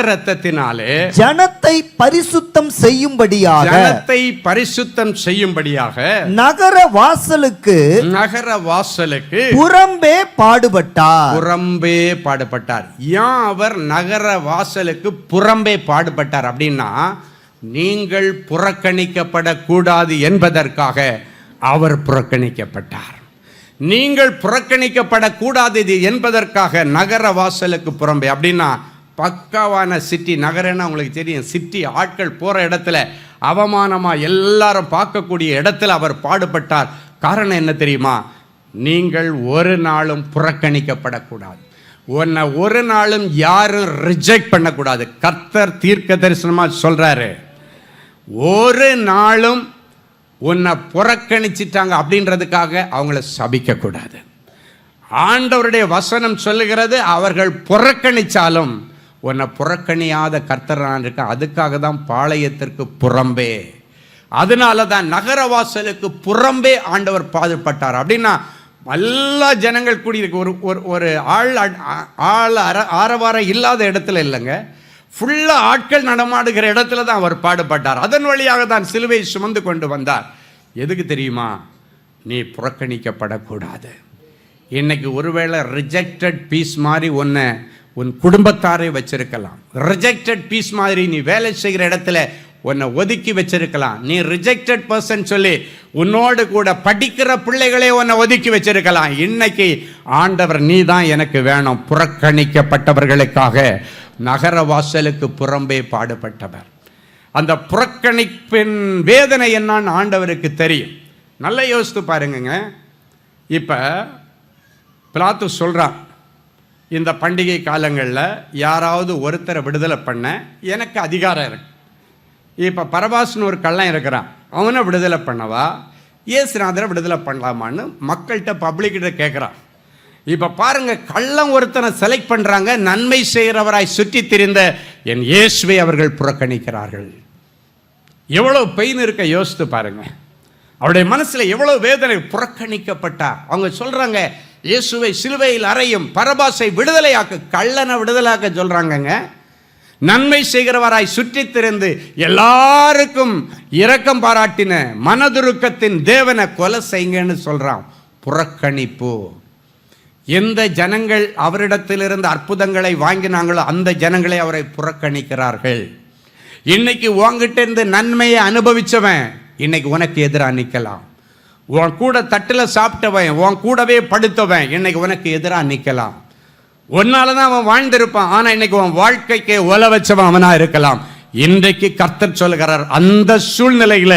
இரத்தத்தினாலே ஜனத்தை பரிசுத்தம் செய்யும்படியாக நகர வாசலுக்கு புறம்பே பாடுபட்டார். ஏன் அவர் நகர வாசலுக்கு புறம்பே பாடுபட்டார் அப்படின்னா, நீங்கள் புறக்கணிக்கப்படக்கூடாது என்பதற்காக அவர் புறக்கணிக்கப்பட்டார். நீங்கள் புறக்கணிக்கப்படக்கூடாது என்பதற்காக நகர வாசலுக்கு புறம்பே. அப்படின்னா பக்காவான சிட்டி, நகரன்னா உங்களுக்கு தெரியும், சிட்டி, ஆட்கள் போகிற இடத்துல அவமானமாக எல்லாரும் பார்க்கக்கூடிய இடத்துல அவர் பாடுபட்டார். காரணம் என்ன தெரியுமா? நீங்கள் ஒரு நாளும் புறக்கணிக்கப்படக்கூடாது, உன்னை ஒரு நாளும் யாரும் ரிஜெக்ட் பண்ணக்கூடாது. கர்த்தர் தீர்க்க தரிசனமாக சொல்கிறாரு, ஒரு நாளும் உன்னை புறக்கணிச்சிட்டாங்க அப்படின்றதுக்காக அவங்கள சபிக்கக்கூடாது. ஆண்டவருடைய வசனம் சொல்லுகிறது, அவர்கள் புறக்கணிச்சாலும் உன்னை புறக்கணியாத கர்த்தர் இருக்க, அதுக்காக தான் பாளையத்திற்கு புறம்பே, அதனால தான் நகர வாசலுக்கு புறம்பே ஆண்டவர் பாடுபட்டார். அப்படின்னா எல்லா ஜனங்கள் கூடியிருக்கு, ஒரு ஆள் ஆரவாரம் இல்லாத இடத்துல இல்லைங்க, ஃபுல்லாக ஆட்கள் நடமாடுகிற இடத்துல தான் அவர் பாடுபட்டார். அதன் வழியாக தான் சிலுவை சுமந்து கொண்டு வந்தார். எதுக்கு தெரியுமா? நீ புறக்கணிக்கப்படக்கூடாது. இன்னைக்கு ஒருவேளை ரிஜெக்டட் பீஸ் மாதிரி உன் குடும்பத்தாரை வச்சிருக்கலாம், ரிஜெக்டட் பீஸ் மாதிரி நீ வேலை செய்கிற இடத்துல உன்னை ஒதுக்கி வச்சிருக்கலாம், நீ ரிஜெக்டட் பர்சன் சொல்லி உன்னோடு கூட படிக்கிற பிள்ளைகளே உன்னை ஒதுக்கி வச்சிருக்கலாம். இன்னைக்கு ஆண்டவர், நீ தான் எனக்கு வேணும், புறக்கணிக்கப்பட்டவர்களுக்காக நகர வாசலுக்கு புறம்பே பாடுபட்டவர். அந்த புறக்கணிப்பின் வேதனை என்னன்னு ஆண்டவருக்கு தெரியும். நல்லா யோசித்து பாருங்க. இப்போ பிலாத்து சொல்கிறான், இந்த பண்டிகை காலங்களில் யாராவது ஒருத்தரை விடுதலை பண்ண எனக்கு அதிகாரம் இருக்கு. இப்போ பரபாஸ்னு ஒரு கள்ளன் இருக்கிறான், அவனை விடுதலை பண்ணவா இயேசுநாதரை விடுதலை பண்ணலாமான்னு மக்கள்கிட்ட பப்ளிக்கிட்ட கேட்குறான். இப்போ பாருங்க, கள்ளம் ஒருத்தனை செலக்ட் பண்ணுறாங்க, நன்மை செய்கிறவராய் சுற்றி திரிந்த என் இயேசுவை அவர்கள் புறக்கணிக்கிறார்கள். எவ்வளோ பெயின் இருக்க யோசித்து பாருங்க. அவருடைய மனசில் எவ்வளோ வேதனை. புறக்கணிக்கப்பட்டா அவங்க சொல்கிறாங்க, இயேசுவை சிலுவையில் அறையும், பரபாசை விடுதலையாக்க, கள்ளனை விடுதலையாக்க சொல்கிறாங்கங்க. நன்மை செய்கிறவராய் சுற்றி திரிந்து எல்லாருக்கும் இரக்கம் பாராட்டின மனதுருக்கத்தின் தேவனை கொலை செய்யுங்கன்னு சொல்கிறான். புறக்கணிப்பு. எந்த ஜனங்கள் அவரிடத்திலிருந்து அற்புதங்களை வாங்கினாங்களோ அந்த ஜனங்களை அவரை புறக்கணிக்கிறார்கள். இன்னைக்கு உன்கிட்ட இருந்து நன்மையை அனுபவிச்சவன் இன்னைக்கு உனக்கு எதிராக நிற்கலாம். உன் கூட தட்டில் சாப்பிட்டவன், உன் கூடவே படுத்தவன் இன்னைக்கு உனக்கு எதிராக நிற்கலாம். உன்னாலதான் அவன் வாழ்ந்திருப்பான். ஆனா இன்னைக்கு அவன் வாழ்க்கைக்கு ஒல வச்சவன் அவனா இருக்கலாம். இன்றைக்கு கர்த்தர் சொல்கிறார், அந்த சூழ்நிலையில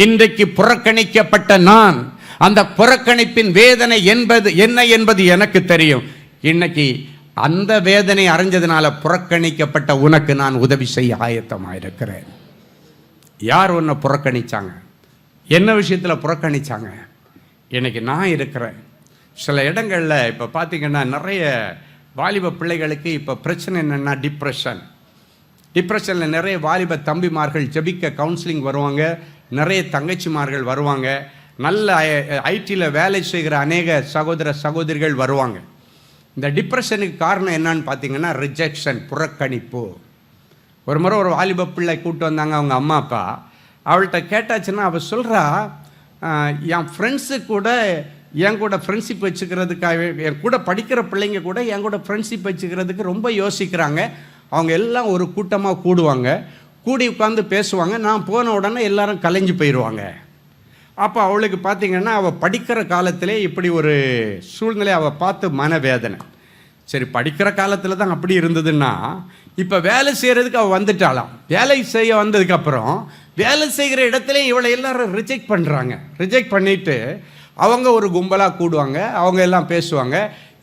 இன்றைக்கு புறக்கணிக்கப்பட்ட நான், அந்த புறக்கணிப்பின் வேதனை என்பது என்ன என்பது எனக்கு தெரியும். இன்னைக்கு அந்த வேதனை அறிஞ்சதுனால புறக்கணிக்கப்பட்ட உனக்கு நான் உதவி செய்ய ஆயத்தமாயிருக்கிறேன். யார் உன்னை புறக்கணிச்சாங்க? என்ன விஷயத்தில் புறக்கணிச்சாங்க? இன்னைக்கு நான் இருக்கிறேன். சில இடங்களில் இப்போ பார்த்தீங்கன்னா நிறைய வாலிப பிள்ளைகளுக்கு இப்போ பிரச்சனை என்னென்னா டிப்ரெஷனில் நிறைய வாலிப தம்பிமார்கள் ஜெபிக்க கவுன்சிலிங் வருவாங்க, நிறைய தங்கச்சிமார்கள் வருவாங்க, நல்ல ஐடியில் வேலை செய்கிற அநேக சகோதர சகோதரிகள் வருவாங்க. இந்த டிப்ரெஷனுக்கு காரணம் என்னன்னு பார்த்தீங்கன்னா ரிஜெக்ஷன், புறக்கணிப்பு. ஒரு முறை ஒரு வாலிப பிள்ளை கூப்பிட்டு வந்தாங்க அவங்க அம்மா அப்பா. அவள்கிட்ட கேட்டாச்சுன்னா அவள் சொல்கிறா, என் ஃப்ரெண்ட்ஸு கூட என் கூட ஃப்ரெண்ட்ஷிப் வச்சுக்கிறதுக்காக, என் கூட படிக்கிற பிள்ளைங்க கூட என் கூட ஃப்ரெண்ட்ஷிப் வச்சுக்கிறதுக்கு ரொம்ப யோசிக்கிறாங்க. அவங்க எல்லாம் ஒரு கூட்டமாக கூடுவாங்க, கூடி உட்காந்து பேசுவாங்க. நான் போன உடனே எல்லாரும் கலைஞ்சு போயிடுவாங்க. அப்போ அவளுக்கு பார்த்திங்கன்னா அவள் படிக்கிற காலத்திலே இப்படி ஒரு சூழ்நிலை அவள் பார்த்து மனவேதனை. சரி, படிக்கிற காலத்தில் தான் அப்படி இருந்ததுன்னா இப்போ வேலை செய்கிறதுக்கு அவள் வந்துட்டாளாம். வேலை செய்ய வந்ததுக்கப்புறம் வேலை செய்கிற இடத்துல இவளை எல்லாரும் ரிஜெக்ட் பண்ணுறாங்க. ரிஜெக்ட் பண்ணிவிட்டு அவங்க ஒரு கும்பலாக கூடுவாங்க, அவங்க எல்லாம் பேசுவாங்க.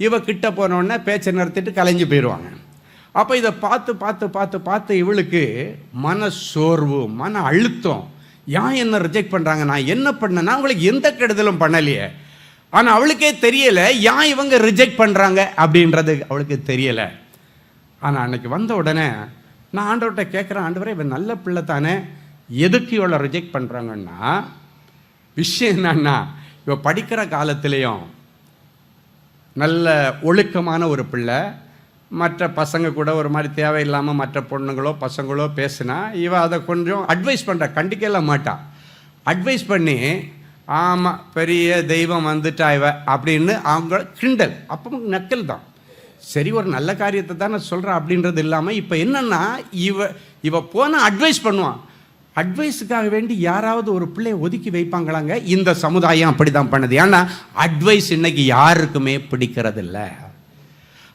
இவ கிட்ட போனோடனே பேச்சை நிறுத்திட்டு கலைஞ்சு போயிடுவாங்க. அப்போ இதை பார்த்து பார்த்து பார்த்து பார்த்து இவளுக்கு மன சோர்வு, மன அழுத்தம். ஏன் என்ன ரிஜெக்ட் பண்ணுறாங்க? நான் என்ன பண்ணேன்னா அவங்களுக்கு எந்த கெடுதலும் பண்ணலையே, ஆனால் அவளுக்கே தெரியலை ஏன் இவங்க ரிஜெக்ட் பண்ணுறாங்க அப்படின்றது அவளுக்கு தெரியலை. ஆனால் அன்னைக்கு வந்த உடனே நான் ஆண்டவர்கிட்ட கேட்குறேன், ஆண்டவரே இவன் நல்ல பிள்ளை தானே, எதுக்கு இவளை ரிஜெக்ட் பண்ணுறாங்கன்னா, விஷயம் என்னன்னா இவ படிக்கிற காலத்திலையும் நல்ல ஒழுக்கமான ஒரு பிள்ளை, மற்ற பசங்க கூட ஒரு மாதிரி தேவையில்லாமல் மற்ற பொண்ணுங்களோ பசங்களோ பேசுனா இவ அதை கொஞ்சம் அட்வைஸ் பண்ணுற, கண்டிக்கலாம் மாட்டா. அட்வைஸ் பண்ணி ஆமாம் பெரிய தெய்வம் வந்துட்டா இவ அப்படின்னு அவங்க கிண்டல், அப்போ நக்கல் தான். சரி, ஒரு நல்ல காரியத்தை தான் நான் சொல்கிறேன் அப்படின்றது இல்லாமல் இப்போ என்னென்னா இவ போனால் அட்வைஸ் பண்ணுவான். அட்வைஸுக்காக வேண்டி யாராவது ஒரு பிள்ளையை ஒதுக்கி வைப்பாங்களாங்க? இந்த சமுதாயம் அப்படி தான் பண்ணுது. ஏன்னா அட்வைஸ் இன்னைக்கு யாருக்குமே பிடிக்கிறதில்ல.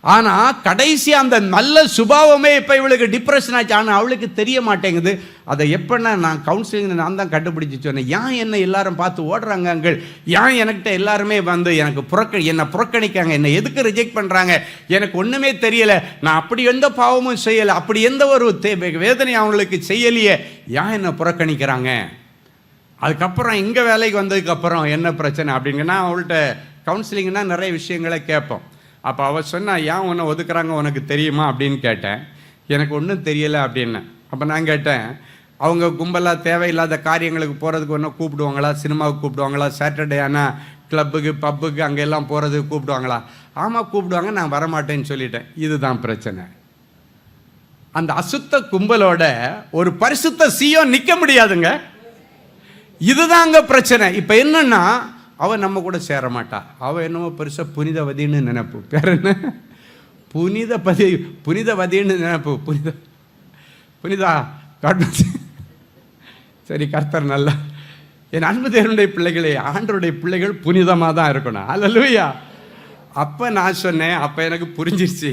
ஆனால் கடைசி அந்த நல்ல சுபாவமே இப்போ இவளுக்கு டிப்ரெஷன் ஆச்சு. ஆனால் அவளுக்கு தெரிய மாட்டேங்குது. அதை எப்படின்னா நான் கவுன்சிலிங் நான் தான் கண்டுபிடிச்சி சொன்னேன், ஏன் என்ன எல்லாரும் பார்த்து ஓடுறாங்க அங்கள், ஏன் எனக்கிட்ட எல்லாருமே வந்து எனக்கு என்னை புறக்கணிக்காங்க, என்னை எதுக்கு ரிஜெக்ட் பண்ணுறாங்க, எனக்கு ஒன்றுமே தெரியலை, நான் அப்படி எந்த பாவமும் செய்யலை, அப்படி எந்த ஒரு வேதனை அவங்களுக்கு செய்யலையே, ஏன் என்னை புறக்கணிக்கிறாங்க? அதுக்கப்புறம் இங்கே வேலைக்கு வந்ததுக்கப்புறம் என்ன பிரச்சனை அப்படிங்கன்னா அவள்கிட்ட கவுன்சிலிங்னா நிறைய விஷயங்களை கேட்போம். அப்போ அவள் சொன்னா, ஏன் உன்னை ஒதுக்குறாங்க உனக்கு தெரியுமா அப்படின்னு கேட்டேன். எனக்கு ஒன்றும் தெரியலை அப்படின்னேன். அப்போ நான் கேட்டேன், அவங்க கும்பலாக தேவையில்லாத காரியங்களுக்கு போகிறதுக்கு ஒன்றும் கூப்பிடுவாங்களா, சினிமாவுக்கு கூப்பிடுவாங்களா, சாட்டர்டே ஆனால் கிளப்புக்கு பப்புக்கு அங்கெல்லாம் போகிறதுக்கு கூப்பிடுவாங்களா? ஆமாம் கூப்பிடுவாங்க, நான் வரமாட்டேன்னு சொல்லிட்டேன். இதுதான் பிரச்சனை. அந்த அசுத்த கும்பலோட ஒரு பரிசுத்த சீயோன் நிற்க முடியாதுங்க. இதுதாங்க பிரச்சனை. இப்போ என்னன்னா அவன் நம்ம கூட சேர மாட்டா. அவன் என்னமோ பெருசாக புனிதவதின்னு நினைப்பு. பேர் என்ன? புனிதவதின்னு நினைப்பு. புனிதா சரி, கர்த்தர் நல்லா. என் அன்பு தேவனுடைய பிள்ளைகளே, ஆண்டவருடைய பிள்ளைகள் புனிதமாக தான் இருக்கணும். அல்லேலூயா. அப்போ நான் சொன்னேன், அப்போ எனக்கு புரிஞ்சிருச்சு,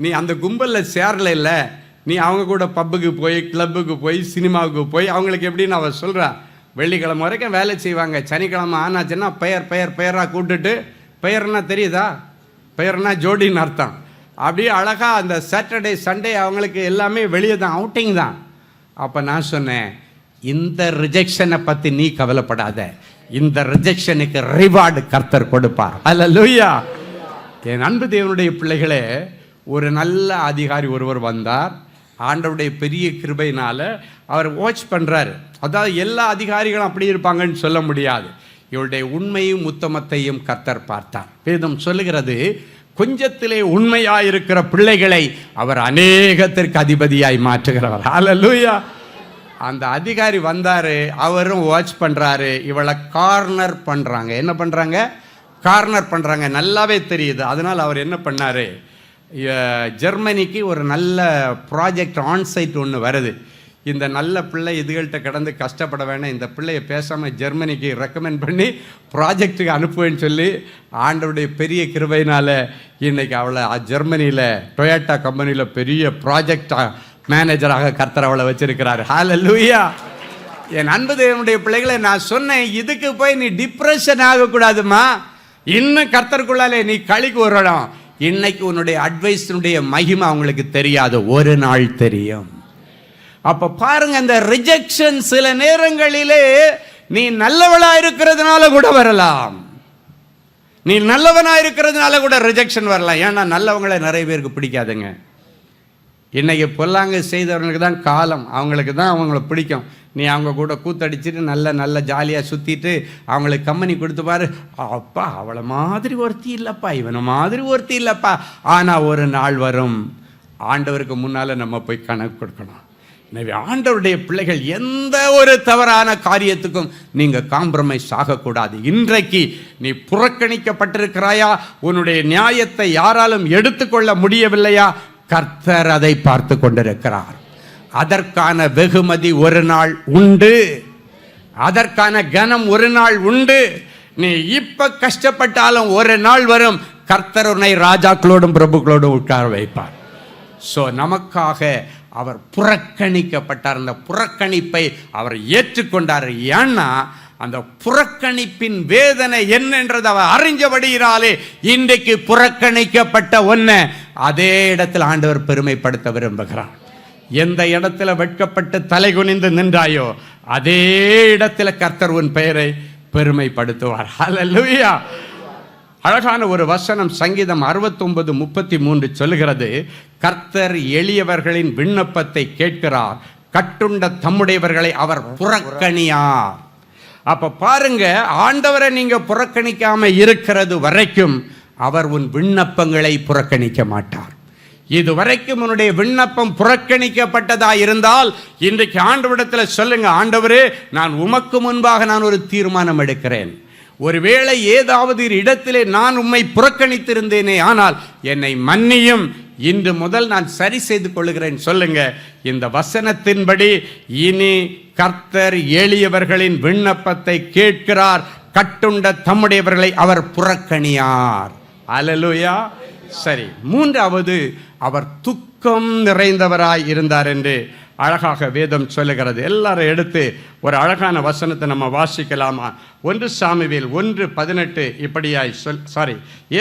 நீ அந்த கும்பலில் சேரல இல்லை, நீ அவங்க கூட பப்புக்கு போய் கிளப்புக்கு போய் சினிமாவுக்கு போய் அவங்களுக்கு எப்படின்னு அவள் சொல்கிறா, வெள்ளிக்கிழமை வரைக்கும் வேலை செய்வாங்க, சனிக்கிழமை ஆனாச்சுன்னா பெயராக கூப்பிட்டுட்டு, பெயர்னா தெரியுதா, பெயர்னா ஜோடின்னு அர்த்தம். அப்படியே அழகாக அந்த சாட்டர்டே சண்டே அவங்களுக்கு எல்லாமே வெளியே தான், அவுட்டிங் தான். அப்போ நான் சொன்னேன், இந்த ரிஜெக்ஷனை பற்றி நீ கவலைப்படாத, இந்த ரிஜெக்ஷனுக்கு ரிவார்டு கர்த்தர் கொடுப்பார். அல்லேலூயா. என் அன்பு தேவனுடைய பிள்ளைகளே, ஒரு நல்ல அதிகாரி ஒருவர் வந்தார். ஆண்டவருடைய பெரிய கிருபையினால் அவர் வாட்ச் பண்ணுறாரு. அதாவது எல்லா அதிகாரிகளும் அப்படி இருப்பாங்கன்னு சொல்ல முடியாது. இவருடைய உண்மையும் உத்தமத்தையும் கர்த்தர் பார்த்தார். வேதம் சொல்லுகிறது, கொஞ்சத்திலே உண்மையாயிருக்கிற பிள்ளைகளை அவர் அநேகத்திற்கு அதிபதியாய் மாற்றுகிறவர். அல்லேலூயா. அந்த அதிகாரி வந்தார், அவரும் வாட்ச் பண்ணுறாரு. இவளை கார்னர் பண்ணுறாங்க. என்ன பண்ணுறாங்க? கார்னர் பண்ணுறாங்க. நல்லாவே தெரியுது. அதனால் அவர் என்ன பண்ணார், ஜெர்மனிக்கு ஒரு நல்ல ப்ராஜெக்ட் ஆன்சைட் ஒன்று வருது. இந்த நல்ல பிள்ளை இதுகள்கிட்ட கடந்து கஷ்டப்பட வேணாம், இந்த பிள்ளையை பேசாமல் ஜெர்மனிக்கு ரெக்கமெண்ட் பண்ணி ப்ராஜெக்ட்டுக்கு அனுப்புவேன்னு சொல்லி ஆண்டவருடைய பெரிய கிருபையினால் இன்றைக்கி அவளை ஜெர்மனியில் டொயோட்டா கம்பெனியில் பெரிய ப்ராஜெக்ட் மேனேஜராக கர்த்தர் அவளை வச்சிருக்கிறார். ஹல்லேலூயா. என் அன்பு தேவனுடைய பிள்ளைகளை, நான் சொன்னேன், இதுக்கு போய் நீ டிப்ரெஷன் ஆகக்கூடாதுமா. இன்னும் கர்த்தருக்குள்ளாலே நீ களிக்கு வரணும். இன்னைக்கு உன்னுடைய அட்வைஸினுடைய மகிமை அவங்களுக்கு தெரியாது, ஒரு நாள் தெரியும். அப்ப பாருங்க, அந்த ரிஜெக்ஷன் சில நேரங்களிலே நீ நல்லவளா இருக்கிறதுனால கூட வரலாம், நீ நல்லவனா இருக்கிறதுனால கூட ரிஜெக்ஷன் வரலாம். ஏன்னா நல்லவங்களை நிறைய பேருக்கு பிடிக்காதுங்க. இன்னைக்கு பொல்லாங்க செய்தவர்களுக்கு தான் காலம், அவங்களுக்கு தான் அவங்கள பிடிக்கும். நீ அவங்க கூட கூத்தடிச்சுட்டு நல்ல ஜாலியாக சுற்றிட்டு அவங்களுக்கு கம்பெனி கொடுத்து பாரு, அப்பா அவளை மாதிரி ஒருத்தி இல்லைப்பா, இவனை மாதிரி ஒருத்தி இல்லைப்பா. ஆனால் ஒரு நாள் வரும், ஆண்டவருக்கு முன்னால் நம்ம போய் கணக்கு கொடுக்கணும். எனவே ஆண்டவருடைய பிள்ளைகள் எந்த ஒரு தவறான காரியத்துக்கும் நீங்கள் காம்ப்ரமைஸ் ஆகக்கூடாது. இன்றைக்கு நீ புறக்கணிக்கப்பட்டிருக்கிறாயா? உன்னுடைய நியாயத்தை யாராலும் எடுத்துக்கொள்ள முடியவில்லையா? கர்த்தர் அதை பார்த்து கொண்டிருக்கிறார். அதற்கான வெகுமதி ஒரு நாள் உண்டு, அதற்கான கனம் ஒரு நாள் உண்டு. நீ இப்ப கஷ்டப்பட்டாலும் ஒரு நாள் வரும், கர்த்தர் உன்னை ராஜாக்களோடும் பிரபுக்களோடும் உட்கார வைப்பார். ஸோ நமக்காக அவர் புறக்கணிக்கப்பட்டார். அந்த புறக்கணிப்பை அவர் ஏற்றுக்கொண்டார். ஏன்னா அந்த புறக்கணிப்பின் வேதனை என்னன்றது அவர் அறிஞ்சபடியினாலே இன்றைக்கு புறக்கணிக்கப்பட்ட ஒன்றை அதே இடத்தில் ஆண்டவர் பெருமைப்படுத்த விரும்புகிறார். எந்த இடத்துல வெட்கப்பட்டு தலை குனிந்து நின்றாயோ அதே இடத்துல கர்த்தர் உன் பெயரை பெருமைப்படுத்துவார். ஹல்லேலூயா. அழகான ஒரு வசனம் சங்கீதம் 69:33 சொல்லுகிறது, கர்த்தர் எளியவர்களின் விண்ணப்பத்தை கேட்கிறார், கட்டுண்ட தம்முடையவர்களை அவர் புறக்கணியார். அப்ப பாருங்க, ஆண்டவரை நீங்க புறக்கணிக்காம இருக்கிறது வரைக்கும் அவர் உன் விண்ணப்பங்களை புறக்கணிக்க மாட்டார். இதுவரைக்கும் உன்னுடைய விண்ணப்பம் புறக்கணிக்கப்பட்டதா இருந்தால் இன்றைக்கு ஆண்டவரிடத்தில் சொல்லுங்க, ஆண்டவரே, நான் உமக்கு முன்பாக நான் ஒரு தீர்மானம் எடுக்கிறேன். ஒருவேளை ஏதாவது இடத்திலே நான் உம்மை புறக்கணித்திருந்தேனே, ஆனால் என்னை மன்னியும், இன்று முதல் நான் சரி செய்து கொள்கிறேன். சொல்லுங்க, இந்த வசனத்தின்படி இனி கர்த்தர் எளியவர்களின் விண்ணப்பத்தை கேட்கிறார், கட்டுண்ட தம்முடையவர்களை அவர் புறக்கணியார். அல்லேலூயா. சரி, மூன்றாவது, அவர் துக்கம் நிறைந்தவராய் இருந்தார் என்று அழகாக வேதம் சொல்லுகிறது. எல்லாரும் எடுத்து ஒரு அழகான வசனத்தை நம்ம வாசிக்கலாமா? 1 சாமுவேல் 1:18 இப்படியாய்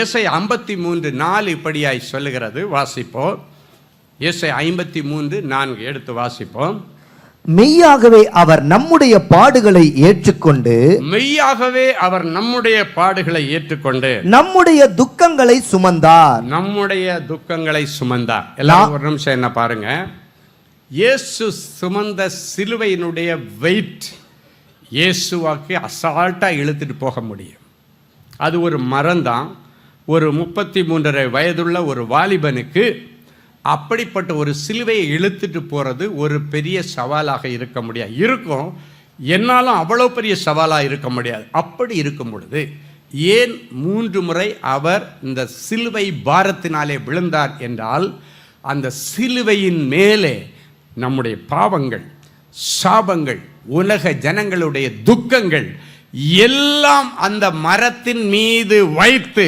ஏசாயா 53:4 இப்படியாய் சொல்லுகிறது. வாசிப்போம். ஏசாயா 53:4 எடுத்து வாசிப்போம். மெய்யாகவே அவர் நம்முடைய பாடுகளை ஏற்றுக்கொண்டு, மெய்யாகவே அவர் நம்முடைய பாடுகளை ஏற்றுக்கொண்டு நம்முடைய துக்கங்களை சுமந்தார். நம்முடைய துக்கங்களை சுமந்தார். எல்லாரும் ஒரு நிமிஷம் என்ன பாருங்க. இயேசு சுமந்த சிலுவையினுடைய வெயிட் இயேசுவாக்கு அசால்ட்டா இழுத்துட்டு போக முடியும். அது ஒரு மரம்தான். ஒரு 33.5 வயதுள்ள ஒரு வாலிபனுக்கு அப்படிப்பட்ட ஒரு சிலுவையை இழுத்துட்டு போகிறது ஒரு பெரிய சவாலாக இருக்க முடியாது. இருக்கும், என்னாலும் அவ்வளோ பெரிய சவாலாக இருக்க முடியாது. அப்படி இருக்கும் பொழுது ஏன் 3 முறை அவர் இந்த சிலுவை பாரத்தினாலே விழுந்தார் என்றால், அந்த சிலுவையின் மேலே நம்முடைய பாவங்கள், சாபங்கள், உலக ஜனங்களுடைய துக்கங்கள் எல்லாம் அந்த மரத்தின் மீது வைத்து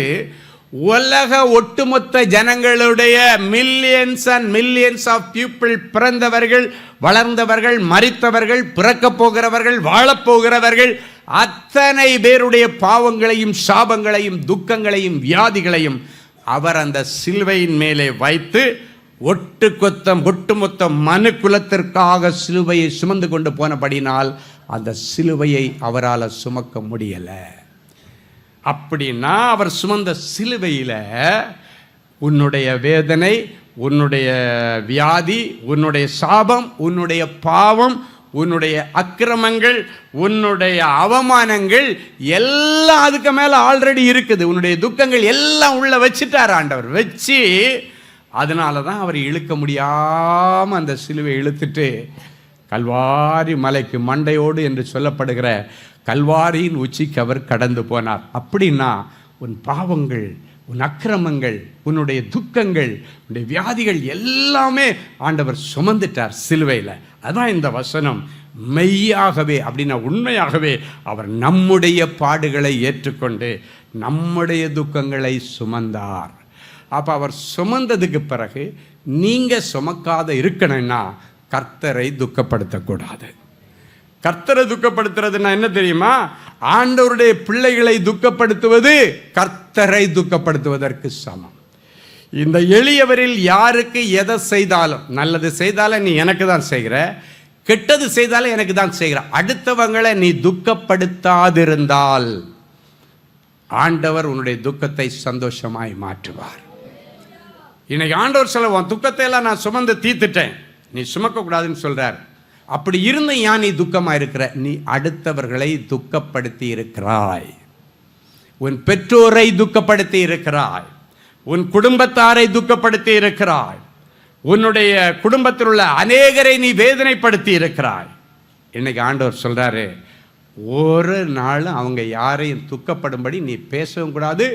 உலக ஒட்டுமொத்த ஜனங்களுடைய millions and millions of people, பிறந்தவர்கள், வளர்ந்தவர்கள், மரித்தவர்கள், பிறக்கப் போகிறவர்கள், வாழப்போகிறவர்கள், அத்தனை பேருடைய பாவங்களையும் சாபங்களையும் துக்கங்களையும் வியாதிகளையும் அவர் அந்த சிலுவையின் மேலே வைத்து ஒட்டுமொத்த மனு குலத்திற்காக சிலுவையை சுமந்து கொண்டு போனபடினால் அந்த சிலுவையை அவரால் சுமக்க முடியலை. அப்படின்னா அவர் சுமந்த சிலுவையில் உன்னுடைய வேதனை, உன்னுடைய வியாதி, உன்னுடைய சாபம், உன்னுடைய பாவம், உன்னுடைய அக்கிரமங்கள், உன்னுடைய அவமானங்கள் எல்லாம் அதுக்கு மேலே ஆல்ரெடி இருக்குது. உன்னுடைய துக்கங்கள் எல்லாம் உள்ள வச்சுட்டார் ஆண்டவர். வச்சு அதனால தான் அவர் இழுக்க முடியாமல் அந்த சிலுவை இழுத்துட்டு கல்வாரி மலைக்கு மண்டையோடு என்று சொல்லப்படுகிற கல்வாரியின் உச்சிக்கு அவர் கடந்து போனார். அப்படின்னா உன் பாவங்கள், உன் அக்கிரமங்கள், உன்னுடைய துக்கங்கள், உன்னுடைய வியாதிகள் எல்லாமே ஆண்டவர் சுமந்துட்டார் சிலுவையில். அதான் இந்த வசனம். மெய்யாகவே அப்படின்னா உண்மையாகவே அவர் நம்முடைய பாடுகளை ஏற்றுக்கொண்டு நம்முடைய துக்கங்களை சுமந்தார். அப்போ அவர் சுமந்ததுக்கு பிறகு நீங்கள் சுமக்காத இருக்கணும்னா கர்த்தரை துக்கப்படுத்தக்கூடாது. கர்த்தரை துக்கப்படுத்துறதுன்னா என்ன தெரியுமா? ஆண்டவருடைய பிள்ளைகளை துக்கப்படுத்துவது கர்த்தரை துக்கப்படுத்துவதற்கு சமம். இந்த எளியவரில் யாருக்கு எதை செய்தாலும், நல்லது செய்தாலும் நீ எனக்கு தான் செய்கிற, கெட்டது செய்தாலும் எனக்கு தான் செய்கிற, அடுத்தவங்களை நீ துக்கப்படுத்தாதிருந்தால் ஆண்டவர் உன்னுடைய துக்கத்தை சந்தோஷமாய் மாற்றுவார். இன்னைக்கு ஆண்டவர் சொல்லுவான், துக்கத்தை எல்லாம் நான் சுமந்து தீர்த்துட்டேன், நீ சுமக்க கூடாதுன்னு சொல்றார். அப்படி இருந்த ஏன் நீ துக்கமா இருக்கிற? நீ அடுத்தவர்களை துக்கப்படுத்தி இருக்கிறாய், உன் பெற்றோரை துக்கப்படுத்தி இருக்கிறாய், உன் குடும்பத்தாரை துக்கப்படுத்தி இருக்கிறாய், உன்னுடைய குடும்பத்தில் உள்ள அநேகரை நீ வேதனைப்படுத்தி இருக்கிறாய். இன்னைக்கு ஆண்டவர் சொல்றாரு, ஒரு நாள் அவங்க யாரையும் துக்கப்படும்படி நீ பேசவும் கூடாது,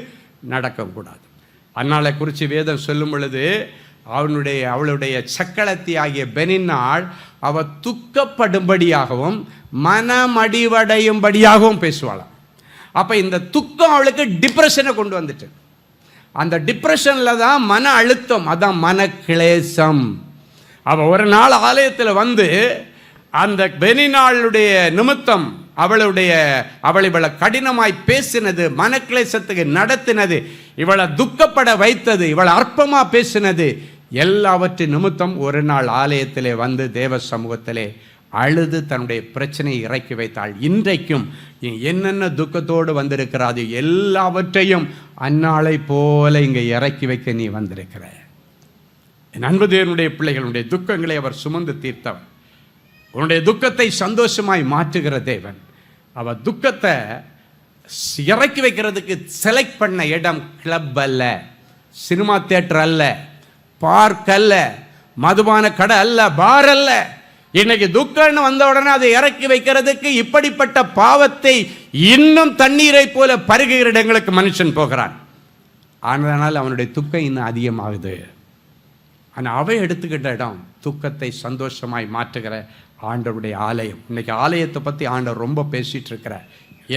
நடக்கவும் கூடாது. அன்னாளை குறித்து வேதம் சொல்லும் பொழுது அவளுடைய சக்களத்தி ஆகிய பெனின்னாள் அவ துக்கப்படும்படியாகவும் மனமடிவடையும்படியாகவும் பேசுவாளாம். அப்போ இந்த துக்கம் அவளுக்கு டிப்ரெஷனை கொண்டு வந்துட்டு, அந்த டிப்ரெஷனில் தான் மன அழுத்தம், அதான் மன கிளேசம். அவள் ஒரு நாள் ஆலயத்தில் வந்து அந்த பெனினாளுடைய நிமித்தம் அவளை இவளை கடினமாய் பேசினது, மனக்கிளேசத்துக்கு நடத்தினது, இவளை துக்கப்பட வைத்தது, இவளை அற்பமாக பேசினது, எல்லாவற்றின் நிமித்தம் ஒரு நாள் ஆலயத்திலே வந்து தேவ சமூகத்திலே அழுது தன்னுடைய பிரச்சனையை இறக்கி வைத்தாள். இன்றைக்கும் என்னென்ன துக்கத்தோடு வந்திருக்கிறாது எல்லாவற்றையும் அந்நாளை போல இங்கே இறக்கி வைக்க நீ வந்திருக்கிற. என் அன்பு தேவனுடைய பிள்ளைகளுடைய துக்கங்களை அவர் சுமந்து தீர்த்தவர். உன்னுடைய துக்கத்தை சந்தோஷமாய் மாற்றுகிற தேவன். அவர் துக்கத்தை இறக்கி வைக்கிறதுக்கு செலக்ட் பண்ண இடம் கிளப் அல்ல, சினிமா தியேட்டர் அல்ல, பார்க் அல்ல, மதுபான கடை அல்ல, பார் அல்ல. இன்னைக்கு துக்கம்னு வந்த உடனே அதை இறக்கி வைக்கிறதுக்கு இப்படிப்பட்ட பாவத்தை இன்னும் தண்ணீரை போல பருகுகிற இடங்களுக்கு மனுஷன் போகிறான். ஆனால் அவனுடைய துக்கம் இன்னும் அதிகமாகுது. ஆனால் அவை எடுத்துக்கிட்ட இடம் துக்கத்தை சந்தோஷமாய் மாற்றுகிற ஆண்டவருடைய ஆலயம். இன்னைக்கு ஆலயத்தை பற்றி ஆண்டவர் ரொம்ப பேசிகிட்டு இருக்கிற.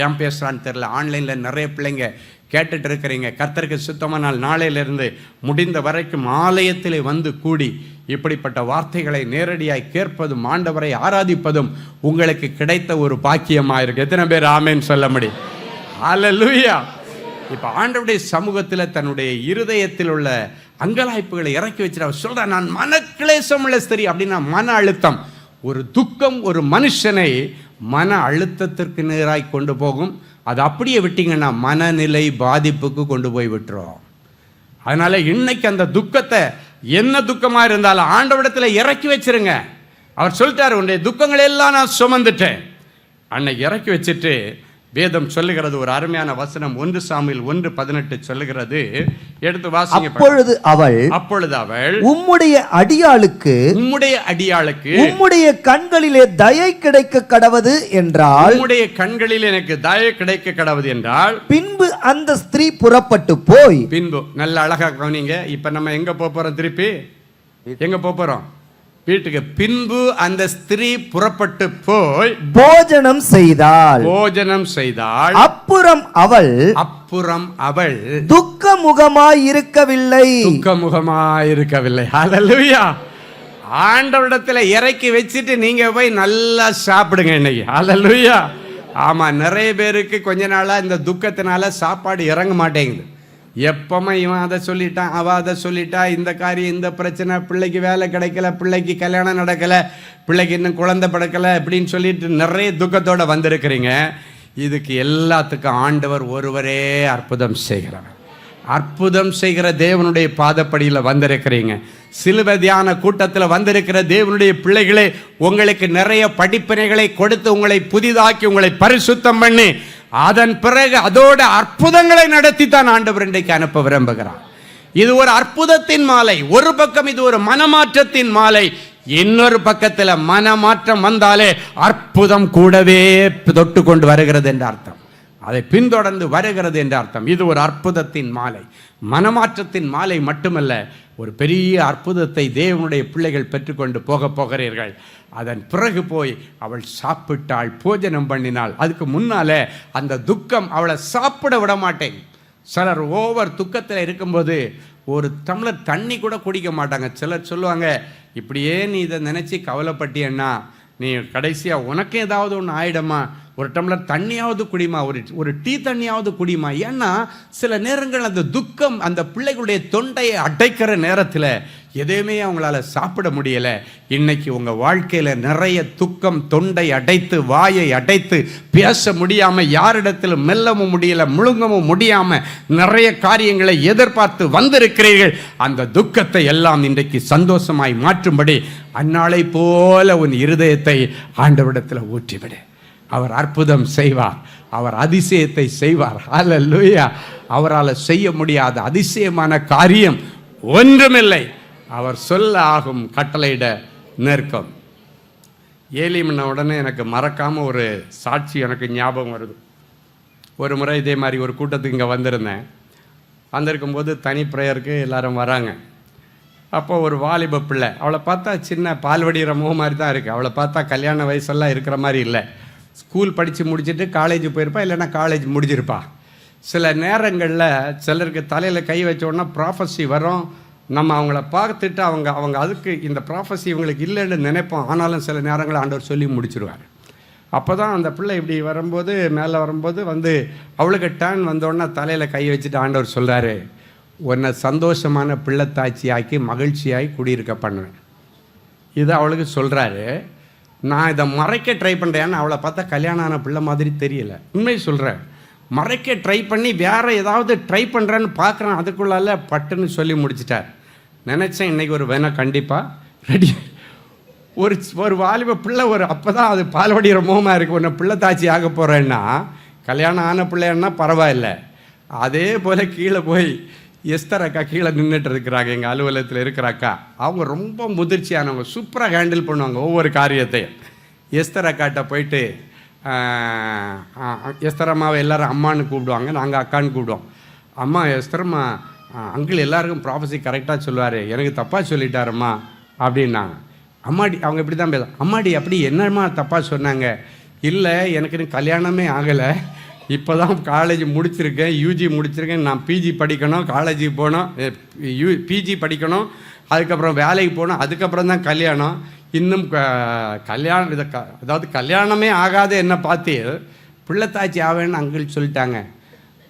ஏன் பேசுகிறான்னு தெரியல. ஆன்லைனில் நிறைய பிள்ளைங்க கேட்டுட்டு இருக்கிறீங்க. கர்த்தருக்கு சுத்தமான நாள் நாளையிலிருந்து முடிந்த வரைக்கும் ஆலயத்திலே வந்து கூடி இப்படிப்பட்ட வார்த்தைகளை நேரடியாய் கேட்பதும் ஆண்டவரை ஆராதிப்பதும் உங்களுக்கு கிடைத்த ஒரு பாக்கியமாக இருக்கு. எத்தனை பேர் ஆமேன்னு சொல்ல முடியும்? ஹல்லேலூயா. இப்போ ஆண்டவருடைய சமூகத்தில் தன்னுடைய இருதயத்தில் உள்ள அங்கலாய்ப்புகளை இறக்கி வச்சுட்டு அவர் சொல்ற, நான் மனக்கிளேசம் உள்ள ஸ்திரீ. அப்படின்னா மன அழுத்தம், ஒரு துக்கம் ஒரு மனுஷனை மன அழுத்தத்திற்கு நேராய் கொண்டு போகும். அது அப்படியே விட்டீங்கன்னா மனநிலை பாதிப்புக்கு கொண்டு போய் விட்டுரும். அதனால இன்னைக்கு அந்த துக்கத்தை, என்ன துக்கமாக இருந்தாலும் ஆண்டவரிடத்தில் இறக்கி வச்சிருங்க. அவர் சொல்லிட்டார், உன்னுடைய துக்கங்களை எல்லாம் நான் சுமந்துட்டேன். அன்னைக்கு இறக்கி வச்சுட்டு வேதம் சொல்லுகிறது ஒரு அருமையான வசனம். 1 சாமுவேல் 1:18 சொல்லுகிறது. எடுத்து வாசிங்க. அப்பொழுது அவள் உம்முடைய அடியாளுக்கு உம்முடைய கண்களிலே தயை கிடைக்க கடவது என்றால், உம்முடைய கண்களில் எனக்கு தயை கிடைக்க கடவது என்றால், பின்பு அந்த ஸ்திரீ புறப்பட்டு போய், பின்பு நல்ல அழகா கவனிங்க. இப்ப நம்ம எங்க போறோம்? திருப்பி எங்க போறோம்? வீட்டுக்கு. பின்பு அந்த ஸ்திரீ புறப்பட்டு போய் போஜனம் செய்தாள். அப்புறம் அவள் துக்கமுகமாய் இருக்கவில்லை. ஹல்லேலூயா. ஆண்டவரிடத்துல இறக்கி வச்சுட்டு நீங்க போய் நல்லா சாப்பிடுங்க இன்னைக்கு. ஹல்லேலூயா. ஆமா, நிறைய பேருக்கு கொஞ்ச நாளா இந்த துக்கத்தினால சாப்பாடு இறங்க மாட்டேங்குது. எப்பவுமே இவன் அதை சொல்லிட்டான், அவள் அதை சொல்லிட்டா, இந்த காரியம், இந்த பிரச்சனை, பிள்ளைக்கு வேலை கிடைக்கல, பிள்ளைக்கு கல்யாணம் நடக்கலை, பிள்ளைக்கு இன்னும் குழந்தை பிறக்கலை அப்படின்னு சொல்லிட்டு நிறைய துக்கத்தோடு வந்திருக்கிறீங்க. இதுக்கு எல்லாத்துக்கும் ஆண்டவர் ஒருவரே அற்புதம் செய்கிறார். அற்புதம் செய்கிற தேவனுடைய பாதப்படியில் வந்திருக்கிறீங்க. சிலுவை தியான கூட்டத்தில் வந்திருக்கிற தேவனுடைய பிள்ளைகளே, உங்களுக்கு நிறைய படிப்பினைகளை கொடுத்து உங்களை புதிதாக்கி உங்களை பரிசுத்தம் பண்ணி அதன் பிறகு அதோட அற்புதங்களை நடத்தித்தான் ஆண்டவர் இன்றைக்கு அனுப்ப விரும்புகிறார். இது ஒரு அற்புதத்தின் மாலை. ஒரு பக்கம் இது ஒரு மனமாற்றத்தின் மாலை, இன்னொரு பக்கத்தில் மனமாற்றம் வந்தாலே அற்புதம் கூடவே தொட்டு கொண்டு வருகிறது என்ற அர்த்தம். அதை பின்தொடர்ந்து வருகிறது என்ற அர்த்தம். இது ஒரு அற்புதத்தின் மாலை, மனமாற்றத்தின் மாலை மட்டுமல்ல, ஒரு பெரிய அற்புதத்தை தேவனுடைய பிள்ளைகள் பெற்றுக்கொண்டு போகிறீர்கள். அதன் பிறகு போய் அவள் சாப்பிட்டாள், போஜனம் பண்ணினாள். அதுக்கு முன்னால அந்த துக்கம் அவளை சாப்பிட விட மாட்டேன். சிலர் ஓவர் துக்கத்தில் இருக்கும்போது ஒரு டம்ளர் தண்ணி கூட குடிக்க மாட்டாங்க. சிலர் சொல்லுவாங்க, இப்படியே நீ இதை நினச்சி கவலைப்பட்டியன்னா நீ கடைசியாக உனக்கு ஏதாவது ஒன்று ஆயிடுமா, ஒரு டம்ளர் தண்ணியாவது குடிமா, ஒரு டீ தண்ணியாவது குடிமா. ஏன்னா சில நேரங்கள் அந்த துக்கம் அந்த பிள்ளைகளுடைய தொண்டையை அடைக்கிற நேரத்தில் எதையுமே அவங்களால சாப்பிட முடியலை. இன்னைக்கு உங்கள் வாழ்க்கையில் நிறைய துக்கம், தொண்டை அடைத்து, வாயை அடைத்து, பேச முடியாமல், யாரிடத்தில் மெல்லவும் முடியலை, முழுங்கவும் முடியாமல் நிறைய காரியங்களை எதிர்பார்த்து வந்திருக்கிறீர்கள். அந்த துக்கத்தை எல்லாம் இன்றைக்கு சந்தோஷமாய் மாற்றும்படி அந்நாளை போல உன் இருதயத்தை ஆண்டவரிடத்தில் ஊற்றிவிடு. அவர் அற்புதம் செய்வார், அவர் அதிசயத்தை செய்வார். அல்லேலூயா. அவரால் செய்ய முடியாத அதிசயமான காரியம் ஒன்றுமில்லை. அவர் சொல்ல ஆகும், கட்டளையிட நிற்கும். ஏலிமன்ன உடனே எனக்கு மறக்காமல் ஒரு சாட்சி எனக்கு ஞாபகம் வருது. ஒரு முறை இதே மாதிரி ஒரு கூட்டத்துக்கு இங்கே வந்திருந்தேன். வந்திருக்கும்போது தனி ப்ரேயருக்கு எல்லாரும் வராங்க. அப்போ ஒரு வாலிப பிள்ளை, அவளை பார்த்தா சின்ன பால்வடிகிற முகம் மாதிரி தான் இருக்குது. அவளை பார்த்தா கல்யாண வயசெல்லாம் இருக்கிற மாதிரி இல்லை. ஸ்கூல் படித்து முடிச்சுட்டு காலேஜ் போயிருப்பா, இல்லைன்னா காலேஜ் முடிஞ்சிருப்பா. சில நேரங்களில் சிலருக்கு தலையில் கை வச்ச உடனே ப்ராஃபஸி வரும். நம்ம அவங்கள பார்த்துட்டு அவங்க அதுக்கு இந்த ப்ராஃபஸி இவங்களுக்கு இல்லைன்னு நினைப்போம். ஆனாலும் சில நேரங்களில் ஆண்டவர் சொல்லி முடிச்சிருவார். அப்போ தான் அந்த பிள்ளை இப்படி வரும்போது, மேலே வரும்போது அவளுக்கு டேர்ன் வந்தோடனே தலையில் கை வச்சுட்டு ஆண்டவர் சொல்கிறாரு, உன்னை சந்தோஷமான பிள்ளைத்தாட்சியாக்கி மகிழ்ச்சியாகி குடியிருக்க பண்ணுவேன். இது அவளுக்கு சொல்கிறாரு. நான் இதை மறைக்க ட்ரை பண்ணுறேன். அவளை பார்த்தா கல்யாணம் ஆன பிள்ளை மாதிரி தெரியல. உண்மை சொல்கிறேன், மறைக்க ட்ரை பண்ணி வேறு ஏதாவது ட்ரை பண்ணுறேன்னு பார்க்குறேன். அதுக்குள்ளால பட்டுன்னு சொல்லி முடிச்சிட்டார். நினச்சேன் இன்றைக்கி ஒரு வேணா கண்டிப்பாக ரெடி. ஒரு வாலிப பிள்ளை அப்போ தான் அது பால்வடிகிற முகமாக இருக்குது. உன்னை பிள்ளைத்தாட்சி ஆக போகிறேன்னா, கல்யாணம் ஆன பிள்ளைன்னா பரவாயில்ல. அதே போல் கீழே போய் எஸ்தர் அக்கா கீழே நின்றுட்டு இருக்கிறாங்க, எங்கள் அலுவலகத்தில் இருக்கிற அக்கா. அவங்க ரொம்ப முதிர்ச்சியானவங்க, சூப்பராக ஹேண்டில் பண்ணுவாங்க ஒவ்வொரு காரியத்தையும். எஸ்தர் அக்காட்ட போயிட்டு, எஸ்தர் அம்மாவை எல்லோரும் அம்மான்னு கூப்பிடுவாங்க, நாங்கள் அக்கான்னு கூப்பிடுவோம். அம்மா எஸ்தரம்மா, அங்கிள் எல்லாருக்கும் ப்ராஃபஸி கரெக்டாக சொல்லுவார், எனக்கு தப்பாக சொல்லிட்டாரம்மா அப்படின்னாங்க. அம்மாடி அவங்க இப்படி தான் பேச, அம்மாடி அப்படி என்னம்மா தப்பாக சொன்னாங்க? இல்லை, எனக்கு கல்யாணமே ஆகலை, இப்போ தான் காலேஜ் முடிச்சிருக்கேன், யூஜி முடிச்சிருக்கேன், நான் பிஜி படிக்கணும், காலேஜுக்கு போகணும், பிஜி படிக்கணும், அதுக்கப்புறம் வேலைக்கு போகணும், அதுக்கப்புறம் தான் கல்யாணம். இன்னும் கல்யாணம் அதாவது கல்யாணமே ஆகாத என்ன பார்த்து பிள்ளைத்தாச்சி ஆவேன்னு அங்கிள் சொல்லிட்டாங்க.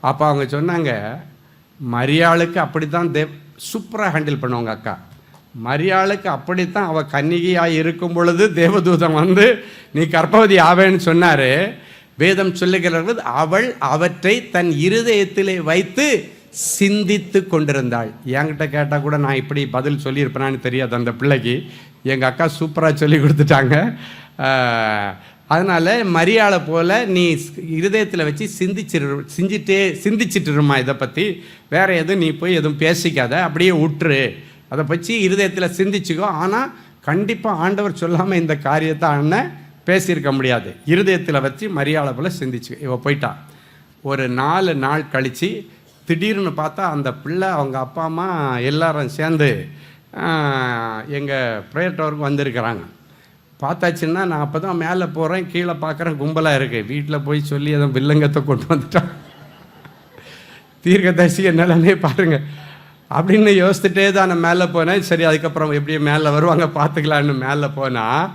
அப்போ அவங்க சொன்னாங்க, மரியாளுக்கு அப்படி தான் சூப்பராக ஹேண்டில் பண்ணுவாங்க அக்கா. மரியாளுக்கு அப்படித்தான் அவள் கன்னிகையாக இருக்கும் பொழுது தேவதூதன் நீ கர்ப்பவதி ஆவேன்னு சொன்னார். வேதம் சொல்லுகிறது, அவள் அவற்றை தன் இருதயத்திலே வைத்து சிந்தித்து கொண்டிருந்தாள். என்கிட்ட கேட்டால் கூட நான் இப்படி பதில் சொல்லியிருப்பேனான்னு தெரியாது அந்த பிள்ளைக்கு. எங்கள் அக்கா சூப்பராக சொல்லி கொடுத்துட்டாங்க. அதனால் மரியாதை போல் நீ இருதயத்தில் வச்சு சிந்திச்சிட்டுருமா, இதை பற்றி வேறு எதுவும் நீ போய் எதுவும் பேசிக்காத, அப்படியே விட்டுரு, அதை பற்றி இருதயத்தில் சிந்திச்சுக்கோ. ஆனால் கண்டிப்பாக ஆண்டவர் சொல்லாமல் இந்த காரியத்தை அண்ணன் பேசியிருக்க முடியாது. இருதயத்தில் வச்சு மரியாதை போல் சிந்திச்சு இவ போயிட்டா. ஒரு 4 நாள் கழித்து திடீர்னு பார்த்தா அந்த பிள்ளை, அவங்க அப்பா அம்மா எல்லாரும் சேர்ந்து எங்கள் ப்ரேயர் டவருக்கு வந்திருக்கிறாங்க. பார்த்தாச்சுன்னா நான் அப்போ தான் மேலே போகிறேன், கீழே பார்க்குறேன், கும்பலாக இருக்குது. வீட்டில் போய் சொல்லி எதுவும் வில்லங்கத்தை கொண்டு வந்துட்டான். தீர்க்கதரிசி நிலைமையே பாருங்கள் அப்படின்னு யோசிச்சுட்டே தான் நான் மேலே போனேன். சரி, அதுக்கப்புறம் எப்படியும் மேலே வருவாங்க பார்த்துக்கலான்னு மேலே போனால்,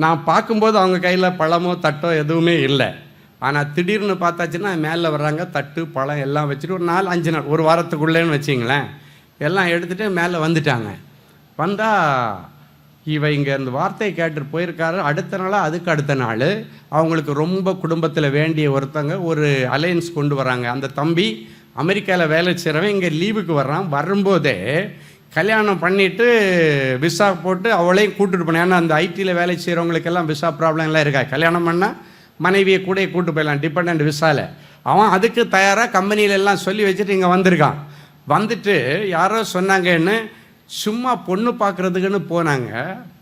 நான் பார்க்கும்போது அவங்க கையில் பழமோ தட்டோ எதுவுமே இல்லை. ஆனால் திடீர்னு பார்த்தாச்சுன்னா மேலே வர்றாங்க, தட்டு பழம் எல்லாம் வச்சுட்டு ஒரு 4-5 நாள், ஒரு வாரத்துக்குள்ளேன்னு வச்சிங்களேன், எல்லாம் எடுத்துகிட்டு மேலே வந்துட்டாங்க. வந்தால் இவ இங்கே இந்த வார்த்தையை கேட்டுட்டு போயிருக்காரு. அடுத்த நாளாக அதுக்கு அடுத்த நாள் அவங்களுக்கு ரொம்ப குடும்பத்தில் வேண்டிய ஒருத்தங்க ஒரு அலையன்ஸ் கொண்டு வராங்க. அந்த தம்பி அமெரிக்காவில் வேலை செய்கிறவன் இங்கே லீவுக்கு வர்றான். வரும்போதே கல்யாணம் பண்ணிவிட்டு விசா போட்டு அவளையும் கூப்பிட்டு போனேன். ஏன்னா அந்த ஐடியில் வேலை செய்கிறவங்களுக்கெல்லாம் விசா ப்ராப்ளம்லாம் இருக்கா. கல்யாணம் பண்ணால் மனைவியை கூட கூப்பிட்டு போயிடலாம் டிபெண்ட் விசாவில். அவன் அதுக்கு தயாராக கம்பெனியிலெல்லாம் சொல்லி வச்சுட்டு இங்கே வந்திருக்கான். வந்துட்டு யாரோ சொன்னாங்கன்னு சும்மா பொண்ணு பார்க்குறதுக்குன்னு போனாங்க.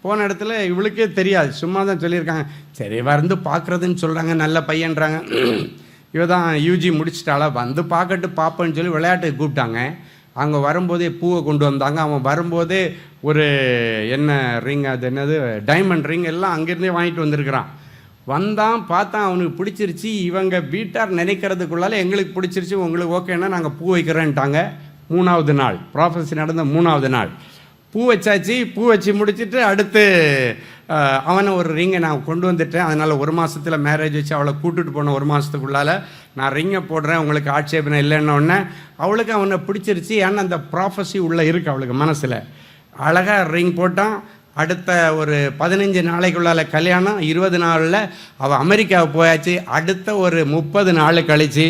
போன இடத்துல இவளுக்கே தெரியாது, சும்மா தான் சொல்லியிருக்காங்க. சரி வந்து பார்க்குறதுன்னு சொல்கிறாங்க, நல்ல பையன்றாங்க. இவ தான் யூஜி முடிச்சிட்டாளா, வந்து பார்ப்பேன்னு சொல்லி விளையாட்டுக்கு கூப்பிட்டாங்க. அங்கே வரும்போதே பூவை கொண்டு வந்தாங்க. அவன் வரும்போதே ஒரு என்ன ரிங், அது என்னது டைமண்ட் ரிங் எல்லாம் அங்கேருந்தே வாங்கிட்டு வந்திருக்கிறான். வந்தான், பார்த்தான், அவனுக்கு பிடிச்சிருச்சு. இவங்க வீட்டார் நினைக்கிறதுக்குள்ளால எங்களுக்கு பிடிச்சிருச்சு, உங்களுக்கு ஓகேன்னா நாங்கள் பூ வைக்கிறேன்ட்டாங்க. 3வது நாள் ப்ராஃபஸி நடந்த 3வது நாள் பூ வச்சாச்சு. பூ வச்சு முடிச்சுட்டு அடுத்து அவனை ஒரு ரிங்கை நான் கொண்டு வந்துட்டேன். அதனால் 1 மாதத்தில் மேரேஜ் வச்சு அவளை கூட்டுட்டு போன 1 மாதத்துக்குள்ளால் நான் ரிங்கை போடுறேன், உங்களுக்கு ஆட்சேபனை இல்லைன்னொடனே அவளுக்கு அவனை பிடிச்சிருச்சு. ஏன்னா அந்த ப்ராஃபஸி உள்ளே இருக்குது அவளுக்கு மனசில். அழகாக ரிங் போட்டான். அடுத்த ஒரு 15 நாளைக்குள்ளால் கல்யாணம். 20 நாளில் அவள் அமெரிக்காவுக்கு போயாச்சு. அடுத்த ஒரு 30 நாள் கழித்து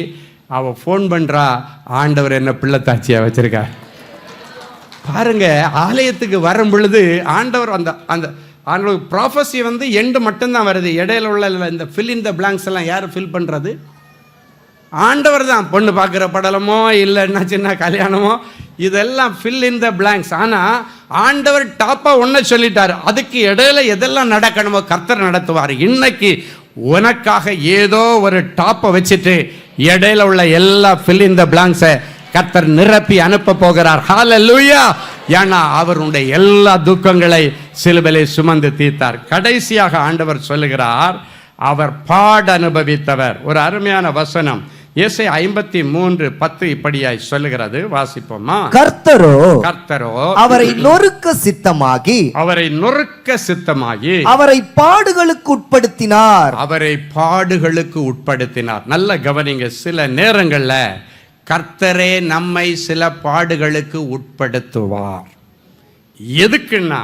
அவள் ஃபோன் பண்ணுறா, ஆண்டவர் என்ன பிள்ளைத்தாச்சியாக வச்சுருக்கார். பாருங்க, ஆலயத்துக்கு வரும் பொழுது ஆண்டவர் அந்த அந்த ஆண்டவர் ப்ராஃபஸி வந்து எண்டு மட்டும்தான் வருது. இடையில உள்ள இந்த ஃபில் இன் த பிளாங்க்ஸ் எல்லாம் யார் ஃபில் பண்ணுறது? ஆண்டவர் தான். பொண்ணு பார்க்குற படலமோ இல்லைன்னா சின்ன கல்யாணமோ இதெல்லாம் ஃபில் இன் த பிளாங்க்ஸ். ஆனால் ஆண்டவர் டாப்பாக ஒன்றை சொல்லிட்டார், அதுக்கு இடையில எதெல்லாம் நடக்கணுமோ கர்த்தர் நடத்துவார். இன்னைக்கு உனக்காக ஏதோ ஒரு டாப்பை வச்சுட்டு இடையில உள்ள எல்லா ஃபில் இன் த பிளாங்க்ஸை கர்த்தர் நிரப்பி அனுப்ப போகிறார். ஹல்லேலூயா! ஏன்னா அவருடைய எல்லா துக்கங்களை சிலுவையிலே சுமந்து தீர்த்தார். கடைசியாக ஆண்டவர் சொல்லுகிறார், அவர் பாட அனுபவித்தவர். ஒரு அருமையான வசனம் ஏசாயா 53:10 இப்படியாய் சொல்லுகிறது. வாசிப்போமா? கர்த்தரோ அவரை நொறுக்க சித்தமாகி அவரை பாடுகளுக்கு உட்படுத்தினார். நல்ல கவனிங்க. சில நேரங்கள்ல கர்த்தரே நம்மை சில பாடுகளுக்கு உட்படுத்துவார். எதுக்குன்னா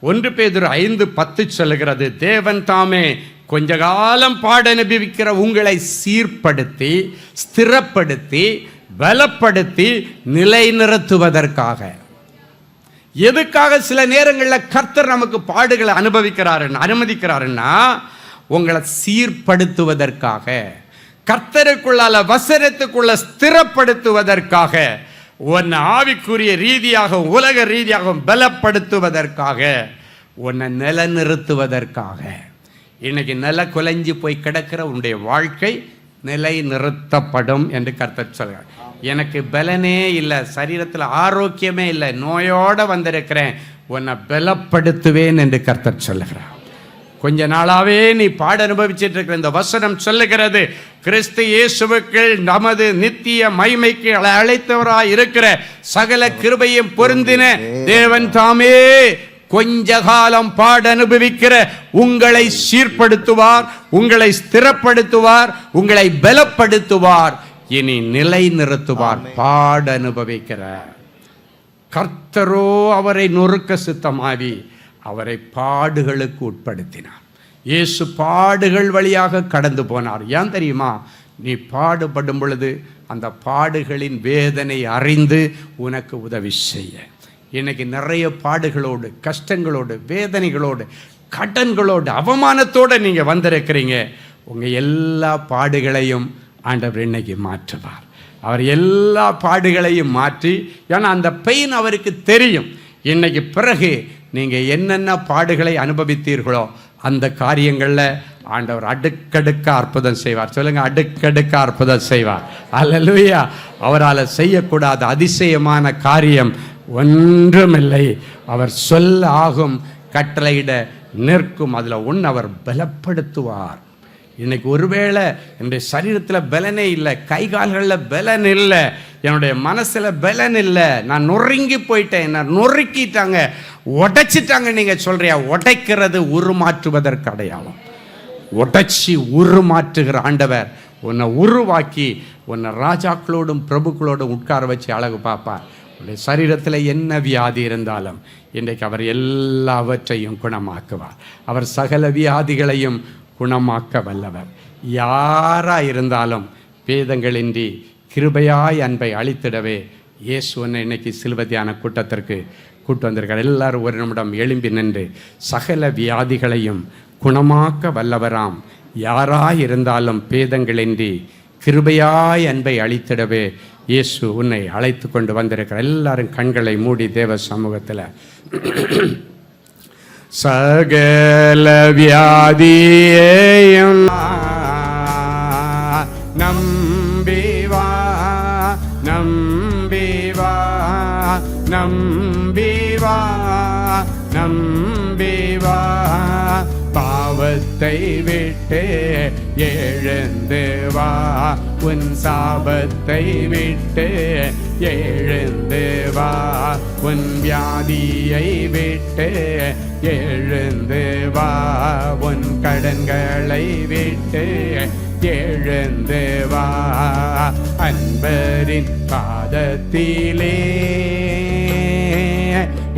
1 பேதுரு 5:10 சொல்லுகிறது, தேவன் தாமே கொஞ்ச காலம் பாட அனுபவிக்கிற உங்களை சீர்படுத்தி ஸ்திரப்படுத்தி பலப்படுத்தி நிலைநிறுத்துவதற்காக. எதுக்காக சில நேரங்களில் கர்த்தர் நமக்கு பாடுகளை அனுமதிக்கிறாருன்னா உங்களை சீர்படுத்துவதற்காக, கர்த்தருக்குள்ளால வசனத்துக்குள்ள ஸ்திரப்படுத்துவதற்காக, உன்னை ஆவிக்குரிய ரீதியாக உலக ரீதியாக பலப்படுத்துவதற்காக, உன்னை நிலைநிறுத்துவதற்காக. இன்னைக்கு நில குலைஞ்சி போய் கிடக்கிற உன்னுடைய வாழ்க்கை நிலை நிறுத்தப்படும் என்று கர்த்தர் சொல்கிறார். எனக்கு பலனே இல்லை, சரீரத்தில் ஆரோக்கியமே இல்லை, நோயோடு வந்திருக்கிறேன், உன்னை பலப்படுத்துவேன் என்று கர்த்தர் சொல்லுகிறார். கொஞ்ச நாளாவே நீ பாட அனுபவிச்சுட்டு இருக்கிற இந்த வசனம் சொல்லுகிறது, கிறிஸ்து இயேசுவுக்குள் நமது நித்திய மகிமைக்கு அழைத்தவராய் இருக்கிற சகல கிருபையும் பொருந்தின தேவன் தாமே கொஞ்ச காலம் பாட அனுபவிக்கிற உங்களை சீர்படுத்துவார், உங்களை ஸ்திரப்படுத்துவார், உங்களை பலப்படுத்துவார், இனி நிலை நிறுத்துவார். பாட அனுபவிக்கிற கர்த்தரோ அவரை நொறுக்க சித்தமாவி அவரை பாடுகளுக்கு உட்படுத்தினார். இயேசு பாடுகள் வழியாக கடந்து போனார். ஏன் தெரியுமா? நீ பாடுபடும் பொழுது அந்த பாடுகளின் வேதனை அறிந்து உனக்கு உதவி செய்ய. இன்னைக்கு நிறைய பாடுகளோடு, கஷ்டங்களோடு, வேதனைகளோடு, கடன்களோடு, அவமானத்தோடு நீங்கள் வந்திருக்கிறீங்க. உங்கள் எல்லா பாடுகளையும் ஆண்டவர் இன்னைக்கு மாற்றுவார். அவர் எல்லா பாடுகளையும் மாற்றி, ஏன்னா அந்த பெயின் அவருக்கு தெரியும். இன்னைக்கு பிறகு நீங்கள் என்னென்ன பாடுகளை அனுபவித்தீர்களோ அந்த காரியங்களில் ஆண்டவர் அடுக்கடுக்க அற்புதம் செய்வார். சொல்லுங்க, அடுக்கடுக்க அற்புதம் செய்வார். அல்லேலூயா! அவரால் செய்யக்கூடாத அதிசயமான காரியம் ஒன்றுமில்லை. அவர் சொல்ல ஆகும், கட்டளையிட நிற்கும். அதில் ஒன்று, அவர் பலப்படுத்துவார். இன்னைக்கு ஒருவேளை என்னுடைய சரீரத்தில் பலனே இல்லை, கை கால்களில் பலன் இல்லை, என்னுடைய மனசில் பலன் இல்லை, நான் நொறுங்கி போயிட்டேன், என்ன நொறுக்கிட்டாங்க, உடைச்சிட்டாங்க. நீங்கள் சொல்றியா? உடைக்கிறது உருமாற்றுவதற்கு அடையாளம். உடைச்சி உருமாற்றுகிற ஆண்டவர் உன்னை உருவாக்கி உன்னை ராஜாக்களோடும் பிரபுக்களோடும் உட்கார வச்சு அழகு பார்ப்பார். உன்னுடைய சரீரத்தில் என்ன வியாதி இருந்தாலும் இன்றைக்கு அவர் எல்லாவற்றையும் குணமாக்குவார். அவர் சகல வியாதிகளையும் குணமாக்க வல்லவர். யாராக இருந்தாலும் பேதங்களின்றி கிருபையாய் அன்பை அளித்திடவே இயேசு ஒன்று இன்னைக்கு சிலுவை தியான கூட்டத்திற்கு கூட்டு வந்திருக்கார். எல்லாரும் ஒரு நிமிடம் எழும்பி நின்று சகல வியாதிகளையும் குணமாக்க வல்லவராம் யாராய் இருந்தாலும் பேதங்களின்றி கிருபையாய் அன்பை அளித்திடவே இயேசு உன்னை அழைத்து கொண்டு வந்திருக்கிறார். எல்லாரும் கண்களை மூடி தேவ சமூகத்தில் சகல வியாதியையும் வா நம்பி வா, பாவத்தை விட்டு எழுந்து வா, உன் சாபத்தை விட்டு எழுந்து வா, உன் வியாதியை விட்டு எழுந்து வா, உன் கடன்களை விட்டு எழுந்து வா, அன்பரின் பாதத்திலே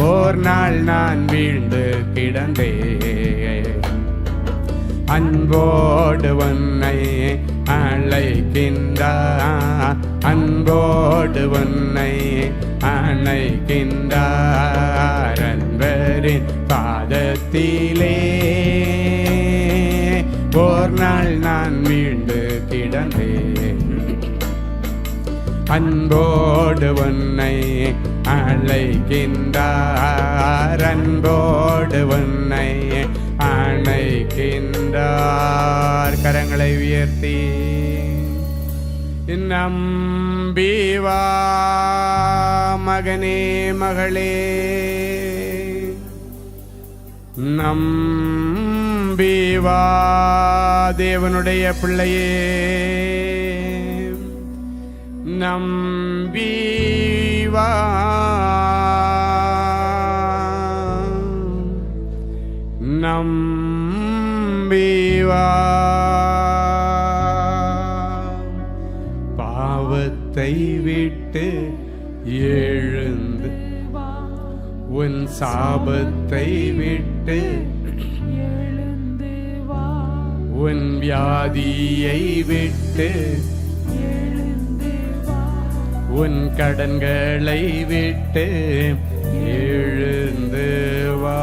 ஓர் நாள் நான் வீழ்ந்து கிடந்தேன், அன்போடு உன்னை அழைக்கின்றார், அன்போடு உன்னை அழைக்கின்றார், அன்பரின் பாதத்திலே ஓர் நாள் நான் வீழ்ந்து கிடந்தேன், அன்போடு உன்னை அழைக்கின்றார், அன்போடு உன்னை அழைக்கின்றார். கரங்களை உயர்த்தி நம்பி வா மகனே மகளே, நம்பி வா தேவனுடைய பிள்ளையே, நம்பி வா நம்பி வா, பாவத்தை விட்டு எழுந்து உன் சாபத்தை விட்டு உன் வியாதியை விட்டு உன் கடன்களை விட்டு எழுந்து வா.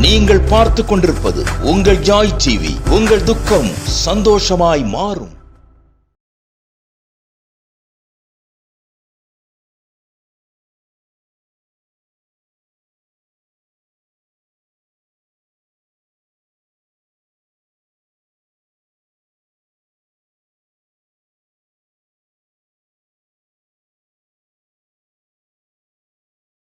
நீங்கள் பார்த்து கொண்டிருப்பது உங்கள் ஜாய் டிவி. உங்கள் துக்கம் சந்தோஷமாய் மாறும்.